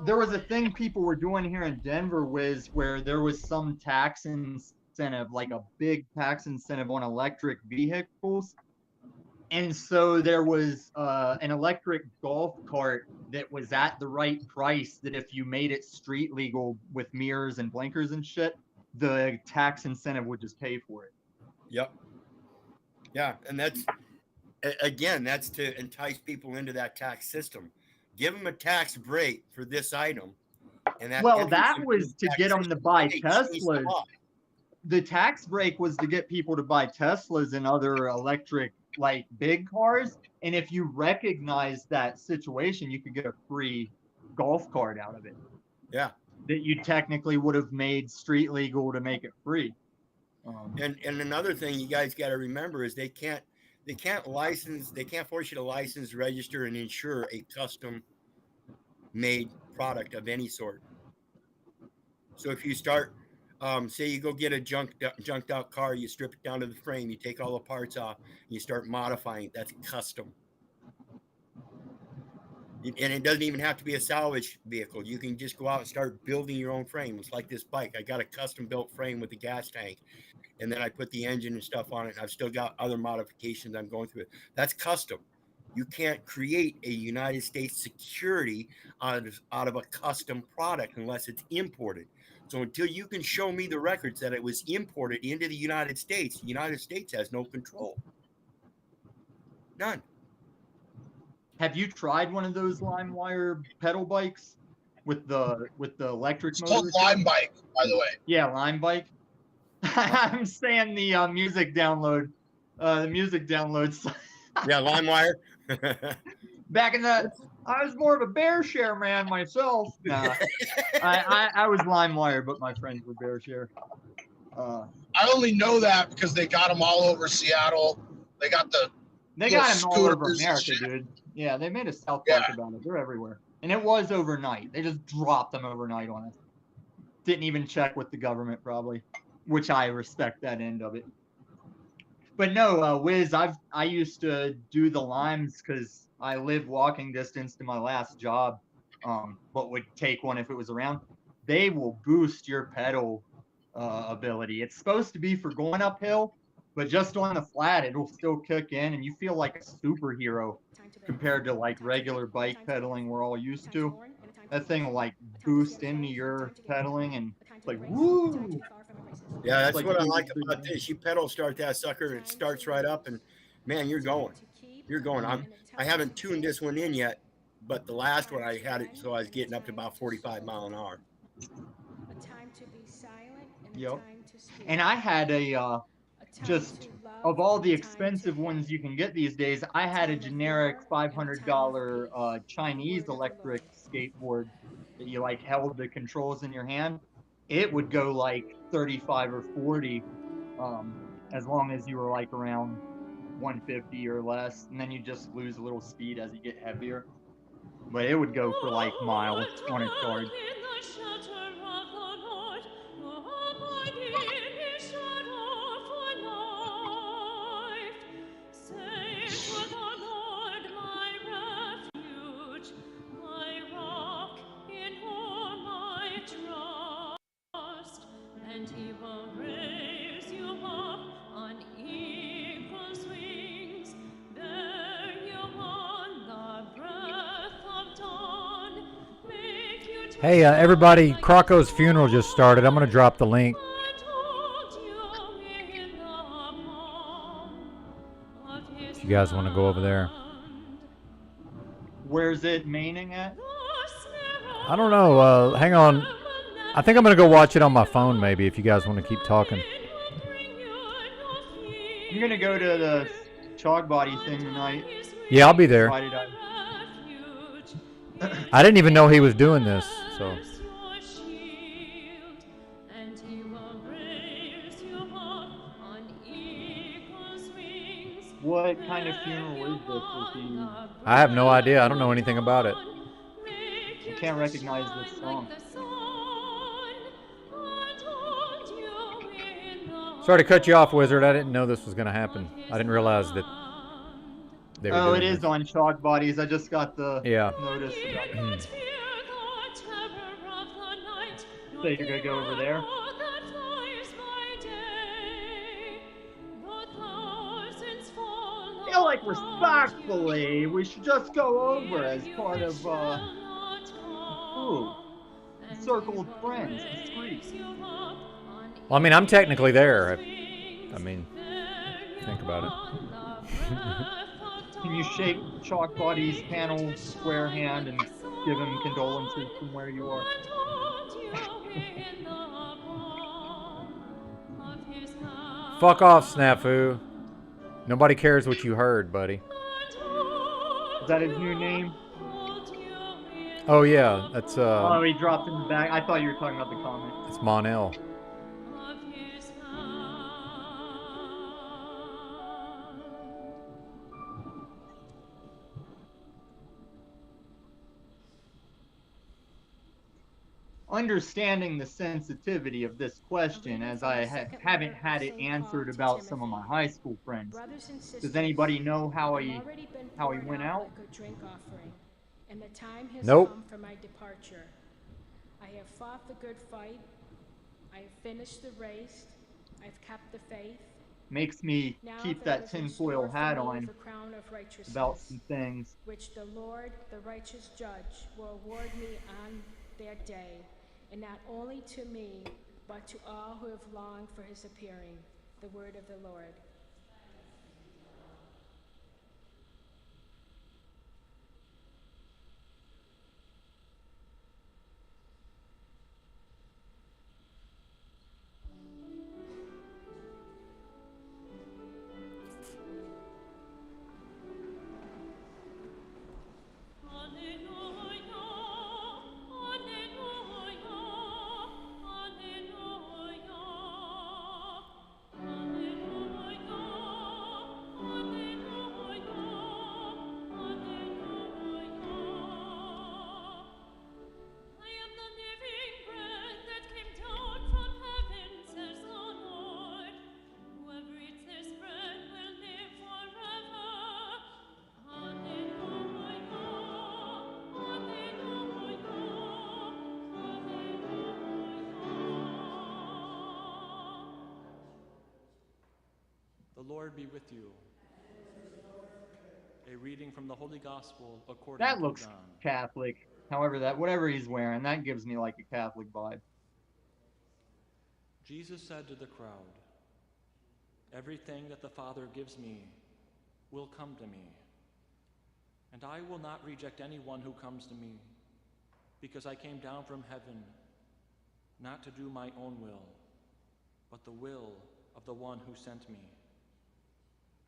There was a thing people were doing here in Denver where there was some tax incentive, like a big tax incentive on electric vehicles. And so there was an electric golf cart that was at the right price that if you made it street legal with mirrors and blinkers and shit, the tax incentive would just pay for it. Yep. Yeah, and that's to entice people into that tax system. Give them a tax break for this item. And that was to get them to buy Teslas. The tax break was to get people to buy Teslas and other electric, like, big cars. And if you recognize that situation, you could get a free golf cart out of it. Yeah. That you technically would have made street legal to make it free. And another thing you guys got to remember is they can't force you to license, register, and insure a custom made product of any sort. So if you start, say you go get a junked out car, you strip it down to the frame, you take all the parts off, and you start modifying it. That's custom. And it doesn't even have to be a salvage vehicle. You can just go out and start building your own frame. It's like this bike. I got a custom built frame with a gas tank, and then I put the engine and stuff on it. And I've still got other modifications I'm going through it. That's custom. You can't create a United States security out of a custom product unless it's imported. So until you can show me the records that it was imported into the United States has no control. None. Have you tried one of those LimeWire pedal bikes with the electric motor? It's called Lime Bike, by the way. Yeah, Lime Bike. I'm saying the music download. The music downloads. Yeah, LimeWire. Back in the, I was more of a Bear Share man myself. Nah, I was LimeWire, but my friends were Bear Share. I only know that because they got them all over Seattle. They got them all over America, dude. Yeah, they made a South Park about it. They're everywhere. And it was overnight. They just dropped them overnight on us. Didn't even check with the government, probably, which I respect that end of it. But no, Wiz, I used to do the limes because I live walking distance to my last job, but would take one if it was around. They will boost your pedal ability. It's supposed to be for going uphill, but just on the flat, it'll still kick in, and you feel like a superhero compared to like regular bike pedaling we're all used to. That thing will like boost into your pedaling, and it's like woo. Yeah, that's like what I like about this. You pedal start that sucker, it starts right up, and man, you're going. You're going. I haven't tuned this one in yet, but the last one I had it so I was getting up to about 45 mile an hour. Yep. And I had a just of all the expensive ones you can get these days, I had a generic $500 Chinese electric skateboard that you like held the controls in your hand. It would go like 35 or 40 as long as you were like around 150 or less, and then you just lose a little speed as you get heavier. But it would go for like miles on its charge. Hey, everybody, Krako's funeral just started. I'm going to drop the link. If you guys want to go over there. Where's it maining at? I don't know. Hang on. I think I'm going to go watch it on my phone, maybe, if you guys want to keep talking. I'm gonna go to the Chog Body thing tonight. Yeah, I'll be there. Why did I? I didn't even know he was doing this, so. What kind of funeral is this? Was he... I have no idea. I don't know anything about it. I can't recognize this song. Sorry to cut you off, Wizard. I didn't know this was going to happen. I didn't realize that they were doing it is this. on Chog Bodies. I just got the Yeah. notice about it. So you're gonna go over there? I feel like respectfully, we should just go over as part of circle of friends, the street. Well, I mean, I'm technically there. I mean, think about it. Can you shake Chalk Body's panel square hand and give him condolences from where you are? Fuck off, Snafu. Nobody cares what you heard, buddy. Is that his new name? Oh, yeah. That's, Oh, he dropped in the back. I thought you were talking about the comment. It's Monel. Understanding the sensitivity of this question, as I haven't had it answered about some of my high school friends. Does anybody know how he went out? And the time has Nope. come for my departure. I have fought the good fight. I have finished the race. I've kept the faith. Makes me Now keep there that is in tinfoil store for hat me on the crown of righteousness, about some things. which the Lord, the righteous judge, will award me on that day, and not only to me, but to all who have longed for his appearing. The word of the Lord. The Lord be with you. A reading from the Holy Gospel according That to looks John. Catholic. However, whatever he's wearing, that gives me like a Catholic vibe. Jesus said to the crowd, "Everything that the Father gives me will come to me, and I will not reject anyone who comes to me, because I came down from heaven not to do my own will, but the will of the one who sent me.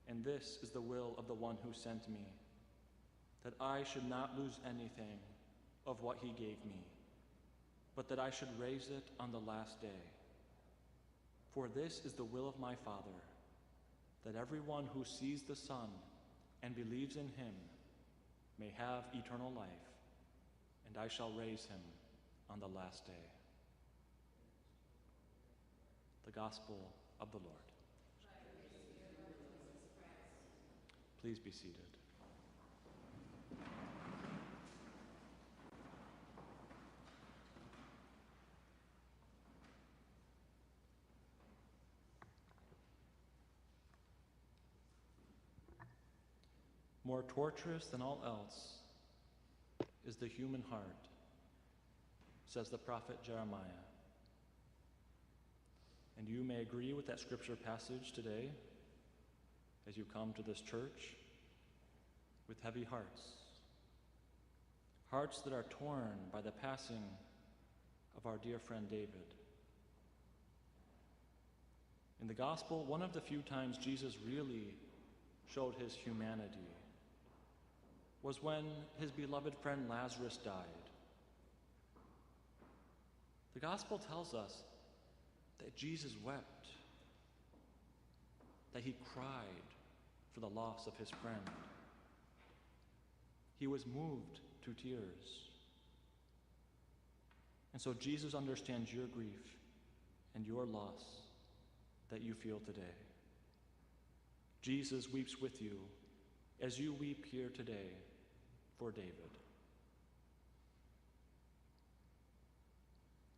And this is the will of the one who sent me, that I should not lose anything of what he gave me, but that I should raise it on the last day. For this is the will of my Father, that everyone who sees the Son and believes in him may have eternal life, and I shall raise him on the last day." The Gospel of the Lord. Please be seated. More torturous than all else is the human heart, says the prophet Jeremiah. And you may agree with that scripture passage today as you come to this church with heavy hearts. Hearts that are torn by the passing of our dear friend David. In the gospel, one of the few times Jesus really showed his humanity was when his beloved friend Lazarus died. The gospel tells us that Jesus wept, that he cried for the loss of his friend. He was moved to tears. And so Jesus understands your grief and your loss that you feel today. Jesus weeps with you as you weep here today for David.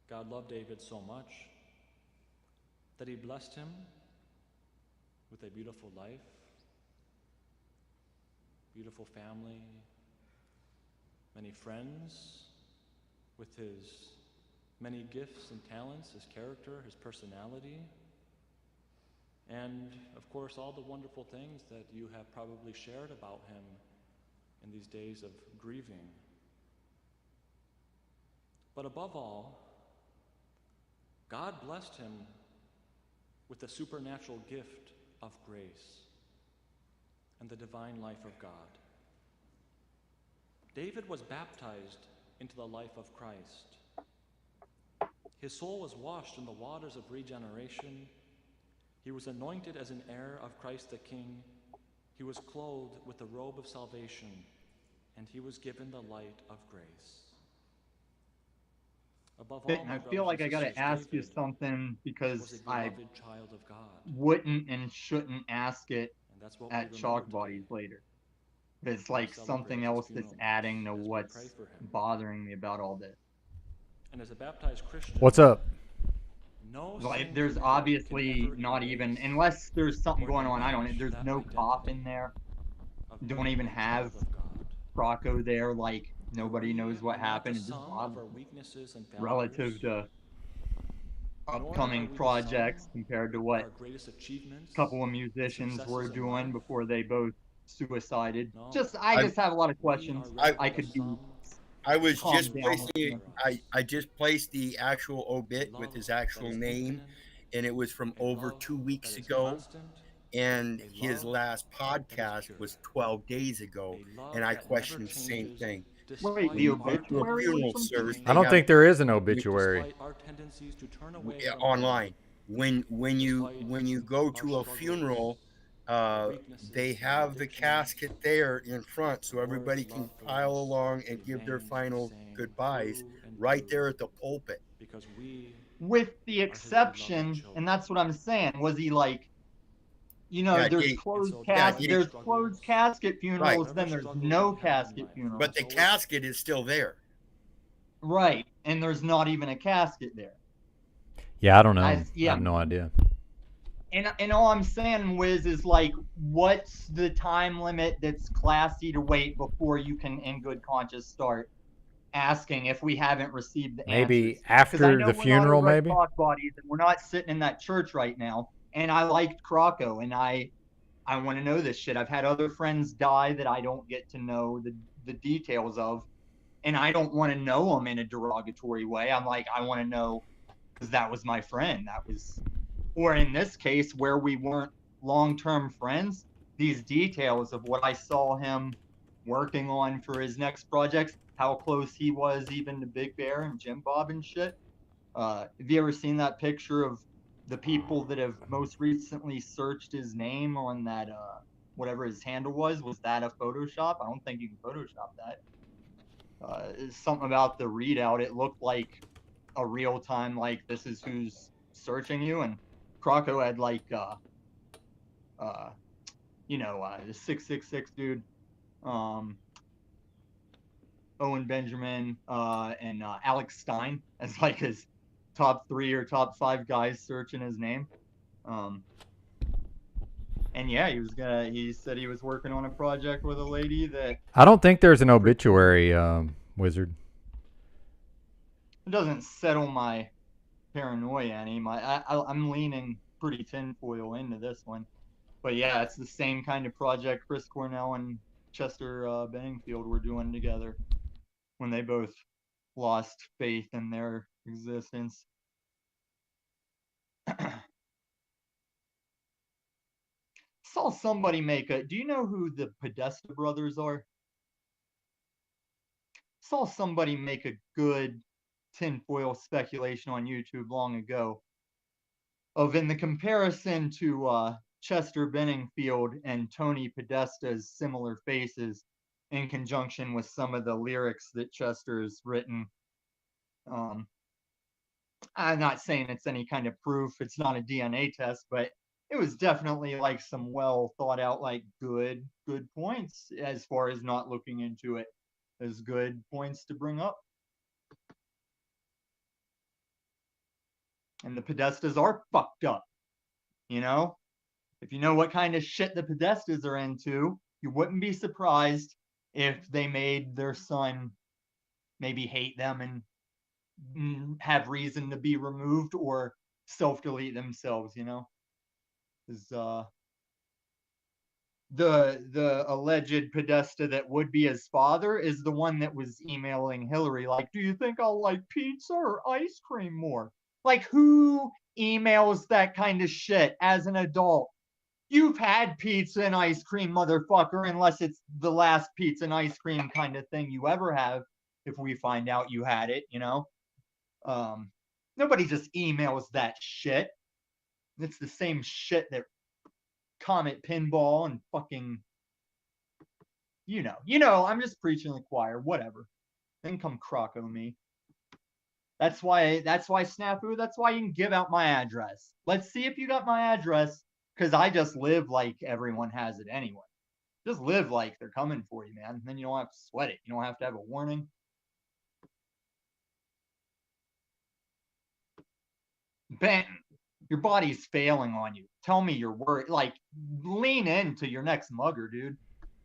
God loved David so much that he blessed him with a beautiful life, beautiful family, many friends, with his many gifts and talents, his character, his personality, and of course all the wonderful things that you have probably shared about him in these days of grieving. But above all, God blessed him with the supernatural gift of grace and the divine life of God. David was baptized into the life of Christ. His soul was washed in the waters of regeneration. He was anointed as an heir of Christ the King. He was clothed with the robe of salvation, and he was given the light of grace. Above all, Benton, my I feel brothers like I and got sisters, to ask you David something was because a I beloved child of God, wouldn't and shouldn't ask it and that's what at we remember chalk today. bodies later. But it's We like celebrate something his else that's funeral adding to as we what's pray for him. bothering me about all this. And as a baptized Christian, What's up? no Like, sin there's through work obviously can ever not even, erase unless there's something or going on, I don't know, diminish there's that no cop identity in there. of Don't being even a have child of God. Rocco there, like, For nobody we knows what are not the happened. It just sum of bothers our me weaknesses and relative failures, to nor are upcoming we the sum projects compared to of what our greatest achievements a couple of and musicians were successes in life. doing before they both suicided. No, I just have a lot of we are questions. rather I the could be sum I was of calmed just his down love with placing them. for us. I just placed the actual obit A with love his that actual is name, infinite, and it was from a over love 2 that weeks is ago. constant, And a his love last that is podcast pure, was 12 days ago, a love and I that never questioned the same changes thing. Wait, despite When the you go our to a obituary was funeral tendencies from to two? service, I they don't have think there is an obituary. despite our tendencies to turn away from online. God, When you despite go our to a struggles, funeral, our weaknesses, they and have the addictions, casket there in front, the so Lord's everybody can love for pile us along and give their remains the final same goodbyes through and right through, there at the pulpit. because we With the are his beloved exception, children. and that's what I'm saying, was he like, you know, Yeah, there's you, And closed so yeah, despite you, our there's struggles, closed casket right. funerals, whatever then there's struggle no we have in casket life, funerals. But the there's always casket is still there. Right, and there's not even a casket there. Yeah, I don't know. I Yeah, have no idea. and all I'm saying, Wiz, is like, what's the time limit that's classy to wait before you can, in good conscience, start asking if we haven't received the Maybe answers? Because I after know the we're not funeral, over at maybe? Talk Bodies, and we're not sitting in that church right now. And I liked Croco, and I want to know this shit. I've had other friends die that I don't get to know the details of, and I don't want to know them in a derogatory way. I'm like, I want to know because that was my friend. That was, or in this case, where we weren't long-term friends, these details of what I saw him working on for his next projects, how close he was even to Big Bear and Jim Bob and shit. Have you ever seen that picture of the people that have most recently searched his name on that, whatever his handle was? Was that a Photoshop? I don't think you can Photoshop that. It's something about the readout. It looked like a real time, like, this is who's searching you. And Croco had like, the 666 dude, Owen Benjamin, and Alex Stein as like his top 3 or top 5 guys searching his name. And yeah, he said he was working on a project with a lady that. I don't think there's an obituary, Wizard. It doesn't settle my paranoia any. I'm leaning pretty tinfoil into this one. But yeah, it's the same kind of project Chris Cornell and Chester Benningfield were doing together when they both lost faith in their existence. Saw somebody make a. Do you know who the Podesta brothers are? Saw somebody make a good tinfoil speculation on YouTube long ago of, in the comparison to Chester Benningfield and Tony Podesta's similar faces, in conjunction with some of the lyrics that Chester's written. I'm not saying it's any kind of proof. It's not a DNA test, but it was definitely like some well thought out, like good points as far as not looking into it as good points to bring up. And the Podestas are fucked up, you know? If you know what kind of shit the Podestas are into, you wouldn't be surprised if they made their son maybe hate them and have reason to be removed or self-delete themselves, you know? Is the alleged Podesta that would be his father is the one that was emailing Hillary like, do you think I'll like pizza or ice cream more? Like, who emails that kind of shit as an adult? You've had pizza and ice cream, motherfucker, unless it's the last pizza and ice cream kind of thing you ever have, if we find out you had it, you know? Nobody just emails that shit. It's the same shit that Comet Pinball and fucking, you know, I'm just preaching to the choir, whatever. Then come Croco me. That's why Snafu, that's why you can give out my address. Let's see if you got my address, because I just live like everyone has it anyway. Just live like they're coming for you, man. Then you don't have to sweat it. You don't have to have a warning. Benton, your body's failing on you. Tell me you're worried. Like, lean into your next mugger, dude.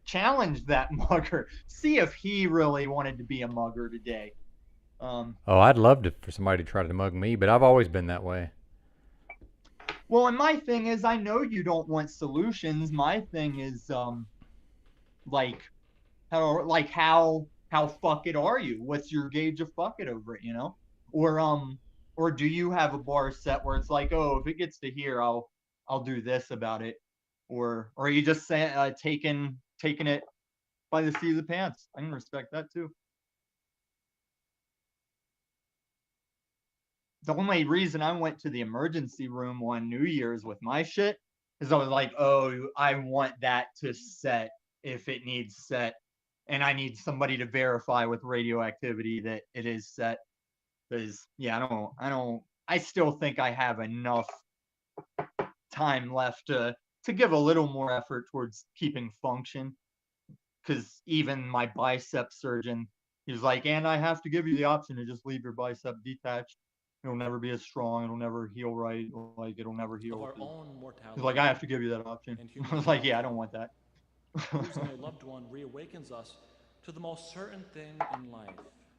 Challenge that mugger. See if he really wanted to be a mugger today. Oh, I'd love for somebody to try to mug me, but I've always been that way. Well, and my thing is, I know you don't want solutions. My thing is, like how fuck it are you? What's your gauge of fuck it over it? You know, or do you have a bar set where it's like, oh, if it gets to here, I'll do this about it, or are you just saying taking it by the seat of the pants? I can respect that too. The only reason I went to the emergency room on New Year's with my shit is I was like, oh, I want that to set if it needs set. And I need somebody to verify with radioactivity that it is set. Because, yeah, I still think I have enough time left to give a little more effort towards keeping function. Because even my bicep surgeon, he was like, and I have to give you the option to just leave your bicep detached. It'll never be as strong. It'll never heal right. Like, it'll never heal. He's like, I have to give you that option. I was like, yeah, I don't want that. Losing a loved one reawakens us to the most certain thing in life.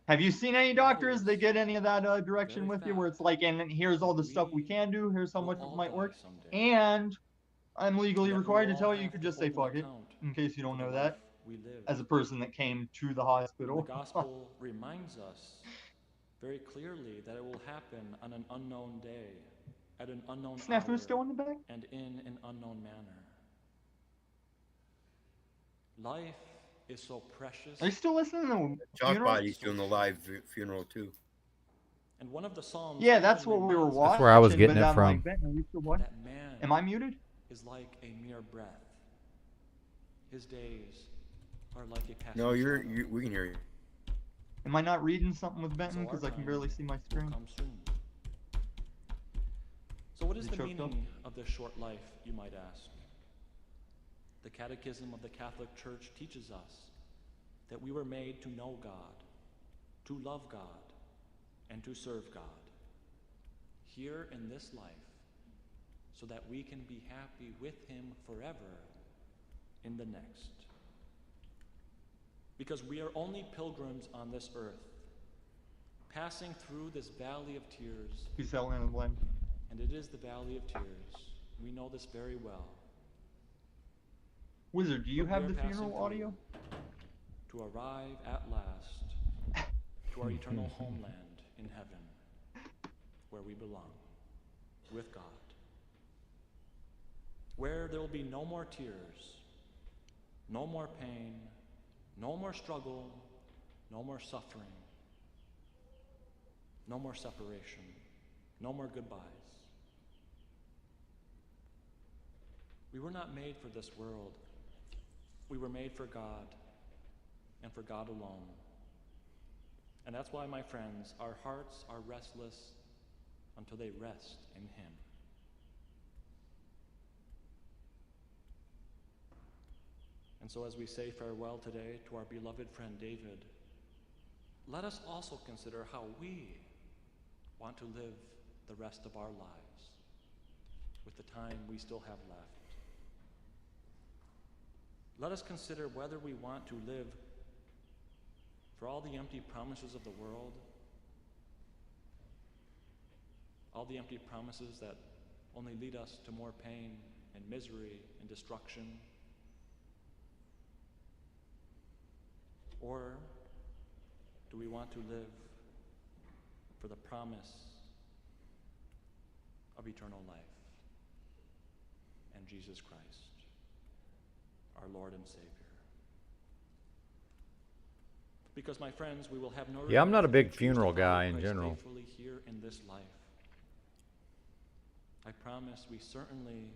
Have you seen any doctors that get any of that direction with you, where it's like, and here's all the stuff we can do, here's how much it might work, and I'm legally required to tell you, you could just say fuck it, in case you don't know that, as a person that came to the hospital. The gospel reminds us very clearly that it will happen on an unknown day, at an unknown hour, still in the back? and in an unknown manner. Life is so precious. Are you still listening to Chalkbody's doing the live funeral too. And one of the Psalms. Yeah, that's what we were watching. That's where I was getting it from. That man Am I muted? is like a mere breath. His days are like a passing. No, we can hear you. Am I not reading something with Benton because I can barely see my screen? So what is the meaning of this short life, you might ask? The Catechism of the Catholic Church teaches us that we were made to know God, to love God, and to serve God here in this life, so that we can be happy with Him forever in the next. Because we are only pilgrims on this earth, passing through this valley of tears. He's selling the blend. And it is the valley of tears. We know this very well. Wizard, do you But we have are the passing funeral through audio? To arrive at last to our eternal homeland in heaven, where we belong, with God. Where there will be no more tears, no more pain, no more struggle, no more suffering, no more separation, no more goodbyes. We were not made for this world. We were made for God and for God alone. And that's why, my friends, our hearts are restless until they rest in Him. And so as we say farewell today to our beloved friend David, let us also consider how we want to live the rest of our lives with the time we still have left. Let us consider whether we want to live for all the empty promises of the world, all the empty promises that only lead us to more pain and misery and destruction, or do we want to live for the promise of eternal life and Jesus Christ, our Lord and Savior? Because, my friends, we will have no Yeah, I'm not a regret if big we choose to funeral follow guy in Christ general. faithfully here in this life. I promise we certainly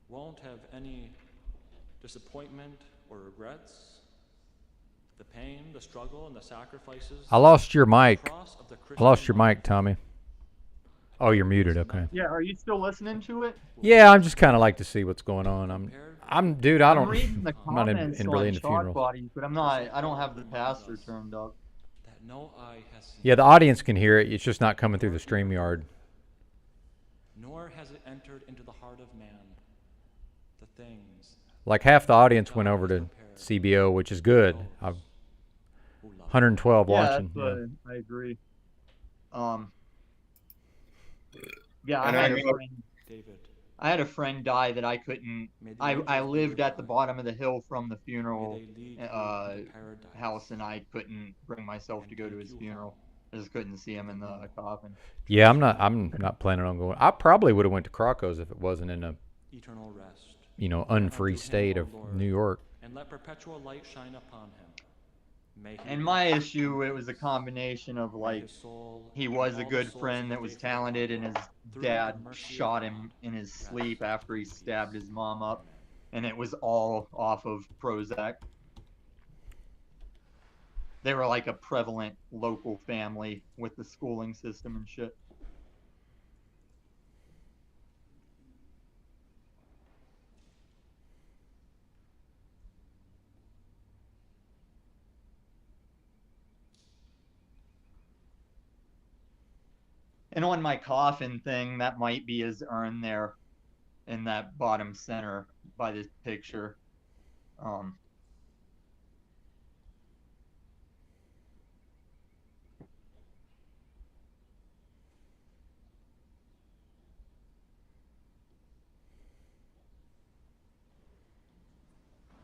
won't have any disappointment or regrets. The pain, the struggle, and the sacrifices. I lost your mic. The cross of the I lost Christian your life. mic, Tommy. Oh, you're muted. Okay. Yeah, are you still listening to it? Yeah, I'm just kind of like to see what's going on. Dude, I I'm don't. reading the I'm not comments really on into Shock funerals. Bodies, but I don't have the pastor turned up. That no eye has seen, Yeah, the audience can hear it. It's just not coming through the StreamYard. nor has it entered into the heart of man the things Like half the audience went over to CBO, which is good. 112 Yeah, watching. that's I agree. Yeah, And I know- David. I had a friend die that I couldn't. I lived at the bottom of the hill from the funeral house, and I couldn't bring myself to go to his funeral. I just couldn't see him in the coffin. Yeah, I'm not planning on going. I probably would have went to Crocos if it wasn't in a Eternal rest. unfree state of New York. And let perpetual light shine upon him. May he And my issue, it was a combination of like, he was a good friend that was talented, and his dad shot him in his sleep after he stabbed his mom up, and it was all off of Prozac. They were like a prevalent local family with the schooling system and shit. And on my coffin thing, that might be his urn there in that bottom center by this picture.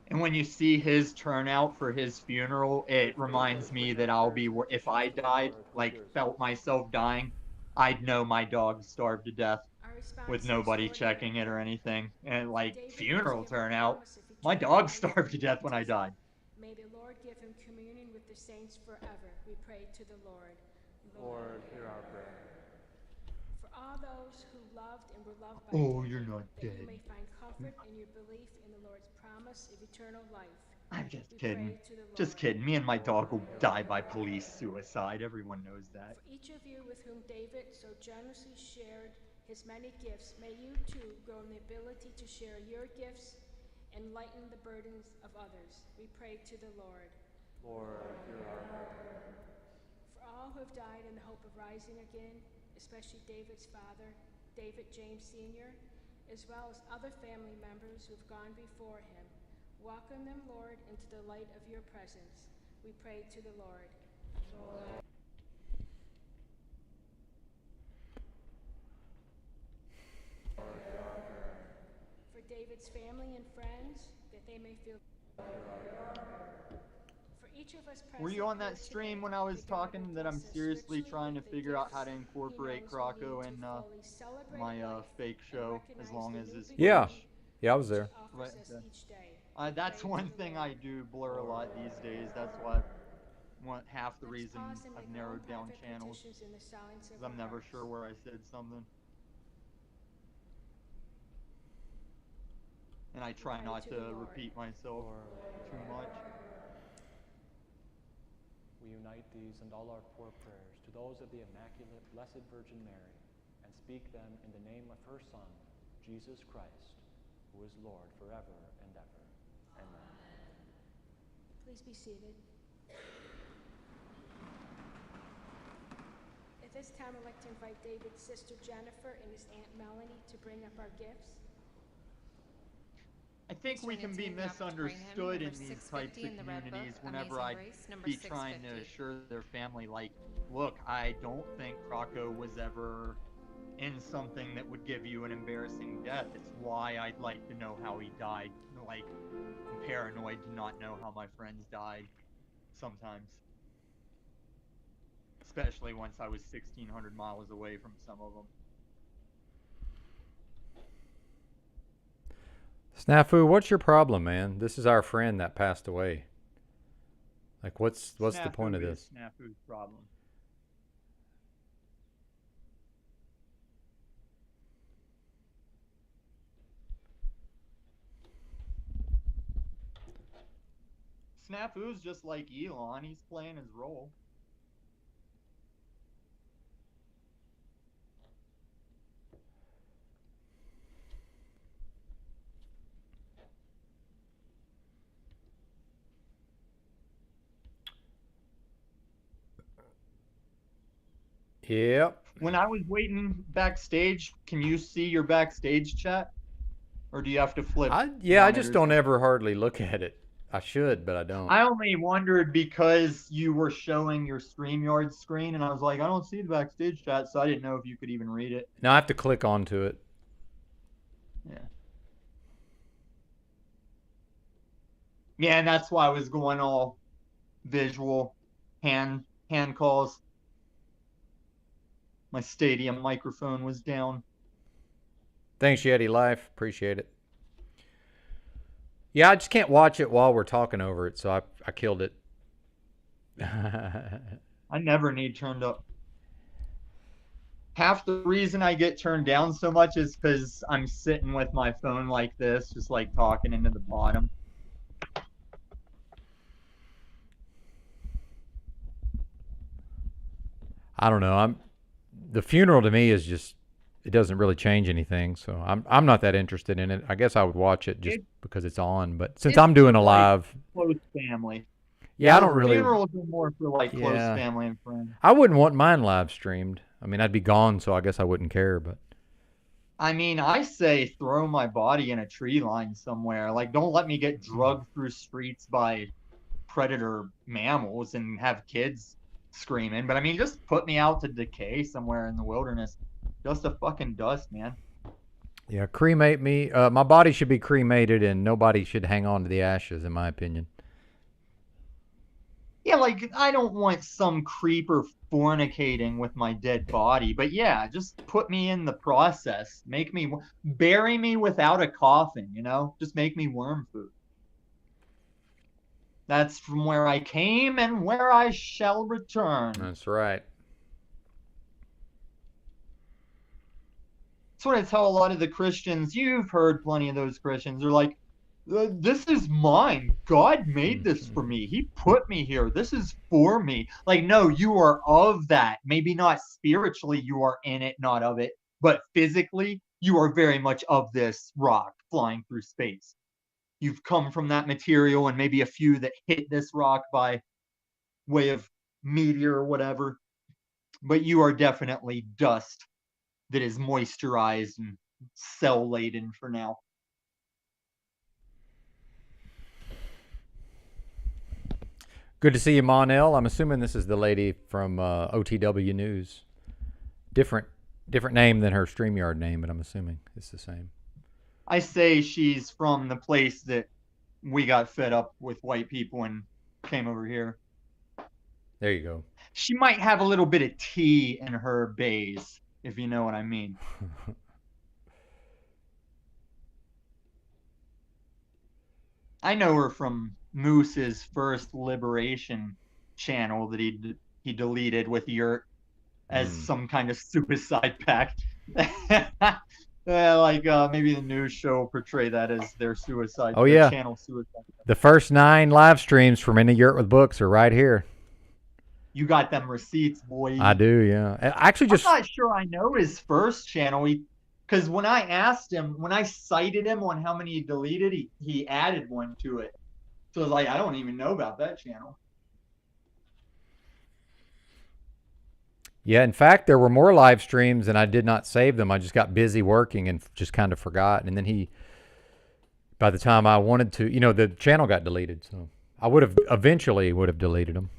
And when you see his turnout for his funeral, it reminds me that I'll be, if I died, like felt myself dying, I'd know my dog starved to death with nobody checking it or anything. And like funeral turnout, my dog starved to death when I died. May the Lord give him communion with the saints forever. We pray to the Lord. Lord, hear our prayer. For all those who loved and were loved by Oh, David, you're not that you dead. may find comfort in your belief in the Lord's promise of eternal life. I'm just We kidding. pray to the Lord. Just kidding. Me and my dog will die by police suicide. Everyone knows that. For each of you with whom David so generously shared his many gifts, may you too grow in the ability to share your gifts and lighten the burdens of others. We pray to the Lord. Lord, hear our prayer. For all who have died in the hope of rising again, especially David's father, David James Sr., as well as other family members who have gone before him, welcome them, Lord, into the light of your presence. We pray to the Lord. David's family and friends, that they may feel. For each of us Were you on that stream when I was talking that I'm seriously trying to figure out how to incorporate Croco in my fake show as long as it's Yeah. footage? Yeah, I was there. Right. That's one thing I do blur a lot these days. That's why half the reason I've narrowed down channels. 'Cause I'm never sure where I said something. And I try not to repeat myself too much. We unite these and all our poor prayers to those of the Immaculate Blessed Virgin Mary, and speak them in the name of her Son, Jesus Christ, who is Lord forever and ever. Amen. Please be seated. At this time, I'd like to invite David's sister Jennifer and his Aunt Melanie to bring up our gifts. I think we can be misunderstood in these types of communities whenever I be trying to assure their family, like, look, I don't think Croco was ever in something that would give you an embarrassing death. It's why I'd like to know how he died. Like, I'm paranoid to not know how my friends died sometimes. Especially once I was 1,600 miles away from some of them. Snafu, what's your problem, man? This is our friend that passed away. Like, what's the point of this? Snafu's problem. Snafu's just like Elon. He's playing his role. Yep. When I was waiting backstage, can you see your backstage chat? Or do you have to flip? I just don't ever hardly look at it. I should, but I don't. I only wondered because you were showing your StreamYard screen, and I was like, I don't see the backstage chat, so I didn't know if you could even read it. Now I have to click onto it. Yeah. Yeah, and that's why I was going all visual, hand calls. My Stadium microphone was down. Thanks, Yeti Life. Appreciate it. Yeah, I just can't watch it while we're talking over it, so I killed it. I never need turned up. Half the reason I get turned down so much is because I'm sitting with my phone like this, just like talking into the bottom. I don't know. The funeral to me is just, it doesn't really change anything, so I'm not that interested in it. I guess I would watch it just because it's on, but since I'm doing a live, close family. Yeah, I don't really. Funerals are more for like close family and friends. I wouldn't want mine live streamed. I mean, I'd be gone, so I guess I wouldn't care. But I mean, I say throw my body in a tree line somewhere. Like, don't let me get drugged through streets by predator mammals and have kids screaming. But I mean, just put me out to decay somewhere in the wilderness. Just a fucking dust, man. Yeah, cremate me. My body should be cremated, and nobody should hang on to the ashes, in my opinion. Yeah, like, I don't want some creeper fornicating with my dead body, but yeah, just put me in the process. Bury me without a coffin, you know? Just make me worm food. That's from where I came and where I shall return. That's right. That's what I tell a lot of the Christians. You've heard plenty of those Christians. They're like, this is mine. God made this for me. He put me here. This is for me. Like, no, you are of that. Maybe not spiritually, you are in it, not of it. But physically, you are very much of this rock flying through space. You've come from that material, and maybe a few that hit this rock by way of meteor or whatever. But you are definitely dust that is moisturized and cell-laden for now. Good to see you, Monel. I'm assuming this is the lady from OTW News. Different name than her StreamYard name, but I'm assuming it's the same. I say she's from the place that we got fed up with white people and came over here. There you go. She might have a little bit of tea in her bays, if you know what I mean. I know her from Moose's first Liberation channel that he deleted with Yurt as some kind of suicide pact. Maybe the news show will portray that as their suicide. Oh, their yeah. channel suicide. The first 9 live streams from In the Yurt with Books are right here. You got them receipts, boy. I do, yeah. I actually just... I'm not sure I know his first channel. Because when I asked him, when I cited him on how many he deleted, he added one to it. So I was like, I don't even know about that channel. Yeah, in fact, there were more live streams and I did not save them. I just got busy working and just kind of forgot. And then by the time I wanted to, the channel got deleted. So I eventually would have deleted them.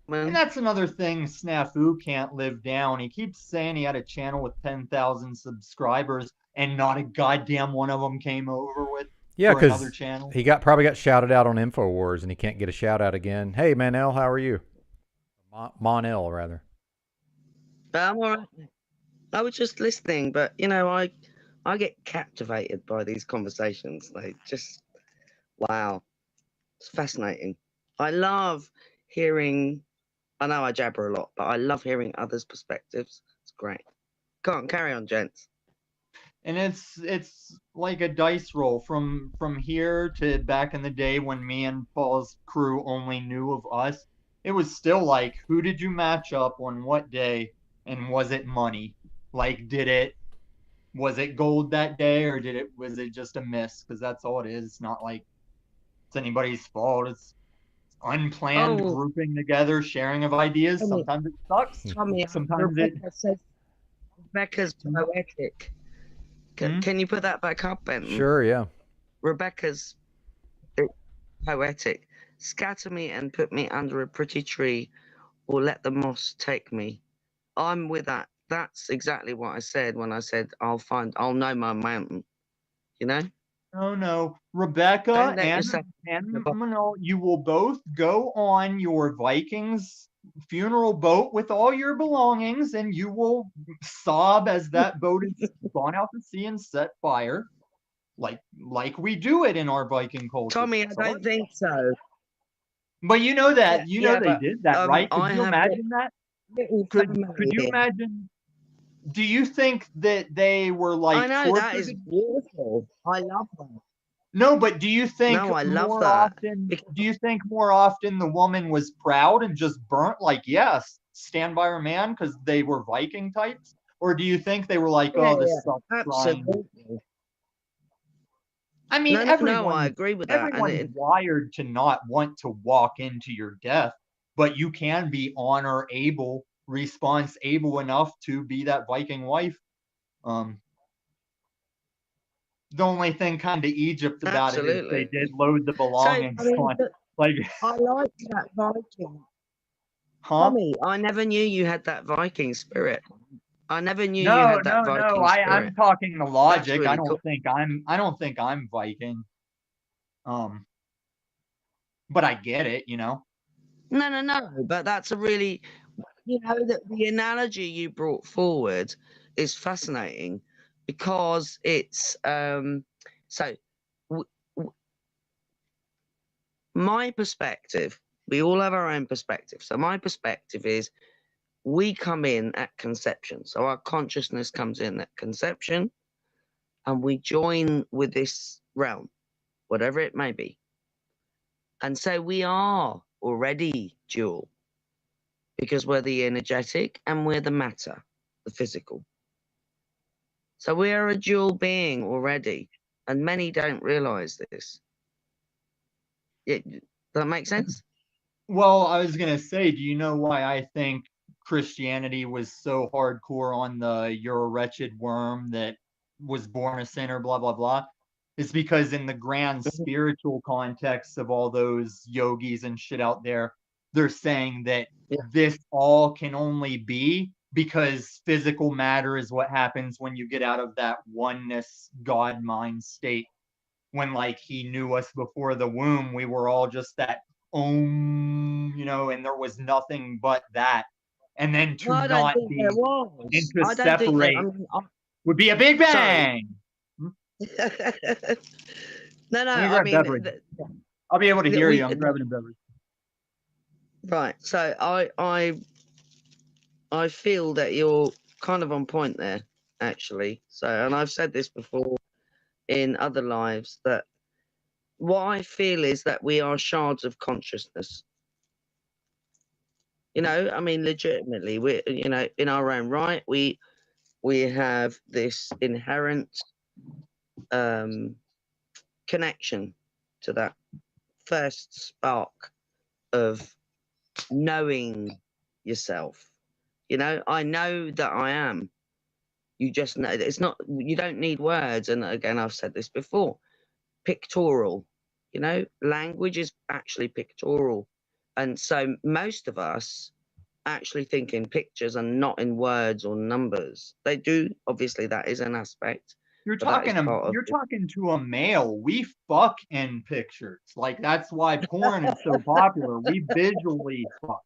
And that's another thing Snafu can't live down. He keeps saying he had a channel with 10,000 subscribers and not a goddamn one of them came over with for another channel. He probably got shouted out on InfoWars and he can't get a shout out again. Hey, Manel, how are you? Monel, rather. I'm all right. I was just listening, but I get captivated by these conversations. Wow, it's fascinating. I love hearing. I know I jabber a lot, but I love hearing others' perspectives. It's great. Go on, carry on, gents. And it's like a dice roll from here to back in the day when me and Paul's crew only knew of us. It was still like, who did you match up on what day, and was it money? Like, was it gold that day, or was it just a miss? Because that's all it is. It's not like it's anybody's fault. It's unplanned grouping together, sharing of ideas. Sometimes it sucks. Sometimes Rebecca's poetic. Can you put that back up, Benton? Sure, yeah. Rebecca's poetic. Scatter me and put me under a pretty tree, or let the moss take me. I'm with that. That's exactly what I said when I said I'll know my mountain. Oh no, Rebecca and Manel, you will both go on your Vikings funeral boat with all your belongings, and you will sob as that boat is gone out to sea and set fire, like we do it in our Viking culture. Tommy, I don't think so. But you know that they did that, right? Could you imagine that? Could you imagine? Do you think that they were like? I know that is beautiful. I love that. No, but do you think I love more that. often? Do you think more often the woman was proud and just burnt? Like, yes, stand by her man because they were Viking types, or do you think they were like, this sucks? Absolutely. I mean, everyone. I agree with that. Everyone's wired to not want to walk into your death, but you can be honor able, response able enough to be that Viking wife. The only thing kind of Egypt about it is they did load the belongings on. I like that Viking. Tommy, I never knew you had that Viking spirit. I never knew you had that Viking spirit. I'm talking the logic. Really I don't think I'm Viking. But I get it, No. But that's a really, that the analogy you brought forward is fascinating because it's my perspective. We all have our own perspective. So my perspective is we come in at conception. So our consciousness comes in at conception and we join with this realm, whatever it may be. And so we are already dual because we're the energetic and we're the matter, the physical. So we are a dual being already, and many don't realize this. Does that make sense? Well, I was going to say, do you know why I think Christianity was so hardcore on the you're a wretched worm that was born a sinner, blah, blah, blah? It's because in the grand spiritual context of all those yogis and shit out there, they're saying that this all can only be because physical matter is what happens when you get out of that oneness God mind state. When like he knew us before the womb, we were all just that you know, and there was nothing but that. And then to I don't not think be there was. and to I don't think that. separate would be a big bang. No, Let me I grab mean, beverage. I'll be able to hear you. I'm we, grabbing a beverage. right. So I feel that you're kind of on point there, actually. So, and I've said this before in other lives, that what I feel is that we are shards of consciousness. You know, I mean, legitimately, we, you know, in our own right, we have this inherent connection to that first spark of knowing yourself. You know, I know that I am. You just know. It's not, you don't need words. And again, I've said this before, pictorial. You know, language is actually pictorial. And so most of us actually think in pictures and not in words or numbers. They do, obviously, that is an aspect. You're talking to a male. We fuck in pictures. Like, that's why porn is so popular. We visually fuck.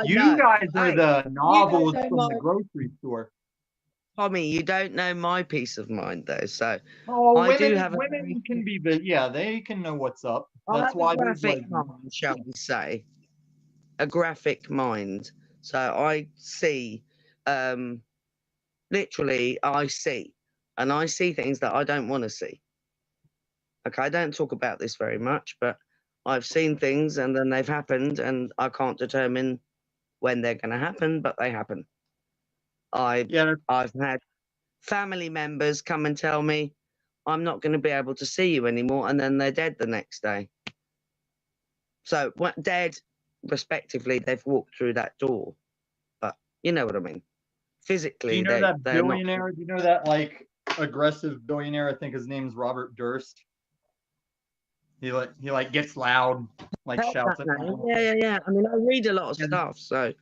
You guys are the novels from the grocery store. Tommy, you don't know my peace of mind, though. So, women can be, yeah, they can know what's up. That's why there's graphic mind, shall we say, a graphic mind. So I see, literally, I see things that I don't want to see. Okay, I don't talk about this very much, but I've seen things and then they've happened, and I can't determine when they're going to happen, but they happen. I've had family members come and tell me, I'm not going to be able to see you anymore, and then they're dead the next day. So, what dead, respectively, they've walked through that door. But you know what I mean. Physically, do you know that they're billionaire? not. Do you know that like aggressive billionaire? I think his name's Robert Durst. He gets loud, like shouts at people. Yeah. I mean, I read a lot of stuff, so.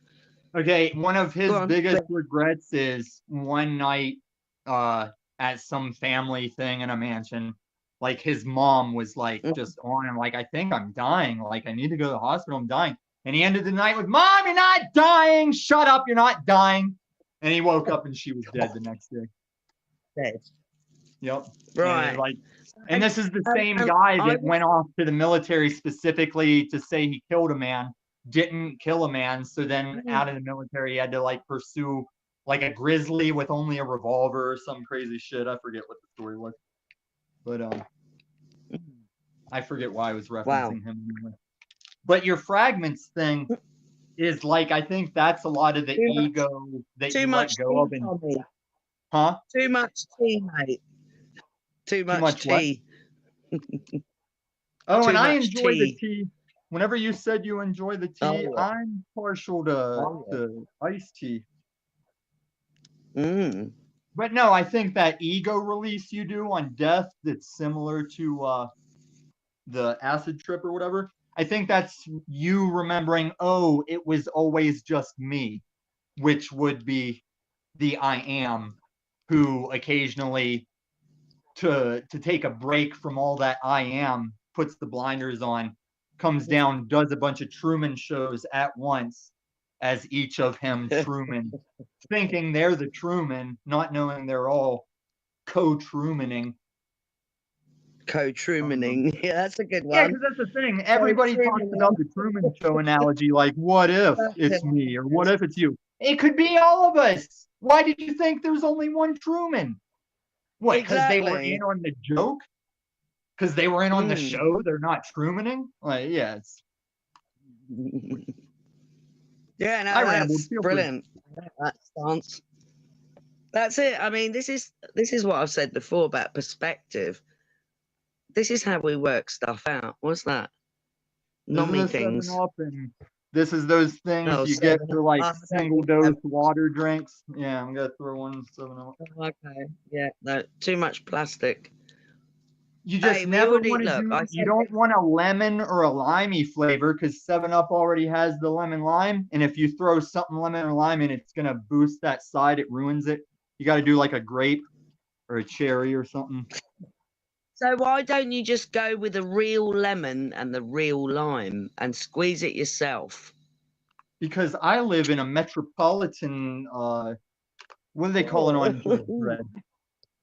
Okay, one of his biggest regrets is one night at some family thing in a mansion, like his mom was like just on him, like, I think I'm dying, like I need to go to the hospital, I'm dying. And he ended the night with, Mom, you're not dying, shut up, you're not dying. And he woke up and she was dead the next day. Dead. Yep. Right. And this is the same guy that went off to the military specifically to say he killed a man, didn't kill a man. So then out of the military, he had to like pursue like a grizzly with only a revolver or some crazy shit. I forget what the story was, but I forget why I was referencing him. But your fragments thing is like, I think that's a lot of the ego that you let go of. Huh? Too much tea, mate. Too much tea. Oh, and I enjoy the tea. Whenever you said you enjoy the tea, I'm partial to iced tea. But no, I think that ego release you do on death that's similar to the acid trip or whatever, I think that's you remembering, oh, it was always just me, which would be the I am, who occasionally to take a break from all that I am, puts the blinders on, comes down, does a bunch of Truman shows at once as each of him Truman, thinking they're the Truman, not knowing they're all co-Trumaning. Co-Trumaning. Yeah, that's a good one. Yeah, because that's the thing. Everybody talks about the Truman Show analogy, like, what if it's me, or what if it's you? It could be all of us. Why did you think there's only one Truman? What, because they were in on the joke? Because they were in on the show, they're not Trumaning? Like, yeah, it's... Yeah, no, that's brilliant. That stance. That's it. I mean, this is what I've said before about perspective. This is how we work stuff out. What's that? Nommy things. This is those things you get for like single dose water drinks. Yeah, I'm gonna throw one 7-Up. Okay. Yeah, no, too much plastic. You just Hey, we never already want to look. do. I You said don't want a lemon or a limey flavor because 7-Up already has the lemon lime, and if you throw something lemon or lime in, it's gonna boost that side. It ruins it. You got to do like a grape or a cherry or something. so. Why don't you just go with the real lemon and the real lime and squeeze it yourself? Because I live in a metropolitan. What do they call it on Judge Dredd?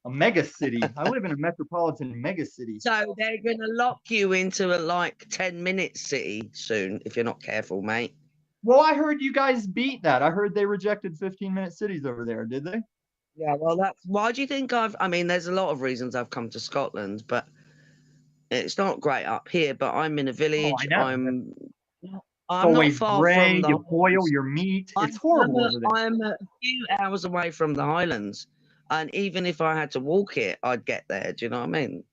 A mega city. I live in a metropolitan mega city. So they're gonna lock you into a like 10-minute city soon if you're not careful, mate. Well, I heard you guys beat that. I heard they rejected 15-minute cities over there. Did they? Yeah, well, that's why do you think I mean, there's a lot of reasons I've come to Scotland, but it's not great up here. But I'm in a Oh, village. I know. I'm It's not always far gray. from the You boil Highlands. your meat. It's horrible over there. I'm a few hours away from the Highlands, and even if I had to walk it, I'd get there. Do you know what I mean?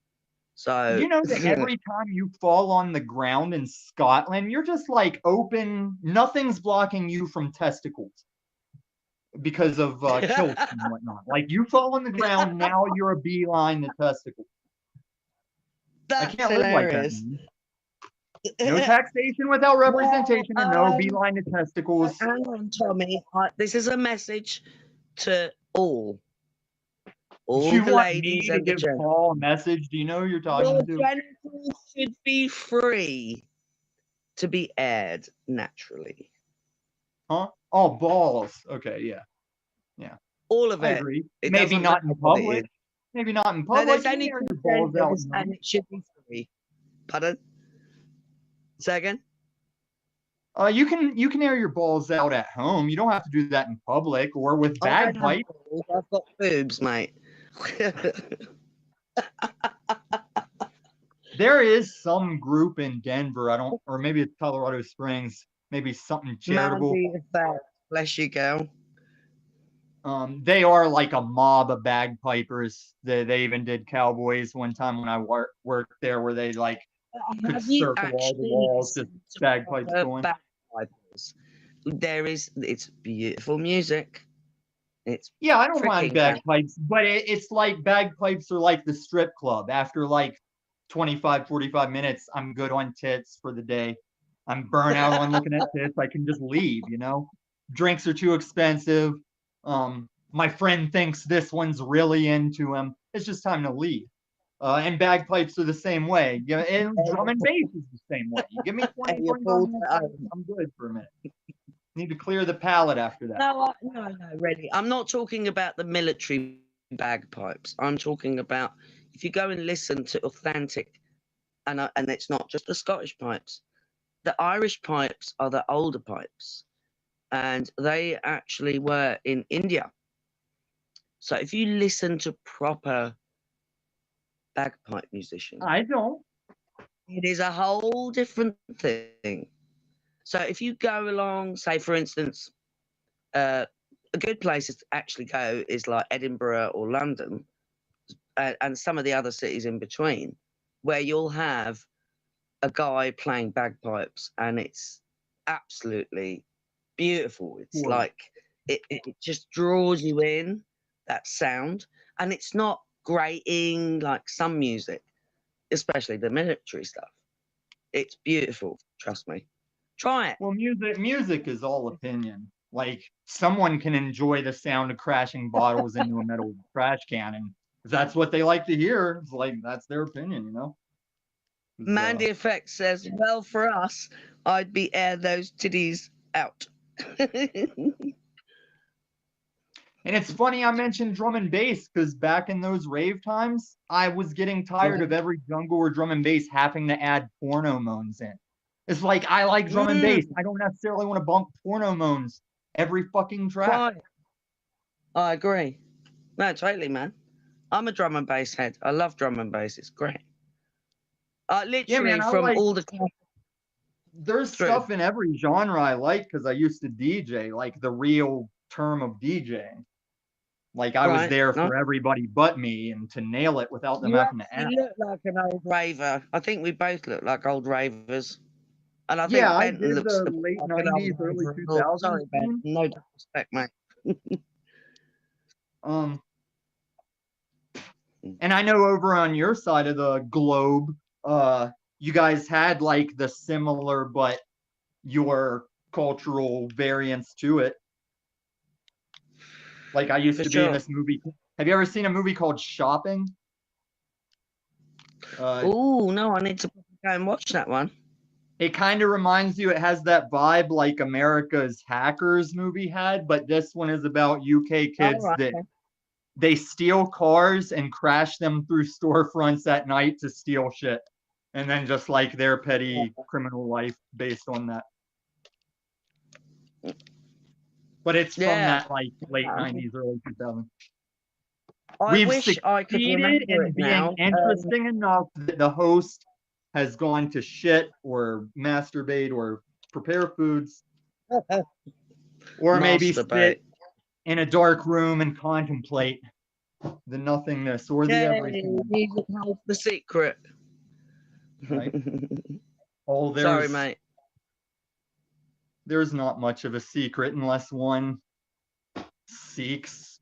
So You know that every time you fall on the ground in Scotland, you're just like open. Nothing's blocking you from testicles because of kilts and whatnot. Like you fall on the ground, now you're a beeline to testicles. That's I can't live like that. hilarious. Man. No taxation without representation, and no beeline to testicles. Hang on, Tommy. This is a message to all You the want ladies me to and the give gentlemen. Paul a message? Do you know who you're talking Your to? genitals should be free to be aired naturally. Huh? Oh, balls. Okay, yeah. Yeah. All of I it. agree. It Maybe doesn't not in matter what it public. is. Maybe not in No, public. there's You only can air two your balls out. genders and it should be free. Pardon? Second? You can air your balls out at home. You don't have to do that in public or with I don't have bagpipes. balls, I've got boobs, mate. There is some group in Denver. Or maybe it's Colorado Springs. Maybe something charitable. Mandy effect. Bless you, girl. They are like a mob of bagpipers. They even did Cowboys one time when I worked there, where they like could Have you circle all the actually walls, just listened to bagpipes proper going. bagpipers? It's beautiful music. It's Yeah, I don't mind freaking bagpipes, but it's like bagpipes are like the strip club. After like 25, 45 minutes, I'm good on tits for the day. I'm burnt out on looking at tits. I can just leave, you know? Drinks are too expensive. My friend thinks this one's really into him. It's just time to leave. And bagpipes are the same way. Yeah, and drum and bass is the same way. You give me 20, 25 minutes, I'm good for a minute. Need to clear the palate after that. No, really. I'm not talking about the military bagpipes. I'm talking about if you go and listen to authentic, and it's not just the Scottish pipes. The Irish pipes are the older pipes, and they actually were in India. So if you listen to proper bagpipe musicians, I don't. it is a whole different thing. So if you go along, say for instance, a good place to actually go is like Edinburgh or London, and some of the other cities in between, where you'll have a guy playing bagpipes, and it's absolutely beautiful. It's like it just draws you in, that sound, and it's not grating like some music, especially the military stuff. It's beautiful, trust me. Try it. Well, music is all opinion. Like someone can enjoy the sound of crashing bottles into a metal trash can, and if that's what they like to hear, it's like that's their opinion, you know. Mandy Effect says, "Well, for us, I'd be air those titties out." And it's funny I mentioned drum and bass because back in those rave times, I was getting tired of every jungle or drum and bass having to add porno moans in. It's like I like drum and bass. I don't necessarily want to bump porno moans every fucking track. Right. I agree. No, totally, man. I'm a drum and bass head. I love drum and bass. It's great. Literally Yeah, man, I from like- all the. There's stuff in every genre I like because I used to DJ, like the real term of DJing. Like I was Right, there no. for everybody but me, and to nail it without them You having to actually ask. look like an old raver. I think we both look like old ravers. And I think Yeah, I Benton did looks the late like an old 90s, early raver as well. 2000s. Sorry, Ben. No disrespect, mate. And I know over on your side of the globe, you guys had like the similar, but your cultural variants to it. Like I used For to be in sure. this movie. Have you ever seen a movie called Shopping? Oh no, I need to go and watch that one. It kind of reminds you, it has that vibe like America's Hackers movie had, but this one is about UK kids right, that okay. they steal cars and crash them through storefronts at night to steal shit. And then just like their petty criminal life based on that. But it's from Yeah. that like late 90s, early 2000s. I We've wish I could succeeded remember in it being now. interesting enough that the host has gone to shit or masturbate or prepare foods. Or maybe sit Masturbate. in a dark room and contemplate the nothingness or the Yeah, everything. music holds the secret. Right. Oh, Sorry, mate. There's not much of a secret unless one seeks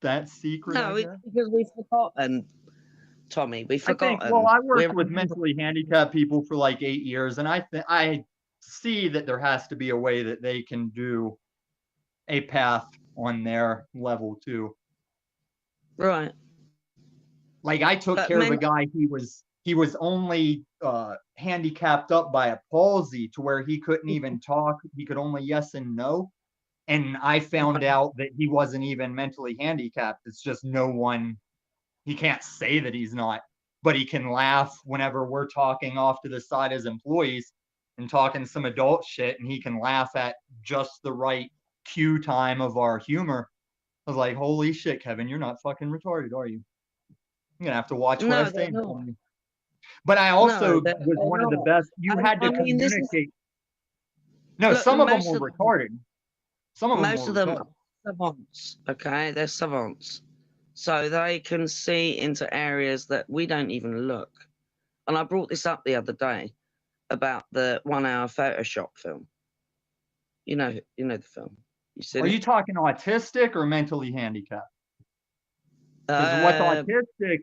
that secret. No, it's because we've forgotten, Tommy. We've forgotten. I worked with mentally handicapped people for like 8 years, and I see that there has to be a way that they can do a path on their level too. Right. Like I took care of a guy, he was only handicapped up by a palsy to where he couldn't even talk. He could only yes and no. And I found out that he wasn't even mentally handicapped. It's just he can't say that he's not, but he can laugh whenever we're talking off to the side as employees and talking some adult shit, and he can laugh at just the right cue time of our humor. I was like, holy shit, Kevin, you're not fucking retarded, are you? You're gonna have to watch what I say. But I also was one of the best. You had to communicate. No, Look, some of them were retarded. Some of them most of them are savants. Okay, they're savants, so they can see into areas that we don't even look. And I brought this up the other day about the 1 hour Photoshop film. You know the film. Are you talking autistic or mentally handicapped? Because what's autistic,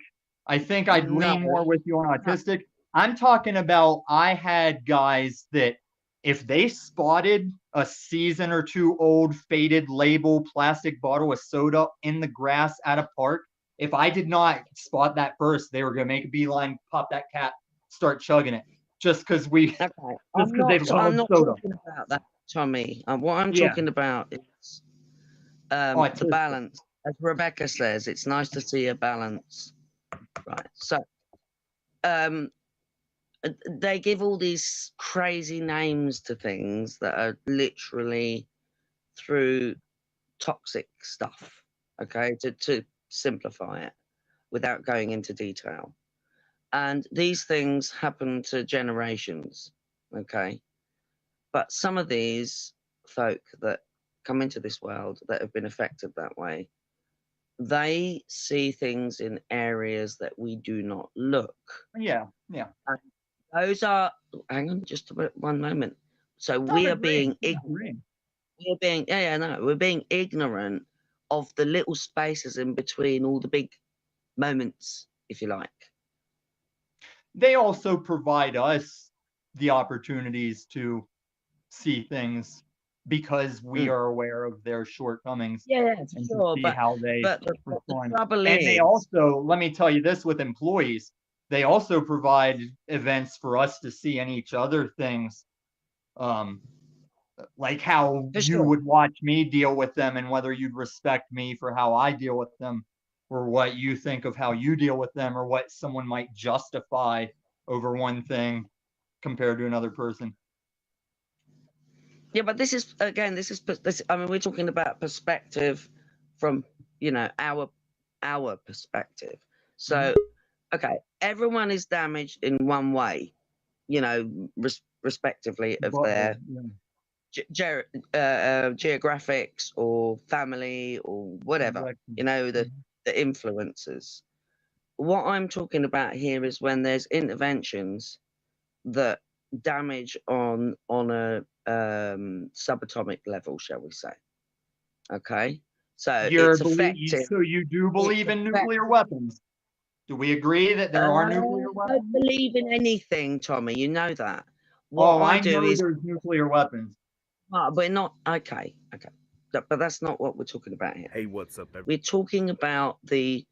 I think I'd lean more with you on autistic. I'm talking about, I had guys that if they spotted a season or two old faded label plastic bottle of soda in the grass at a park, if I did not spot that first, they were going to make a beeline, pop that cap, start chugging it. Just because they love soda. Talking about that, Tommy. What I'm talking about is the balance. As Rebecca says, it's nice to see a balance. Right. So they give all these crazy names to things that are literally through toxic stuff. Okay, to simplify it without going into detail. And these things happen to generations, okay? But some of these folk that come into this world that have been affected that way, they see things in areas that we do not look. Yeah. And those are, hang on just one moment. So we are being ignorant. We're being ignorant of the little spaces in between all the big moments, if you like. They also provide us the opportunities to see things because we are aware of their shortcomings. And to see how they respond. And they also, let me tell you this with employees, they also provide events for us to see in each other things. Like how you would watch me deal with them and whether you'd respect me for how I deal with them, or what you think of how you deal with them, or what someone might justify over one thing compared to another person. Yeah, but this is, again, I mean, we're talking about perspective from, our perspective. So, okay, everyone is damaged in one way, respectively of their geographics or family or whatever, the influences. What I'm talking about here is when there's interventions that damage on a subatomic level, shall we say? Okay, so it's effective. So you do believe in nuclear weapons? Do we agree that there are nuclear I weapons? don't believe in anything, Tommy. You know that. What Oh, I I do know is there's nuclear weapons. we're not okay. But that's not what we're talking about here. Hey, what's up, everybody? We're talking about the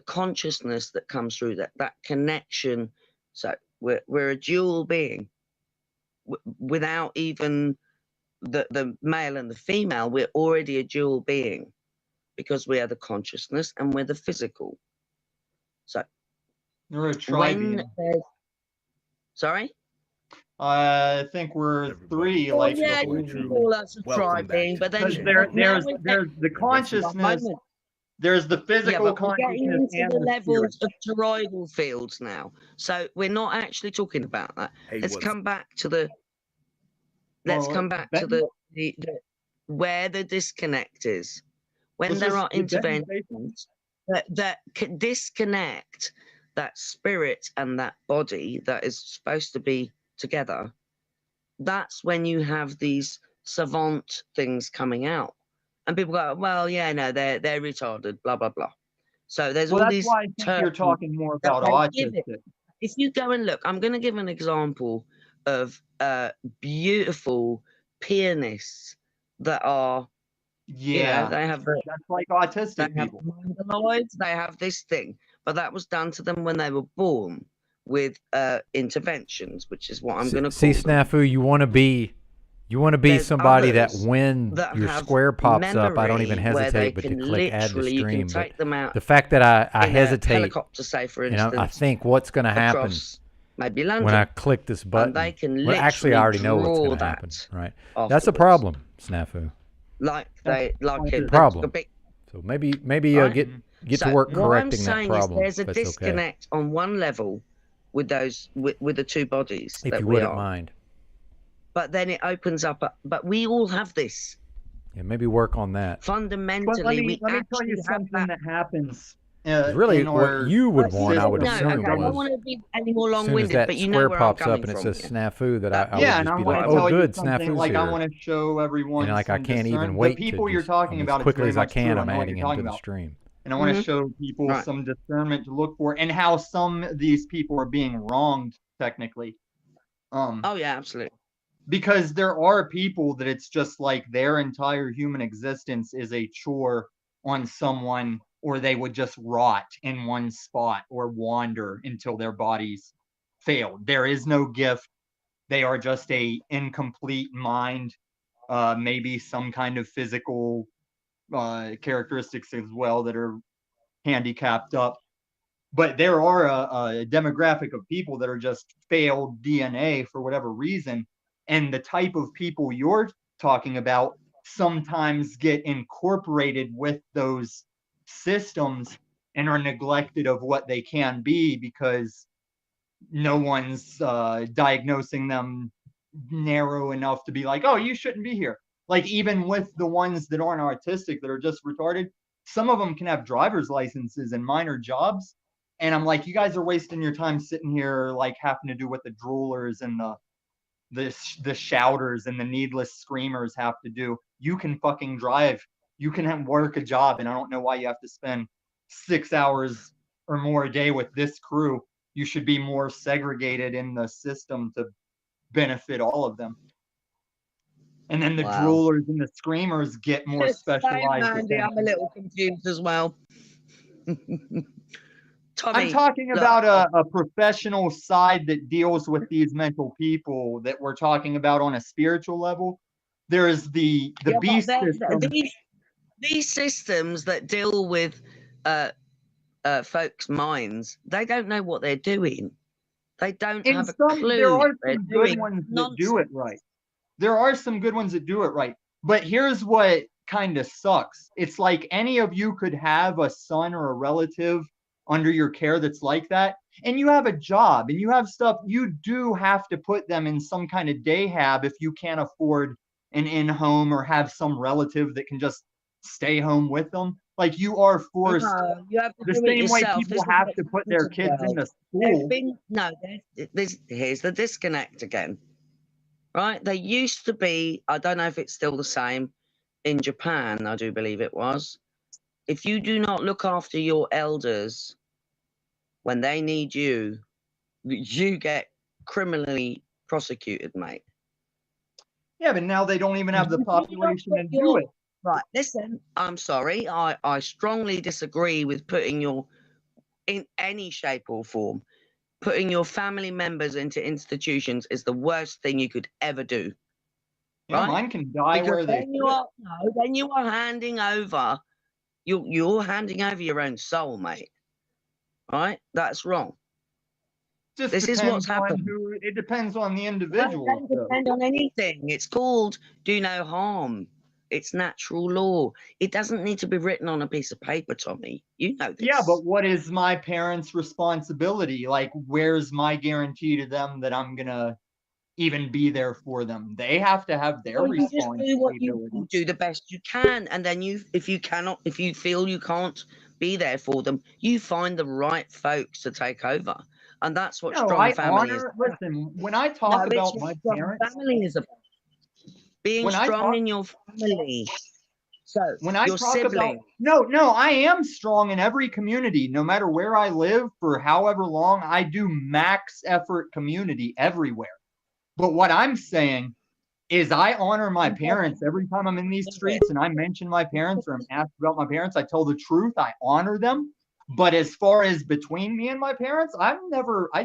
consciousness that comes through that connection. So we're a dual being without even the male and the female. We're already a dual being because we are the consciousness and we're the physical. So You're a when tri-being. sorry, I think we're three. well, Like yeah, before you can you- call us a Welcome back tri-being, to but then because now we're there's the consciousness. moment. There's the Yeah, physical but we're getting consciousness into and the the spirit. levels of toroidal fields now. So we're not actually talking about that. Hey, Let's what's come back to the the where the disconnect is. When Was there this- are did Benton say interventions that disconnect that spirit and that body that is supposed to be together, that's when you have these savant things coming out. And people go, well, yeah, no, they're retarded, blah, blah, blah. So there's Well, all that's these why I think you're terms talking more that about they give it. autistic. If you go and look, I'm going to give an example of beautiful pianists that are, Yeah, they have that's like autistic they have people. mongoloids, they have this thing, but that was done to them when they were born with interventions, which is what I'm going to See, call them. Snafu, you want to be There's somebody that others when that your have square pops up, I don't even memory where they hesitate but to can click add to literally, you can stream. But take them out the fact that I in a hesitate, helicopter, say, for and I instance, think what's going to happen across maybe London, when I click this button. and they can Well, actually, I already know what's draw going to happen. that Right? That's a afterwards. problem, Snafu. Like they like it. Problem. Big, So maybe right? get So to work what I'm correcting that saying problem. is there's a if that's okay. disconnect on one level with those with the two bodies If that you we wouldn't are. mind. But then it opens up. But we all have this. Yeah, maybe work on that. Fundamentally, But let me we tell you actually have something that. that happens. 'Cause really, in what our you would want, I would No, assume, okay, I don't was want to be any more as soon as long-winded, that but you square know where I'm pops up coming and it from. says here. snafu, that I yeah, would and just I be want like, to oh, tell good, you something. snafu's Like here. I want to show everyone. And like I some can't even discern. wait The people to you're just, talking as about. It's quickly very as I much can, true. I I'm know what adding you're him talking to the about. stream. And I want to Mhm. show people Right. some discernment to look for, and how some of these people are being wronged technically. Oh yeah, absolutely. Because there are people that it's just like their entire human existence is a chore on someone, or they would just rot in one spot or wander until their bodies failed. There is no gift. They are just a incomplete mind, maybe some kind of physical characteristics as well that are handicapped up. But there are a demographic of people that are just failed DNA for whatever reason. And the type of people you're talking about sometimes get incorporated with those systems and are neglected of what they can be because no one's diagnosing them narrow enough to be like, oh, you shouldn't be here. Like even with the ones that aren't artistic, that are just retarded, some of them can have driver's licenses and minor jobs. And I'm like, you guys are wasting your time sitting here like having to do what the droolers and the shouters and the needless screamers have to do. You can fucking drive. You can work a job, and I don't know why you have to spend 6 hours or more a day with this crew. You should be more segregated in the system to benefit all of them. And then the Wow. droolers and the screamers get more specialized Mandy, I'm a attention. little confused as well. Tommy, I'm talking look, about a professional side that deals with these mental people that we're talking about on a spiritual level. There's the yeah, beast but system. these systems that deal with folks' minds, they don't know what they're doing. They don't have a clue. There are They're some good doing ones that nonsense. do it right. There are some good ones that do it right. But here's what kind of sucks. It's like any of you could have a son or a relative under your care that's like that, and you have a job and you have stuff. You do have to put them in some kind of day hab if you can't afford an in-home or have some relative that can just stay home with them. Like you are forced No, you have to the do it same way yourself. people This is have what's to put happened their to the kids world. into There's school. been here's the disconnect again. Right? There used to be, I don't know if it's still the same, in Japan, I do believe it was. If you do not look after your elders, when they need you, you get criminally prosecuted, mate. Yeah, but now they don't even have the population to do it. Right, listen, I'm sorry. I strongly disagree with putting in any shape or form, putting your family members into institutions is the worst thing you could ever do. Yeah, right? mine can die Because where they then you are, then you are handing over, you're handing over your own soul, mate. Right? That's wrong. Just this is what's happened. It depends on the No, individual. it doesn't depend on anything. It's called do no harm. It's natural law. It doesn't need to be written on a piece of paper, Tommy. You know this. Yeah, but what is my parents' responsibility? Like, where's my guarantee to them that I'm gonna even be there for them? They have to have their Well, you just do what responsibility. you do the best you can, and then if you feel you can't be there for them, you find the right folks to take over, and that's what strong family is. Listen, when I talk about my parents, family is about being strong in your family. So when I your talk sibling. about no, I am strong in every community, no matter where I live for however long. I do max effort community everywhere. But what I'm saying is I honor my parents every time I'm in these streets and I mention my parents or I'm asked about my parents. I tell the truth. I honor them. But as far as between me and my parents, I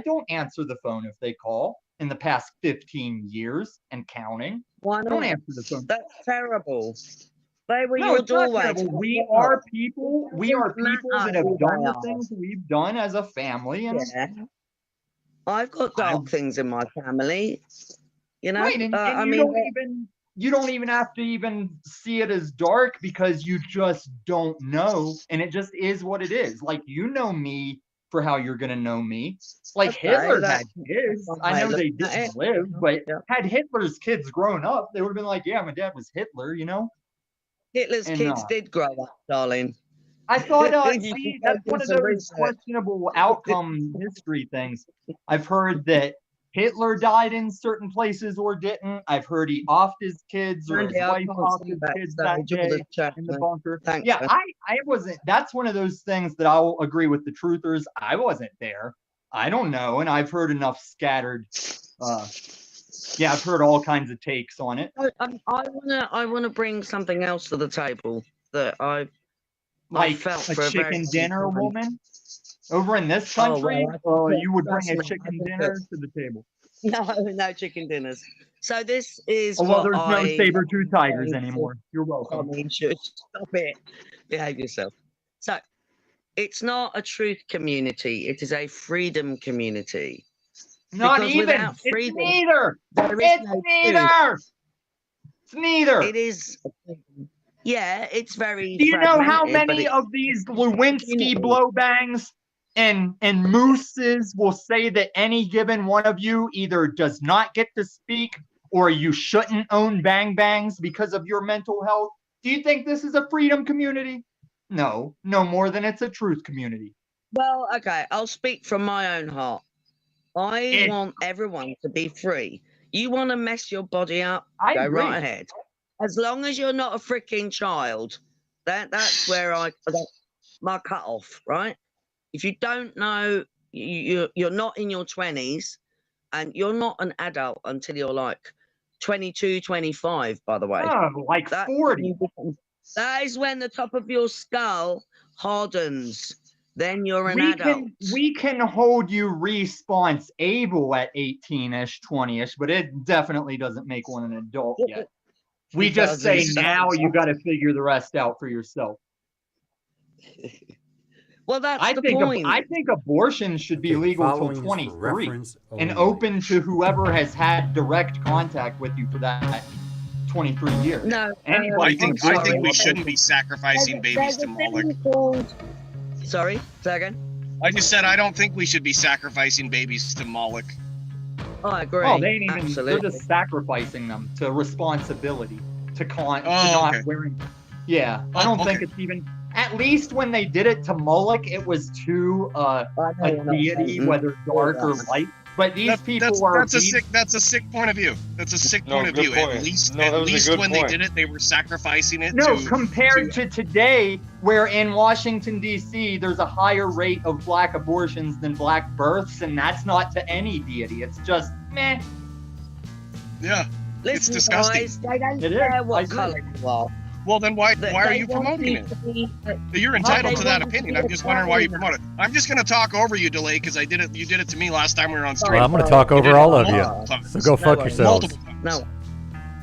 don't answer the phone if they call in the past 15 years and counting. Why not? Don't answer the phone. That's terrible. They were No, your it's not doorway. terrible. We are people that have done the things we've done as a family. And yeah. I've got dark things in my family. You know, right, and I you mean, you don't even have to even see it as dark because you just don't know, and it just is what it is. Like, you know me for how you're gonna know me. Like, Hitler had kids. I know they didn't live, but had Hitler's kids grown up, they would have been like, yeah, my dad was Hitler, you know? Hitler's kids did grow up, darling. I thought that's one of those questionable outcome history things. I've heard that Hitler died in certain places or didn't. I've heard he offed his kids or his wife offed his kids that day in the bunker. Yeah, I wasn't. That's one of those things that I'll agree with the truthers. I wasn't there. I don't know, and I've heard enough scattered. Yeah, I've heard all kinds of takes on it. I wanna bring something else to the table that I've felt a for a chicken very dinner long time. woman over in this country. You would bring a chicken dinner to the table. No chicken dinners. So this is well, there's no saber-tooth tigers anymore. You're welcome. I mean, stop it. Behave yourself. So it's not a truth community. It is a freedom community. Not Because even. without freedom, it's neither. there is It's no neither. truth. It's neither. It is. Yeah, it's very. Do you know how fragmented, but many it's of these Lewinsky blowbangs and mooses will say that any given one of you either does not get to speak or you shouldn't own bang bangs because of your mental health? Do you think this is a freedom community? No more than it's a truth community. Well, okay, I'll speak from my own heart. I want everyone to be free. You want to mess your body up? Go agree. right ahead. As long as you're not a freaking child, that's where my cut off, right? If you don't know, you're not in your 20s, and you're not an adult until you're like 22, 25, by the way. Oh, like 40. That is when the top of your skull hardens. Then you're an adult. We can hold you response-able at 18-ish, 20-ish, but it definitely doesn't make one an adult yet. We just say now you got to figure the rest out for yourself. Well, that's the point. I think abortion should be legal till 23 and open to whoever has had direct contact with you for that 23 years. No, I think we shouldn't be sacrificing babies to Moloch. Sorry, say again. I just said I don't think we should be sacrificing babies to Moloch. I agree. Oh, they ain't even. Absolutely. They're just sacrificing them to responsibility, to not wearing. Yeah, I don't think it's even. At least when they did it to Moloch, it was to a deity, whether dark or light. But these people are. That's a sick point of view. That's a sick No, point of good view. point. At least, No, that at was a least good when point. they did it, they were sacrificing it. No, to, compared to today, where in Washington, D.C., there's a higher rate of black abortions than black births, and that's not to any deity. It's just, meh. Yeah, it's Listen, disgusting. guys, they don't It is. care I what agree. colour you are. Well, then why They are you want promoting you it? to be- You're entitled they to that want you opinion. to I'm be just wondering why you proud. promote it. I'm just gonna talk over you, Delay, because I did it. You did it to me last time we were on stream. Well, I'm going to talk over all of you. So go fuck No, yourselves. Multiple times. No.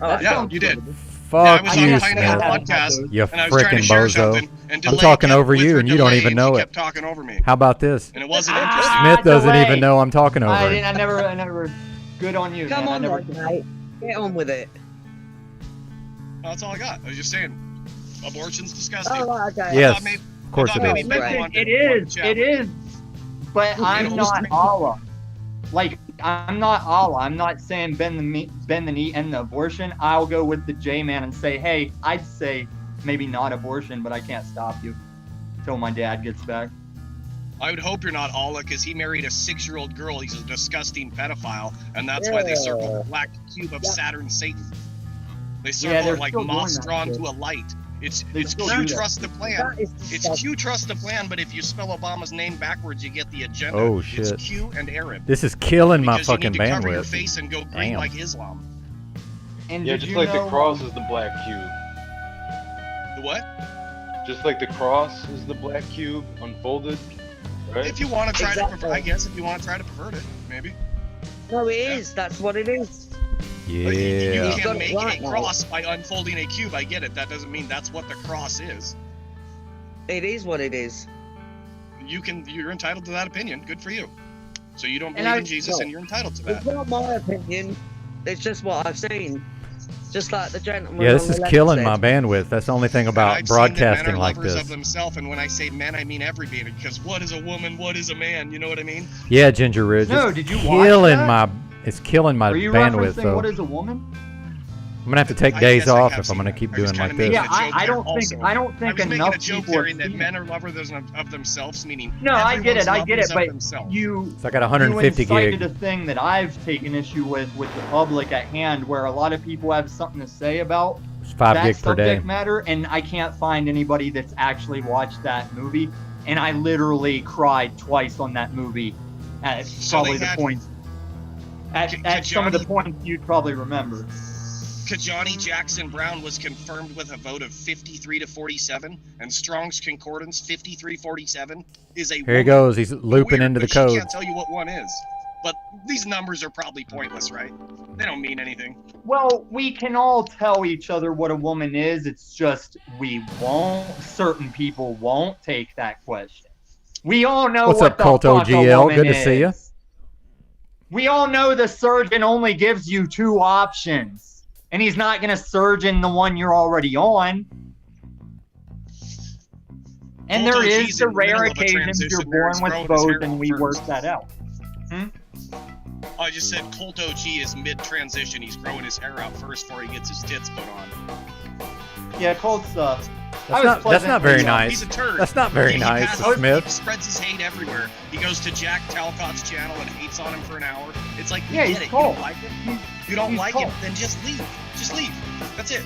All right. Yeah, you did. Fuck I was on you, a Pioneer Smith. podcast, You and I was trying to frickin' share bozo. something, and I'm Delay talking kept over with you her and you don't delay, even and know she it. kept talking over me, How about this? and it wasn't interesting. Smith doesn't delay. even know I'm talking over I him. didn't. I never. Good on you, Come man. on, I never. then, mate. Get on with it. Well, that's all I got. I was just saying, abortion's disgusting. Oh, right, okay. Yes, I thought maybe- of course I thought it maybe is. Ben Right. wanted It to- wanted is. to chat. It is. But I'm know, not stream- Allah. Like, I'm not Allah. I'm not saying bend the knee, end the abortion. I'll go with the J-man and say, hey, I'd say maybe not abortion, but I can't stop you till my dad gets back. I would hope you're not Allah, because he married a 6-year-old girl. He's a disgusting pedophile, and that's why they circle the black cube of Saturn Satan. They circle they're it like still doing moths that drawn shit. to a light. It's They still do Q that. trust the plan. That is It's disgusting. Q trust the plan, but if you spell Obama's name backwards, you get the agenda. Oh, It's shit. Q and Arab. This is killing my Because you fucking need to cover your bandwidth. face and go green Damn. like Islam. And Yeah, did just you like know, the cross is the black cube. The what? Just like the cross is the black cube unfolded, right? If you want to try to Exactly. pervert, I guess if you want to try to pervert it, maybe. No, it is. That's what it is. But you Yeah. got can it make right, a mate. cross by unfolding a cube. I get it. That doesn't mean that's what the cross is. It is what it is. You're entitled to that opinion. Good for you. So you don't And believe I- in Jesus, no. and you're entitled to that. It's not my opinion. It's just what I've seen. Just like the gentleman. Yeah, this on is the left killing said. my bandwidth. That's the only thing And about I've seen that men broadcasting are like lovers this. of themselves, and when I say men, I mean everybody. Because what is a woman? What is a man? You know what I mean? Yeah, Ginger Ridge. No, it's did you watch killing that? It's killing my Are you bandwidth. referencing So What is a Woman? I'm gonna have to take I days guess I off have if I'm seen gonna that. keep I was doing like kinda this. making Yeah, a joke I there don't think also. I don't I think was making enough a joke people there have in that seen men it. are lovers of themselves, meaning No, I get it, everyone's but lovers of themselves. you So I got 150 you incited gig. a thing that I've taken issue with the public at hand, where a lot of people have something to say about It's 5 that gig per day. subject matter, and I can't find anybody that's actually watched that movie. And I literally cried twice on that movie at So probably they the had- points. At some of the points you'd probably remember. Kajani Jackson Brown was confirmed with a vote of 53 to 47, and Strong's Concordance 53-47 is a Here he woman. goes. He's looping Weird, into the but she code. can't tell you what one is. But these numbers are probably pointless, right? They don't mean anything. Well, we can all tell each other what a woman is. It's just certain people won't take that question. We all know What's what up, the Cult fuck a OGL? woman Good to see you. is. We all know the surgeon only gives you 2 options. And he's not going to surgeon the one you're already on. And Cult there OG's is the in the middle rare of a occasions you're transition there. born He's with growing his both hair and out we work first. that out. I just said Colt OG is mid-transition. He's growing his hair out first before he gets his tits put on. Yeah, Colt's That's not very nice. He's a turd. That's not very He nice, passes- Smith. He spreads his hate everywhere. He goes to Jack Talcott's channel and hates on him for an hour. It's like, we Yeah, get he's it. You cold. don't like it? You don't He's like cold. it? Then just leave. Just leave. That's it.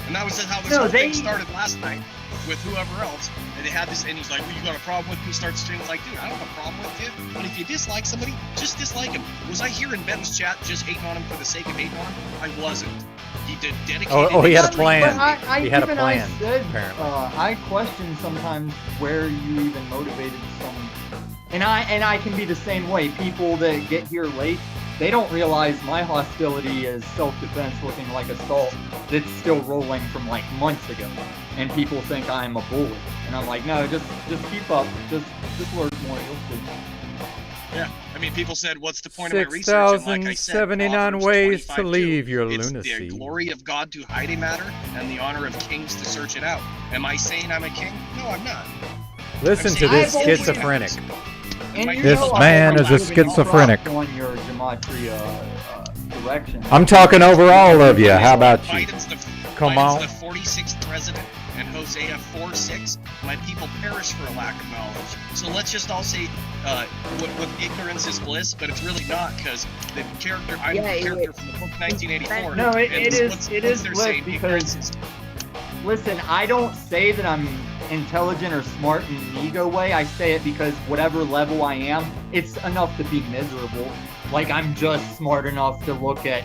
And that was how this No, whole they- thing started last night with whoever else. And they had this, and he's like, well, you got a problem with me? Starts streaming. It's like, dude, I don't have a problem with you. But if you dislike somebody, just dislike him. Was I here in Benton's chat just hating on him for the sake of hating on him? I wasn't. He did dedicated. Oh, he had a his plan. But He had a even plan, I said, apparently. I question sometimes where you even motivated someone, and I can be the same way. People that get here late, they don't realize my hostility is self-defense, looking like assault. That's still rolling from like months ago, and people think I'm a bully, and I'm like, no, just keep up, just work more, you'll see. Yeah, I mean, people said, "What's the point of my research?" And like I said, 6,079 Proverbs ways to 25:2, leave your it's lunacy. the glory of God to hide a matter, and the honor of kings to search it out. Am I saying I'm a king? No, I'm not. Listen to this schizophrenic. And you This know I man was is a giving schizophrenic. props on your gematria direction. I'm talking over all of you. How about you? Biden's the Come on. Biden's the 46th president. and Hosea 4:6, my people perish for a lack of knowledge. So let's just all say what ignorance is bliss, but it's really not, because the character, I'm the character from the book 1984. No, it is they're bliss saying because, listen, I don't say that I'm intelligent or smart in an ego way. I say it because whatever level I am, it's enough to be miserable. Like, I'm just smart enough to look at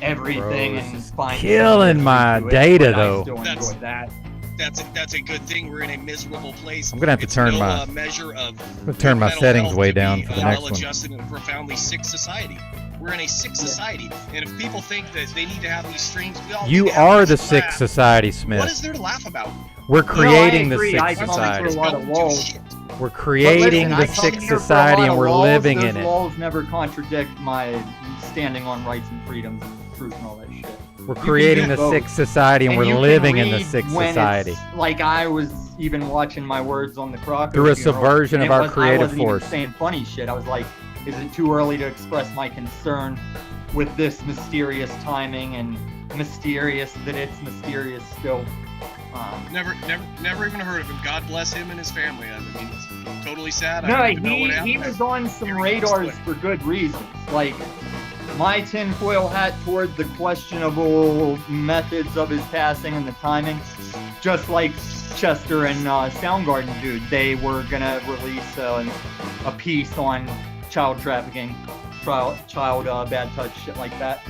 everything and find killing my data, though. I still enjoy that. That's a good thing. We're in a miserable place. I'm gonna have to turn my measure of settings way down for the next one. Well-adjusted and profoundly sick society. We're in a sick society, and if people think that they need to have these streams, we all You need to have are these the to sick laugh. society, Smith. What is there to laugh about? We're creating the agree. sick I come society. through a lot of walls. We're creating But the listen, I sick come here for a society, lot and of we're laws. living Those in it. laws never contradict my standing on rights and freedoms and truth and all that shit. We're creating the sick society, and you we're can living in the read sick when society. it's- Like, I was even watching my words on the Crocker Through a funeral, subversion and of it our was- creative I wasn't force. even saying funny shit. I was like, is it too early to express my concern with this mysterious timing, and mysterious that it's mysterious still? Never even heard of him. God bless him and his family. I mean, it's totally sad. No, I don't even know what he happened. was on some radars for good reasons. Like, my tinfoil hat toward the questionable methods of his passing and the timing, just like Chester and Soundgarden dude, they were gonna release a piece on child trafficking, child bad touch, shit like that.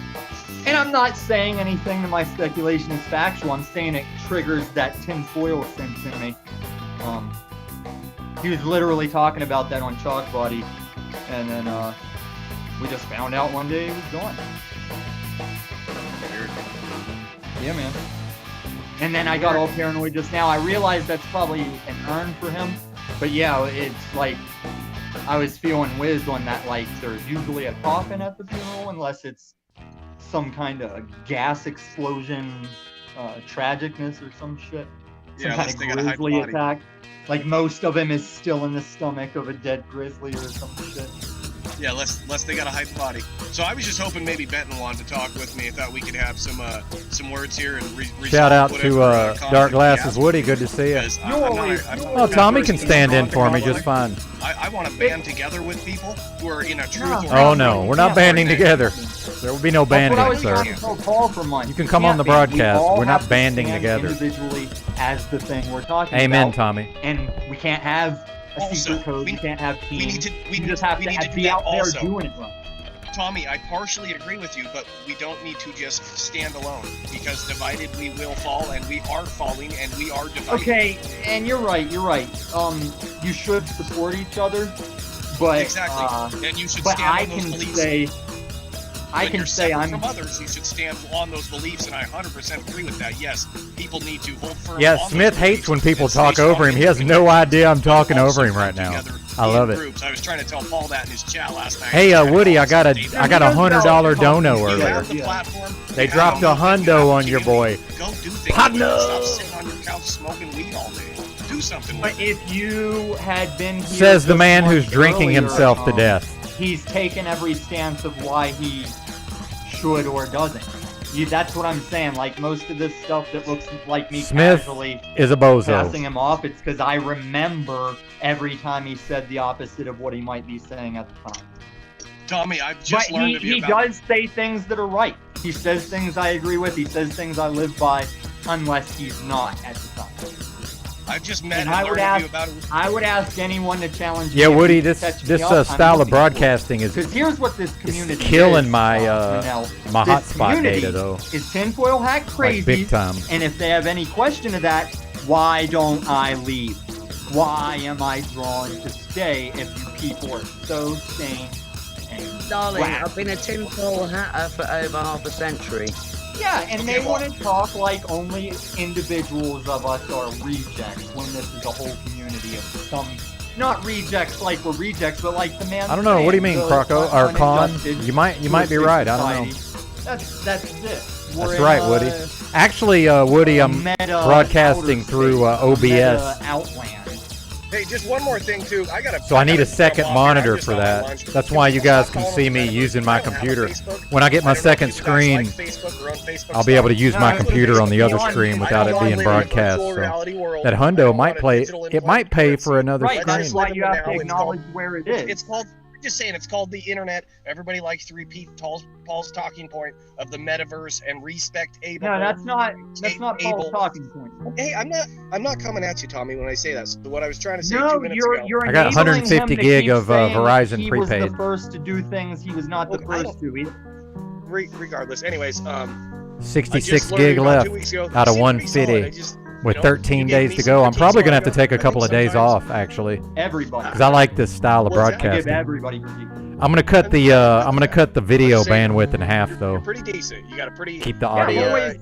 And I'm not saying anything that my speculation is factual. I'm saying it triggers that tinfoil sense in me. He was literally talking about that on Chalk Body, and then we just found out one day he was gone. Yeah, man. And then I got all paranoid just now. I realized that's probably an urn for him, but yeah, it's like I was feeling whizzed on that. Like, there's usually a coffin at the funeral, unless it's some kind of gas explosion, tragicness or some shit. Some kind of grizzly attack. Like, most of him is still in the stomach of a dead grizzly or some shit. Yeah, less they got a hype body. So I was just hoping maybe Benton wanted to talk with me. I thought we could have some words here and Shout out to Dark Glasses Woody. Good to see you. Oh, Tommy can stand in for me just fine. I want to band together with people who are in a truth. Oh no, we're not banding together. There will be no banding, sir. You can come on the broadcast. We're not banding together. Individually as the thing we're talking about. Amen, Tommy. And we can't have a secret code. We can't have teams. We just have to be out there doing it right. Tommy, I partially agree with you, but we don't need to just stand alone, because divided we will fall, and we are falling, and we are divided. Okay, and you're right. You should support each other, but exactly. And you should but stand I on those can beliefs. say, I When can you're say separate I'm from others, you should stand on those beliefs, and I 100% agree with that. Yes, people need to hold firm. Yeah, on Smith those hates beliefs when people and stay talk over strong him. He has no idea I'm talking over him right now. I love it. Groups. I was trying to tell Paul that in his chat last night. Hey, Woody, I got a $100 dono earlier. They dropped a hundo on your boy. Go do things. Stop sitting on your couch smoking weed all day. Do something with But if you had been here Says the just man months who's drinking earlier, himself to death. He's taken every stance of why he should or doesn't. That's what I'm saying. Like, most of this stuff that looks like me Smith casually is a bozo. passing him off, it's because I remember every time he said the opposite of what he might be saying at the time. Tommy, I've just learned of you he about... does say things that are right. He says things I agree with. He says things I live by, unless he's not at the time. I've just met And and I would learned of you ask, about it. I would ask anyone to challenge Yeah, me. Woody, if you this catch me up, I'm style of looking broadcasting is because here's what this community killing is, my Manel. my This hotspot community data though. is tinfoil hat crazy, big time. And if they have any question of that, why don't I leave? Why am I drawn to stay if you people are so sane and Darling, whack? I've been a tinfoil hatter for over half a century. Yeah, and they want to talk like only individuals of us are rejects, when this is a whole community of some, not rejects like we're rejects, but like the man. I don't know. What do you mean, Croco or Con? You might be right. I don't know. That's it. That's right, Woody. Actually, Woody, I'm broadcasting through OBS. Outland. Hey, just one more thing too. So I need a second monitor for that. That's why you guys can see me using my computer. When I get my second screen, I'll be able to use my computer on the other screen without it being broadcast. So that hundo might play. It might pay for another Right, screen. that's why you have to acknowledge where it is. It's called. Just saying, it's called the internet. Everybody likes to repeat Paul's talking point of the metaverse and respect able. No, that's not Paul's talking point. Hey, I'm not coming at you, Tommy, when I say that. So what I was trying to say No, 2 minutes ago. you're I got enabling 150 him to gig keep of saying Verizon he was prepaid. the first to do things he was not the first to. Regardless, anyways, 66 gig left out of 150. With 13 days to go, I'm probably gonna have to take a couple of days off, actually. Everybody. Because I like this style of broadcasting. Everybody. I'm gonna cut the video bandwidth in half, though. You're pretty decent. You got a pretty Keep the audio.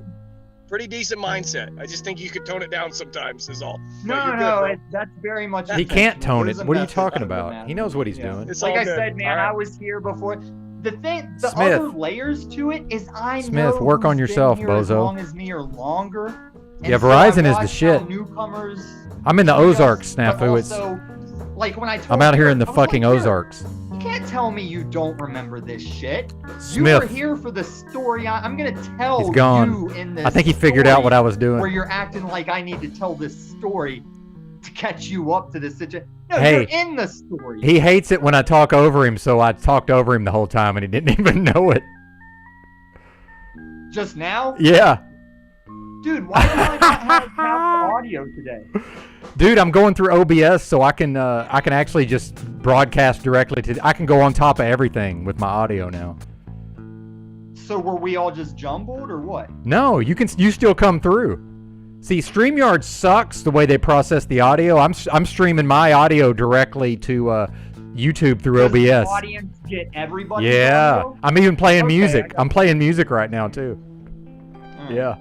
Pretty decent mindset. I just think you could tone it down sometimes. Is all. No, that's very much. He can't tone it. What are you talking about? He knows what he's doing. Like I said, man, I was here before. The other layers to it is I know Smith, work on who's yourself, been here as bozo. long as me or longer. Yeah, And so Verizon I is the watch shit. how Newcomers. I'm in the treat us, Ozarks, but snafu. It's. also, like when I I'm out here in the I was fucking like, Ozarks. You can't tell me you don't remember this shit. You Smith. were here for the story. I'm gonna tell He's gone. you in this I think he figured out what I was doing. Where you're acting like I need to tell this story to catch you up to this situation. No, Hey, you're in the story. He hates it when I talk over him, so I talked over him the whole time and he didn't even know it. Just now? Yeah. Dude, why do I not have half the audio today? Dude, I'm going through OBS so I can actually just broadcast directly to. I can go on top of everything with my audio now. So were we all just jumbled or what? No, you still come through. See, StreamYard sucks the way they process the audio. I'm streaming my audio directly to YouTube through Does the OBS. audience get everybody? Yeah, audio? I'm even playing Okay, music. I'm playing music right now too. Yeah.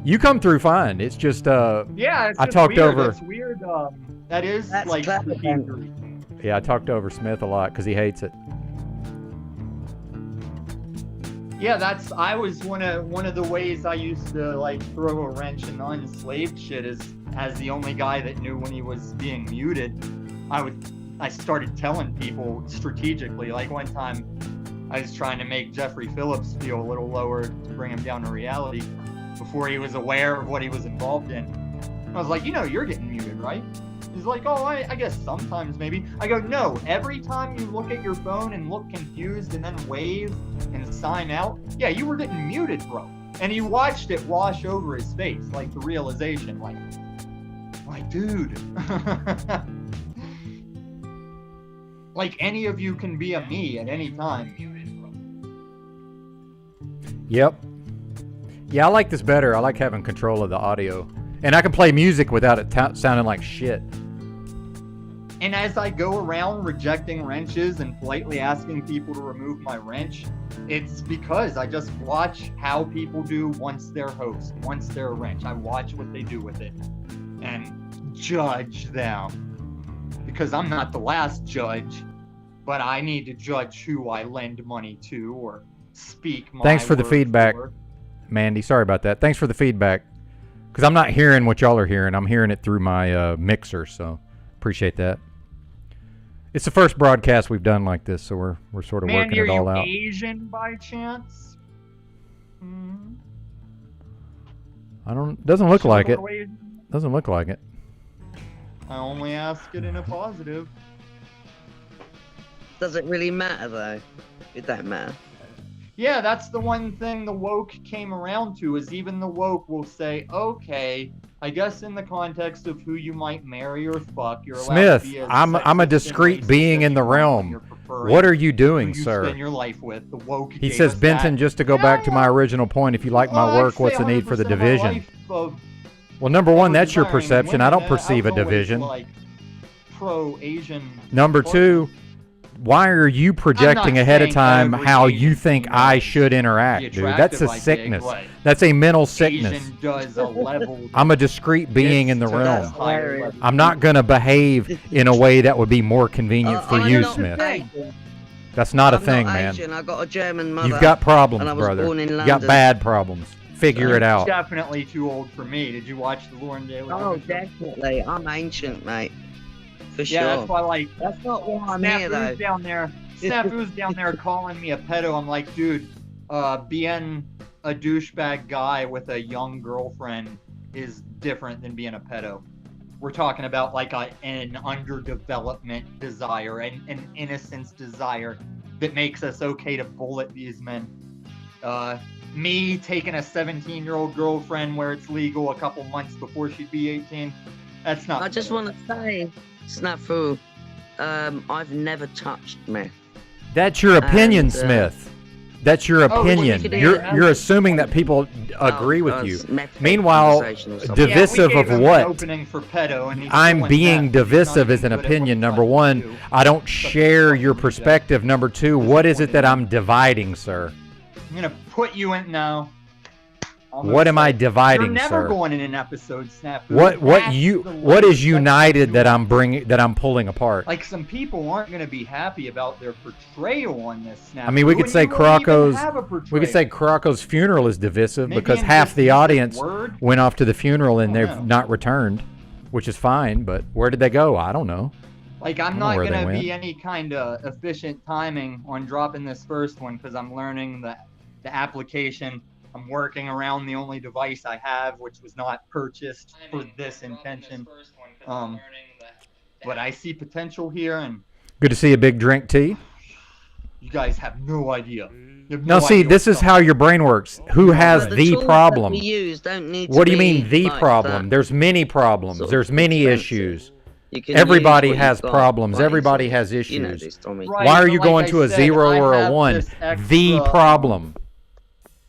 You come through fine. It's just Yeah, it's I just talked weird. over. It's weird. That is That's like clever, strategic. Yeah, I talked over Smith a lot because he hates it. Yeah, I was one of the ways I used to like throw a wrench in the unslaved shit is as the only guy that knew when he was being muted. I started telling people strategically. Like one time, I was trying to make Jeffrey Phillips feel a little lower to bring him down to reality before he was aware of what he was involved in. I was like, you're getting muted, right? He's like, oh, I guess sometimes maybe. I go, no, every time you look at your phone and look confused and then wave and sign out, yeah, you were getting muted, bro. And he watched it wash over his face, like the realization, like dude. Like any of you can be a me at any time. Yep. Yeah, I like this better. I like having control of the audio. And I can play music without it sounding like shit. And as I go around rejecting wrenches and politely asking people to remove my wrench, it's because I just watch how people do once they're host, once they're a wrench. I watch what they do with it and judge them. Because I'm not the last judge, but I need to judge who I lend money to or speak my Thanks for the word feedback, for. Mandy. Sorry about that. Thanks for the feedback. Because I'm not hearing what y'all are hearing. I'm hearing it through my mixer, so appreciate that. It's the first broadcast we've done like this, so we're sort of working it all are out. you Asian by chance? Doesn't look like it. Sure Asian? Doesn't look like it. I only ask it in a positive. Does it really matter though? It don't matter. Yeah, that's the one thing the woke came around to is even the woke will say, okay, I guess in the context of who you might marry or fuck, you're allowed Smith, to be as I'm a sexist and discreet racist being as in the you want when realm. you're preferring What are you doing, who you sir? spend your life with. The woke He gave says, us Benton, that. just to go back to my original point, if you like my I'd work, say what's the need for the 100% of my division? life of Well, number one, ever that's your desiring perception. I women, don't perceive I a was always, division. like, pro-Asian. Number two, why are you projecting ahead of saying time every how Asian you think I should interact, dude? That's a attractive I dig, sickness. but That's a mental sickness. Asian does a level. I'm a discreet being in the to that realm. higher level. I'm not going to behave in a way that would be more convenient for I'm you, not Smith. Asian. That's not a I'm thing, not man. Asian. I got a German mother. You've got problems, and I was brother. born in You got London. bad problems. figure it out. Definitely too old for me. Did you watch the Lauren Daly? Oh, definitely. I'm ancient, mate. For sure. Yeah, that's why, like, that's not why I'm here, though. Snafu's down there. Snafu's down there calling me a pedo. I'm like, dude, being a douchebag guy with a young girlfriend is different than being a pedo. We're talking about like an underdevelopment desire, an innocence desire that makes us okay to bullet these men. Me taking a 17-year-old girlfriend where it's legal a couple months before she'd be 18, that's not. I just want to say, Snafu, I've never touched meth. That's your opinion, And, Smith. That's your opinion. You're assuming that people agree with you. Meanwhile, divisive of what? I'm being divisive as an opinion, number one. I don't share your perspective, number two. What is it that I'm dividing, sir? I'm going to put you in now. What am I dividing, You're never sir? going in an episode, Snafu. What is united that I'm pulling apart? Like, some people aren't going to be happy about their portrayal on this, Snafu. I mean, we could say Krako's funeral is divisive Maybe because in half just the a audience word? went off to the funeral and they've know. not returned, which is fine. But where did they go? I don't know. Like, I'm not going to be any kind of efficient timing on dropping this first one because I'm learning the application. I'm working around the only device I have, which was not purchased for this intention. But I see potential here, and Good to see a big drink tea. you guys have no idea. You have Now, no see, idea this is how your brain works. Who has The the tools that problem? we use don't need to What do you be mean the like problem? that. There's many problems. Sort of There's many expensive. issues. You can Everybody use what has you've got, problems. right? Everybody So, has you issues. know this, Tommy. Right, Why are but you like going I to a said, 0 I or a have 1? this The extra, problem.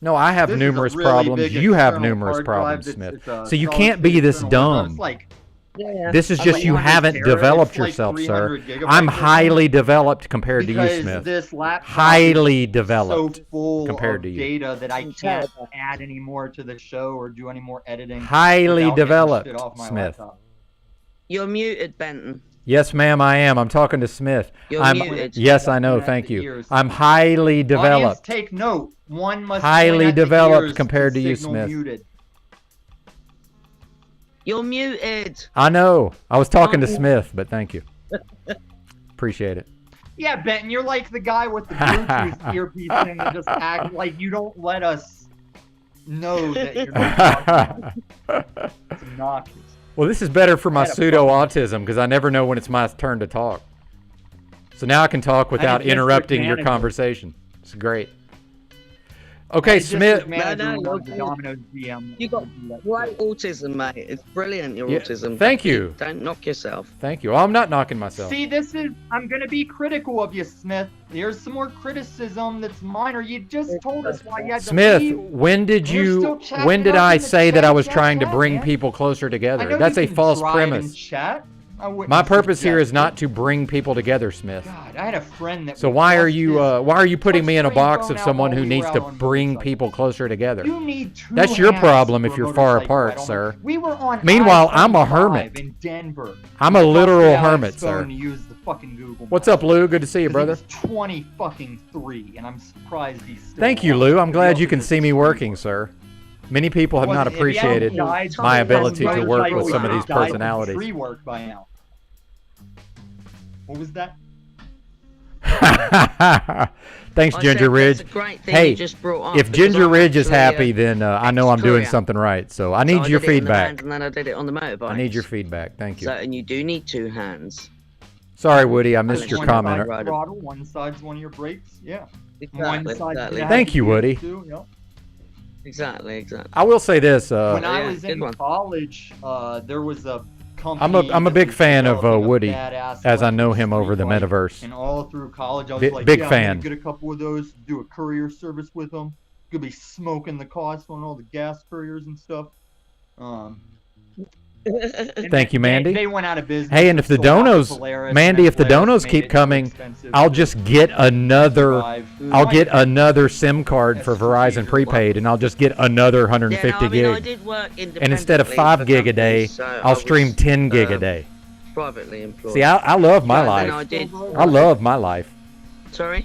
No, I have this is a numerous really problems. big You have external numerous hard drive problems, that's- Smith. it's a So you solid can't be state this external hard drive. dumb. It's like, This is I'm just like you 100 haven't terabytes, developed it's like yourself, sir. 300 gigabytes I'm or something. highly developed compared to you, Because Smith. this laptop Highly is developed so full compared of to you. data that I can't add any more to the show or do any more editing. Highly without getting developed, shit off my Smith. laptop. You're muted, Benton. Yes, ma'am, I am. I'm talking to Smith. You're muted. Yes, I know. At Thank the you. ears. I'm highly Audience, developed. take note. One must Highly point at the developed ears compared to and you, signal Smith. Muted. You're muted. I know. I was talking to Oh. Smith, but thank you. Appreciate it. Yeah, Benton, you're like the guy with the Bluetooth earpiece thing that just act like you don't let us know that you're not talking. It's obnoxious. Well, this is better for my I had a pseudo-autism because I never know when it's my turn to talk. So now I can talk without district interrupting your manager. conversation. It's great. Okay, Smith. You got great autism, mate. It's brilliant, your Yeah, autism. thank you. Don't knock yourself. Thank you. I'm not knocking myself. See, I'm going to be critical of you, Smith. Here's some more criticism that's minor. You just told us why you had to Smith, leave. when did You're still chatting when did up I in the say that I was chat, trying to chat, bring man. people closer I together? know That's you a can false drive and premise. chat. I wouldn't My purpose here suggest is not it. to bring people together, Smith. God, I had a friend that So would why are bust you his putting me in a touchscreen box phone of out someone while who we needs were to out on bring motorcycles. people closer together? You need two That's your hands problem for if a you're far motorcycle apart, ride. sir. We were on Meanwhile, I'm a I-25 hermit. in Denver. I'm a You literal busted out hermit, his phone sir. to use the fucking Google What's Maps. up, Lou? Good to see you, 'Cause brother. he was 20 fucking 3, and I'm surprised he's still Thank you, alive. Lou. I'm He glad also you can did see me the working, sir. Many people have not If he hadn't appreciated died from my his ability to work motorcycle, with he some of would these have died from personalities. tree work by now. What was that? Thanks, I Ginger said Ridge. that's a great thing Hey, you just brought up if because Ginger I'm Ridge is actually, happy, then I know I'm doing ex-courier. something right. So I So need your did it in the feedback. hand and then I did it on the motorbike. I need your feedback. Thank you. So, and you do need two hands. Sorry, Woody, I missed Unless your one comment. side rider. Throttle, one side's one of your brakes. Yeah. Exactly, One side's exactly. gonna Thank have you, the Woody. gears too, yep. Exactly. I will say this. When I Yeah, was good in one. college, there was a company. I'm a that big was fan of developing a Woody, badass as I know electric him over the street bike. metaverse. And all through college, I was Big- like, big yeah, fan. I'm gonna get a couple of those, do a courier service with them. Gonna be smoking the cost on all the gas couriers and stuff. And Thank you, Mandy. They went out of business. Hey, and if the sold out to donos, Polaris, and Mandy, then if the Polaris donos made keep it too coming, expensive I'll to just get another. survive. I'll get another SIM card for Verizon prepaid, and I'll just get another 150 Yeah, no, I mean, I gig. did work And instead of independently 5 for gig a day, companies, so I I'll was, stream 10 gig a day. Privately employed. See, I love my So then life. I did. I love my life. Sorry.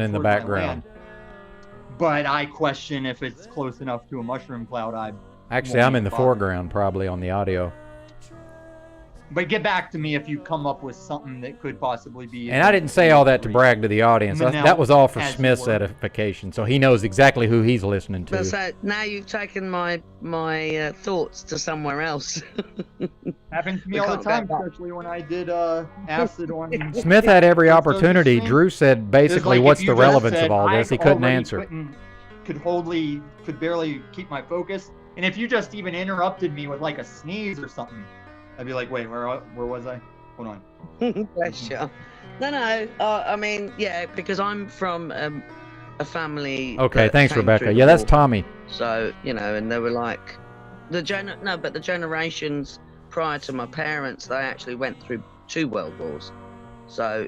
in the towards my background. land. but I question if it's close enough to a mushroom cloud. Actually, I'm in the foreground probably on the audio. But get back to me if you come up with something that could possibly be. And I didn't say all that to brag to the audience. That was all for Smith's edification, so he knows exactly who he's listening to. But so now you've taken my thoughts to somewhere else. Happens to me all the time, especially when I did acid on. Smith had every opportunity. Drew said basically, like what's the relevance of all this? He couldn't answer. Could barely keep my focus. And if you just even interrupted me with like a sneeze or something, I'd be like, wait, where was I? Hold on. Bless you. No. I mean, yeah, because I'm from a family. Okay, thanks, Rebecca. Yeah, that's Tommy. So, you know, and they were like, the generations prior to my parents, they actually went through 2 world wars. So,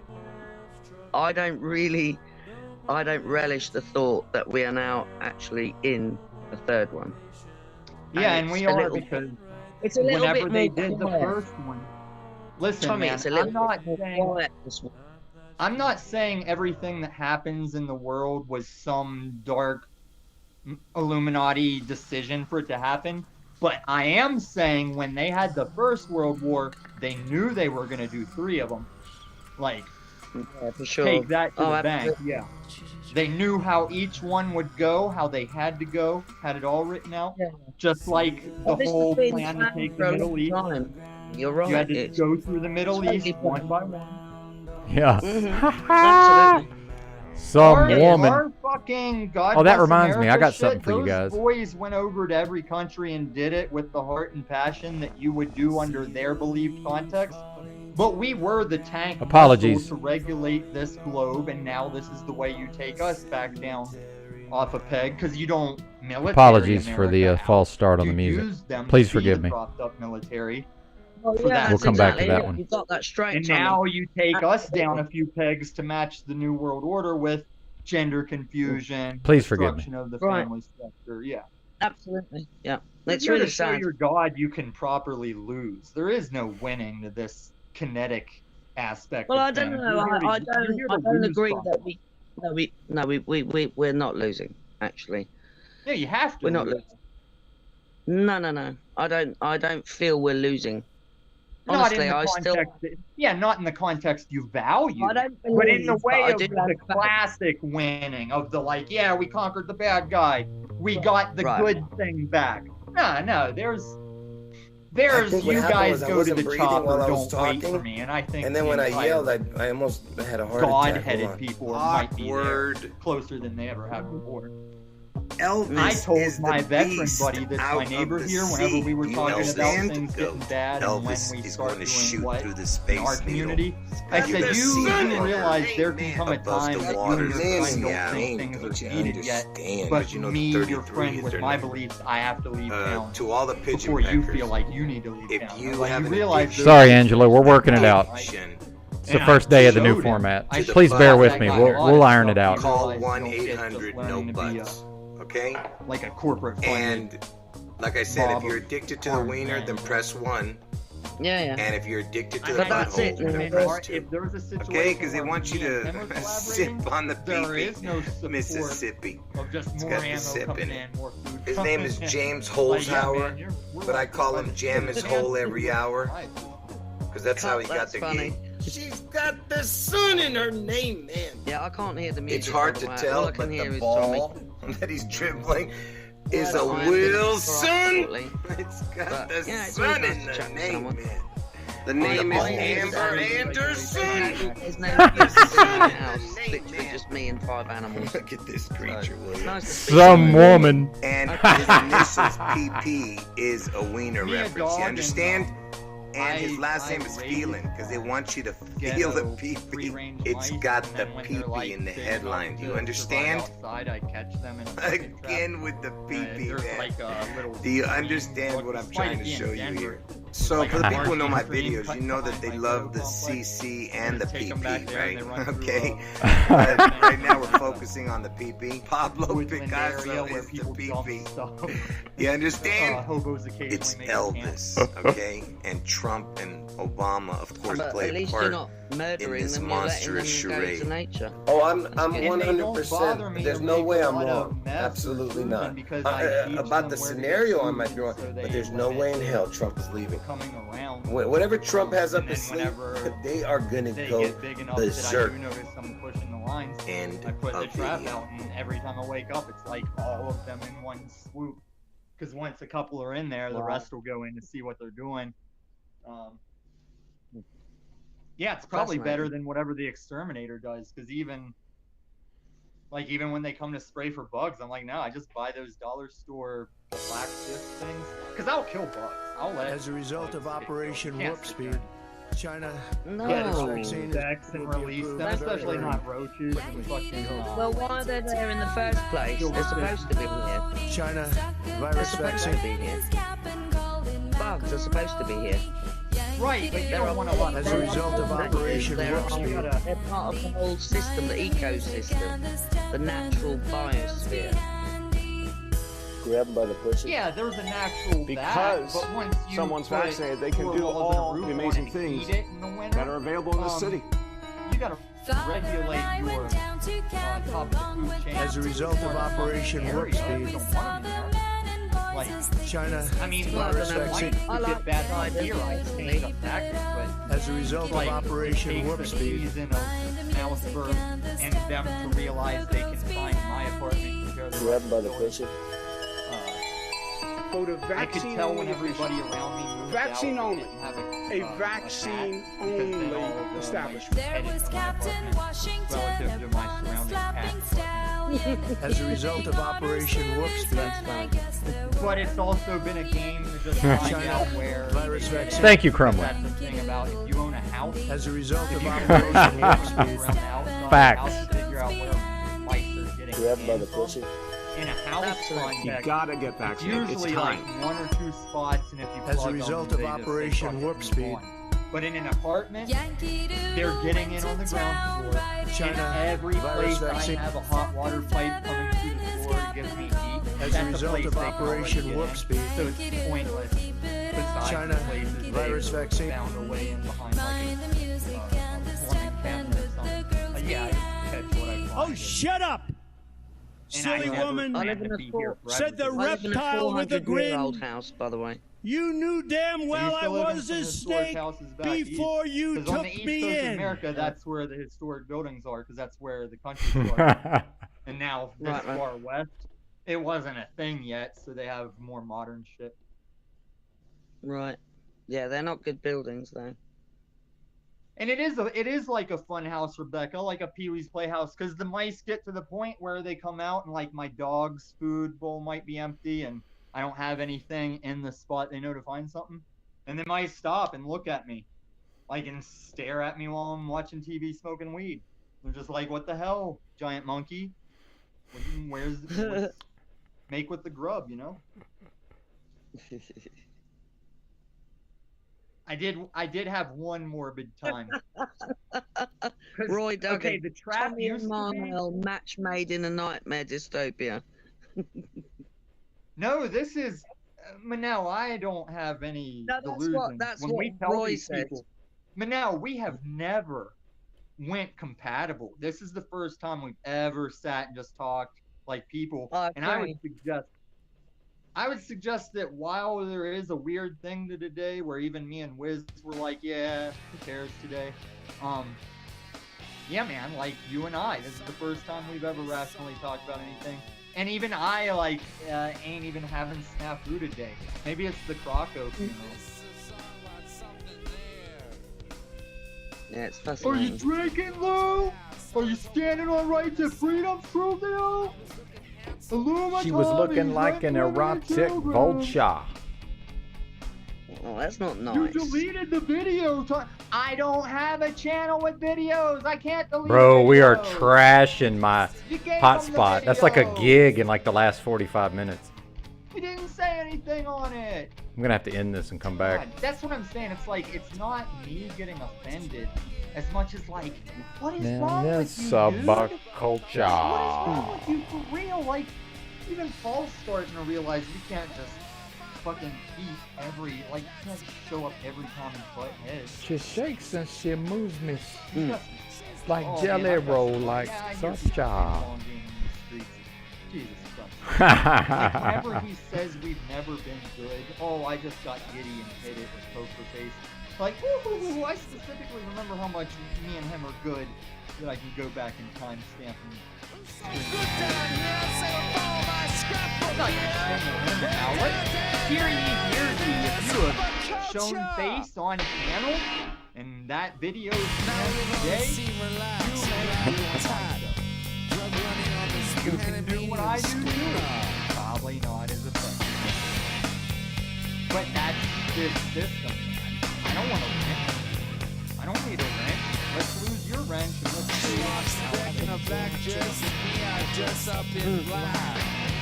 I don't relish the thought that we are now actually in the 3rd one. Yeah, and we are, because it's a little whenever bit they more did the quiet. first one. Listen, Tommy, man, it's a little I'm not saying everything that happens in the world was some dark Illuminati decision for it to happen, but I am saying when they had the First World War, they knew they were going to do 3 of them. Like, yeah, for sure. take that to Oh, the bank. absolutely. Yeah. They knew how each one would go, how they had to go, had it all written out. Yeah. Just like the This has whole been plan to planned take for the a Middle long East. time. You're right. You had to it's go through the Middle totally East one by one. Yeah. Absolutely. Some woman. Our fucking God Oh, that Bless reminds me, I America got something shit, for you guys. Those boys went over to every country and did it with the heart and passion that you would do under their believed context. But we were the tank Apologies. muscle to regulate this globe, and now this is the way you take us back down off a peg, because you don't military Apologies for the America false start on You the music. use them Please to be forgive the me. propped up military. Well, for that. We'll come back to that one. You got that straight. And Tommy. now you take us down a few pegs to match the New World Order with gender confusion, Please forgive me. destruction of the Right. family structure. Yeah. Absolutely. Yeah. It's You're really to show sad. your God you can properly lose. There is no winning to this kinetic aspect. Well, of I don't things. know. You're here I to- you're here to don't lose agree properly. that we're not losing. Actually, Yeah, you have to. we're not lose. losing. No. I don't feel we're losing. Not Honestly, in the I still. context. Yeah, not in the context you value. I don't But in the believe, way but I of do the have- classic winning of the like, yeah, we conquered the bad guy, we got the Right. good thing back. No, there's I think what you happened guys was I go to wasn't the breathing chopper, while I was don't wait for talking, me, and I think. and then the when I entire yelled, I almost had a heart attack. God-headed Hold on. people might be there closer than they ever have before. Elvis I told is my the veteran beast buddy that's out my of neighbor the here whenever sea. we were Do you talking about understand? things getting bad and when Elvis we is start going to doing shoot what through the in space our needle. community. I Under said, the you sea, do realize there can come a above time the that you water. and your friend don't Yeah, think things don't are you needed yet, understand? but You know the me, your 33 friend, is with their my number. beliefs, I have to leave town To all the pigeon before you peckers, feel like you need to leave if town. you Like, have an realize addiction- Sorry, Angela, we're working it out. addiction It's the And first I day of the new showed him. format. I Please showed bear him with that me. guy a lot We'll of iron stuff. it out. You Call realize you don't get just 1-800 no learning to be butts. Okay? like a corporate funded And like I said, if Bob you're or addicted to the Corn wiener, Man. then press 1. Yeah. And if you're addicted to I the had that's butthole, it, then man. press 2. If there's a situation Okay? Because they where want you me and him to are sip collaborating, on the there is no pee-pee, support Mississippi. of just It's more got the ammo sip coming in it. more food His coming name is in. James Like, yeah, Holzhauer, man, we're but I like- call him Jam his hole every hour. Because that's how he got That's the funny. gig. She's got the sun in her name, man. Yeah, I can't hear the music. It's hard by to the way. All tell, I can but hear the is Tommy. ball that he's dribbling is a I am Wilson. shortly. It's got But, the yeah, it's sun always in nice to the chat with name, someone. man. The name is Amber Anderson. His name is in the house. Literally just me and 5 animals. Look at this creature, will you? Nice to speak Some to you. woman. And his initials PP is a wiener Me, a reference. dog, You and, understand? And his last I name is raised Feeling because they want you to ghetto feel the pee-pee. free-range It's mice, got and the then when they're, pee-pee like, in the big headline. enough Do to you understand? survive outside, I catch them in a fucking trap. Again with the pee-pee, There's man. like a little Do you stream, understand but what I'm despite trying it to being show you Denver, here? So for the people who know my videos, you know that they love the CC and the PP, right? Okay. Right now we're focusing on the PP. Pablo Picasso is the PP. You understand? It's Elvis, okay? And Trump and Obama, of course, play a part in this monstrous charade. Oh, I'm 100%. There's no way I'm wrong. Absolutely not. About the scenario I might be wrong, but there's no way in hell Trump is leaving. Whatever Trump has up his sleeve, they are gonna go berserk. And I put the trap out, and every time I wake up, it's like all of them in one swoop. Because once a couple are in there, the rest will go in to see what they're doing. Yeah, it's probably better than whatever the exterminator does. Because even when they come to spray for bugs, I'm like, no, I just buy those dollar store black disc things. Because I'll kill bugs. As a result of Operation Warp Speed, China vaccines and release them, especially not roaches. Well, why are they there in the first place? They're supposed to be here. China virus vaccine. Bugs are supposed to be here. Right, but you don't want to. As a result of Operation Warp Speed, they're part of the whole system, the ecosystem, the natural biosphere. Grab them by the pussy. Yeah, there's a natural because but once you someone's vaccinated, they can do all the amazing things that are available in the city. You gotta regulate your top of the food chain. as a result of Operation Warp Speed, China virus vaccine. As a result of Operation Warp Speed, and them to realize they can find my apartment. Grab them by the pussy. I could tell when everybody around me moved vaccine out, only. A vaccine only establishment. Relative to my surrounding as a result of Operation Warp Speed, but it's also been a game to just find out where virus vaccine. Thank you, Crumley. That's the thing about if you own a house. As a result of Operation Warp Speed, Facts. Figure out where mice are getting Grab them by the pussy. in a house context, You gotta get it's vaccinated. usually It's like time. 1 or 2 spots, and if you as a plug result them, of they just say, Operation "Fuck it, Warp move Speed, on." But in an apartment, they're getting in on the ground floor. China In every virus place vaccine. I have a hot water pipe coming through the floor to give me heat. As a That's result place of they can already Operation get Warp in. Speed, So it's pointless. Besides China the places virus they vaccine. found a way in behind like a plumbing cabinet or something. Yeah, I catch what I find. Oh, shut up! Silly woman said the reptile with the grin. Old house, by the way. You knew damn well I was a historic snake houses back before you east. 'Cause on took the east me coast of in. America, that's where the historic buildings are, because that's where the country started. And now this far west, it wasn't a thing yet, so they have more modern shit. Right. Yeah, they're not good buildings though. And it is like a fun house, Rebecca, like a Pee-wee's Playhouse, because the mice get to the point where they come out and like my dog's food bowl might be empty and I don't have anything in the spot they know to find something. And they might stop and look at me, like, and stare at me while I'm watching TV smoking weed. They're just like, what the hell, giant monkey? What's make with the grub, you know? I did have one morbid time. Roy Duggan. Okay, the trap Tommy used and to be... Marnell, match made in a nightmare dystopia. No, this is Manel. I don't have any delusions. That's when what we tell Roy these said. people, Manel, we have never went compatible. This is the first time we've ever sat and just talked like people. And I would suggest that while there is a weird thing to today, where even me and Wiz were like, yeah, who cares today? Yeah, man, like you and I, this is the first time we've ever rationally talked about anything. And even I, like, ain't even having snafu today. Maybe it's the Croco funeral. Yeah, it's Are fascinating. you drinking, Lou? Are you standing on rights and freedom, Truville? She was looking like an erotic vulture. Oh, that's not nice. You deleted the video. I don't have a channel with videos. I can't delete Bro, we are videos. trashing my You gave them the hotspot. That's like a video. gig in like the last 45 minutes. You didn't say anything on it. I'm gonna have to end this and come back. God, that's what I'm saying. It's like, it's not me getting offended as much as like, what is wrong with you, dude? Subculture. What is wrong with you for real? Like, even Paul's starting to realize we can't just fucking eat every, like, you can't just show up every time you butt heads. She shakes and she moves me like Oh, jelly man, roll, like I hear such people a. on game in the streets. Jesus Christ. Like, whenever he says we've never been good, oh, I just got giddy and hit it with poker face. Like, ooh, I specifically remember how much me and him are good that I can go back and timestamp and. I'm not gonna sing him now. Let's hear if you have shown face on panel and that video is today, you can do what I do too. Probably not as effective. But that's this system, man. I don't want to wrench. I don't need a wrench. Let's lose your wrench and let's see.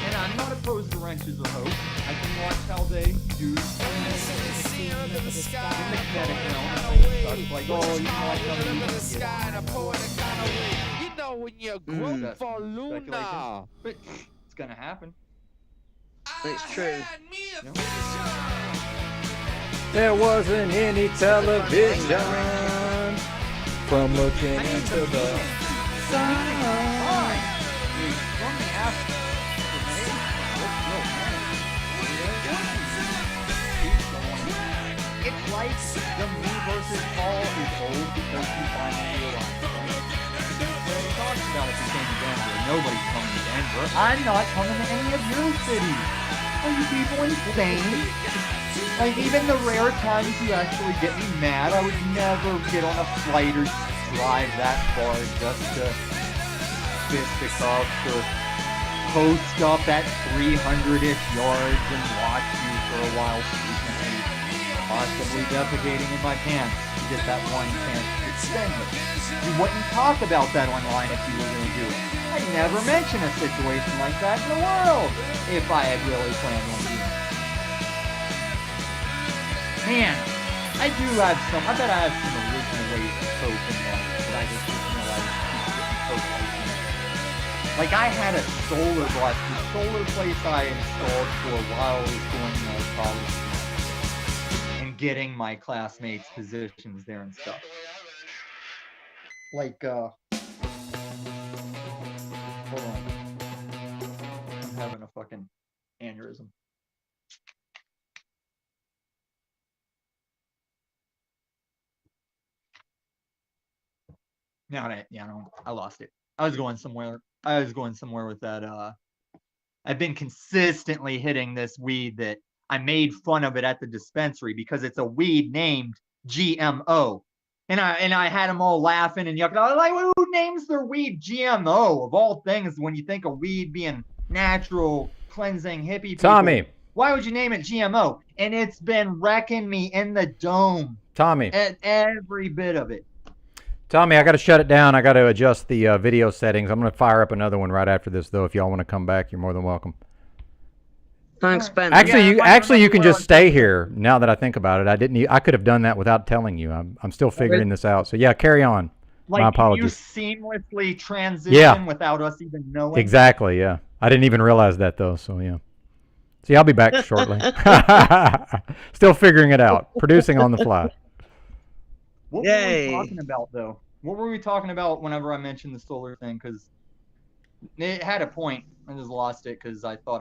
And I'm not opposed to wrenches or hope. I can watch how they do in the kinetic realm. Like, oh, you know, I You know when you're grown for Luna. But it's gonna happen. It's true. There wasn't any television from looking into the sun. It's like the me versus Paul is old because you finally realize it. Talking about if you came to Denver. Nobody's coming to Denver. I'm not coming to any of your cities. Are you people insane? Like, even the rare times you actually get me mad, I would never get on a flight or drive that far just to fisticuffs or post up at 300-ish yards and watch you for a while frequently, possibly defecating in my pants to get that one chance to extend it. You wouldn't talk about that online if you were going to do it. I'd never mention a situation like that in the world if I had really planned on doing it. Man, I do have some, I bet I have some original ways to cope in life, but I just didn't realize people cope like that. Like, I had a solar bus, the solar place I installed for a while I was going to college and getting my classmates positions there and stuff. Like, hold on. I'm having a fucking aneurysm. No, I lost it. I was going somewhere with that. I've been consistently hitting this weed that I made fun of it at the dispensary because it's a weed named GMO. And I had them all laughing and yucking. I was like, who names their weed GMO? Of all things, when you think of weed being natural, cleansing, hippie people, Tommy. Why would you name it GMO? And it's been wrecking me in the dome. Tommy. At every bit of it. Tommy, I got to shut it down. I got to adjust the video settings. I'm going to fire up another one right after this, though. If y'all want to come back, you're more than welcome. Thanks, Ben. Actually, you can just stay here. Now that I think about it, I could have done that without telling you. I'm still figuring this out. So yeah, carry on. Like, my apologies. You seamlessly transition without us even knowing. Exactly. Yeah, I didn't even realize that though. So yeah. See, I'll be back shortly. Still figuring it out. Producing on the fly. What were we talking about, though? What were we talking about whenever I mentioned the solar thing? Because it had a point. I just lost it because I thought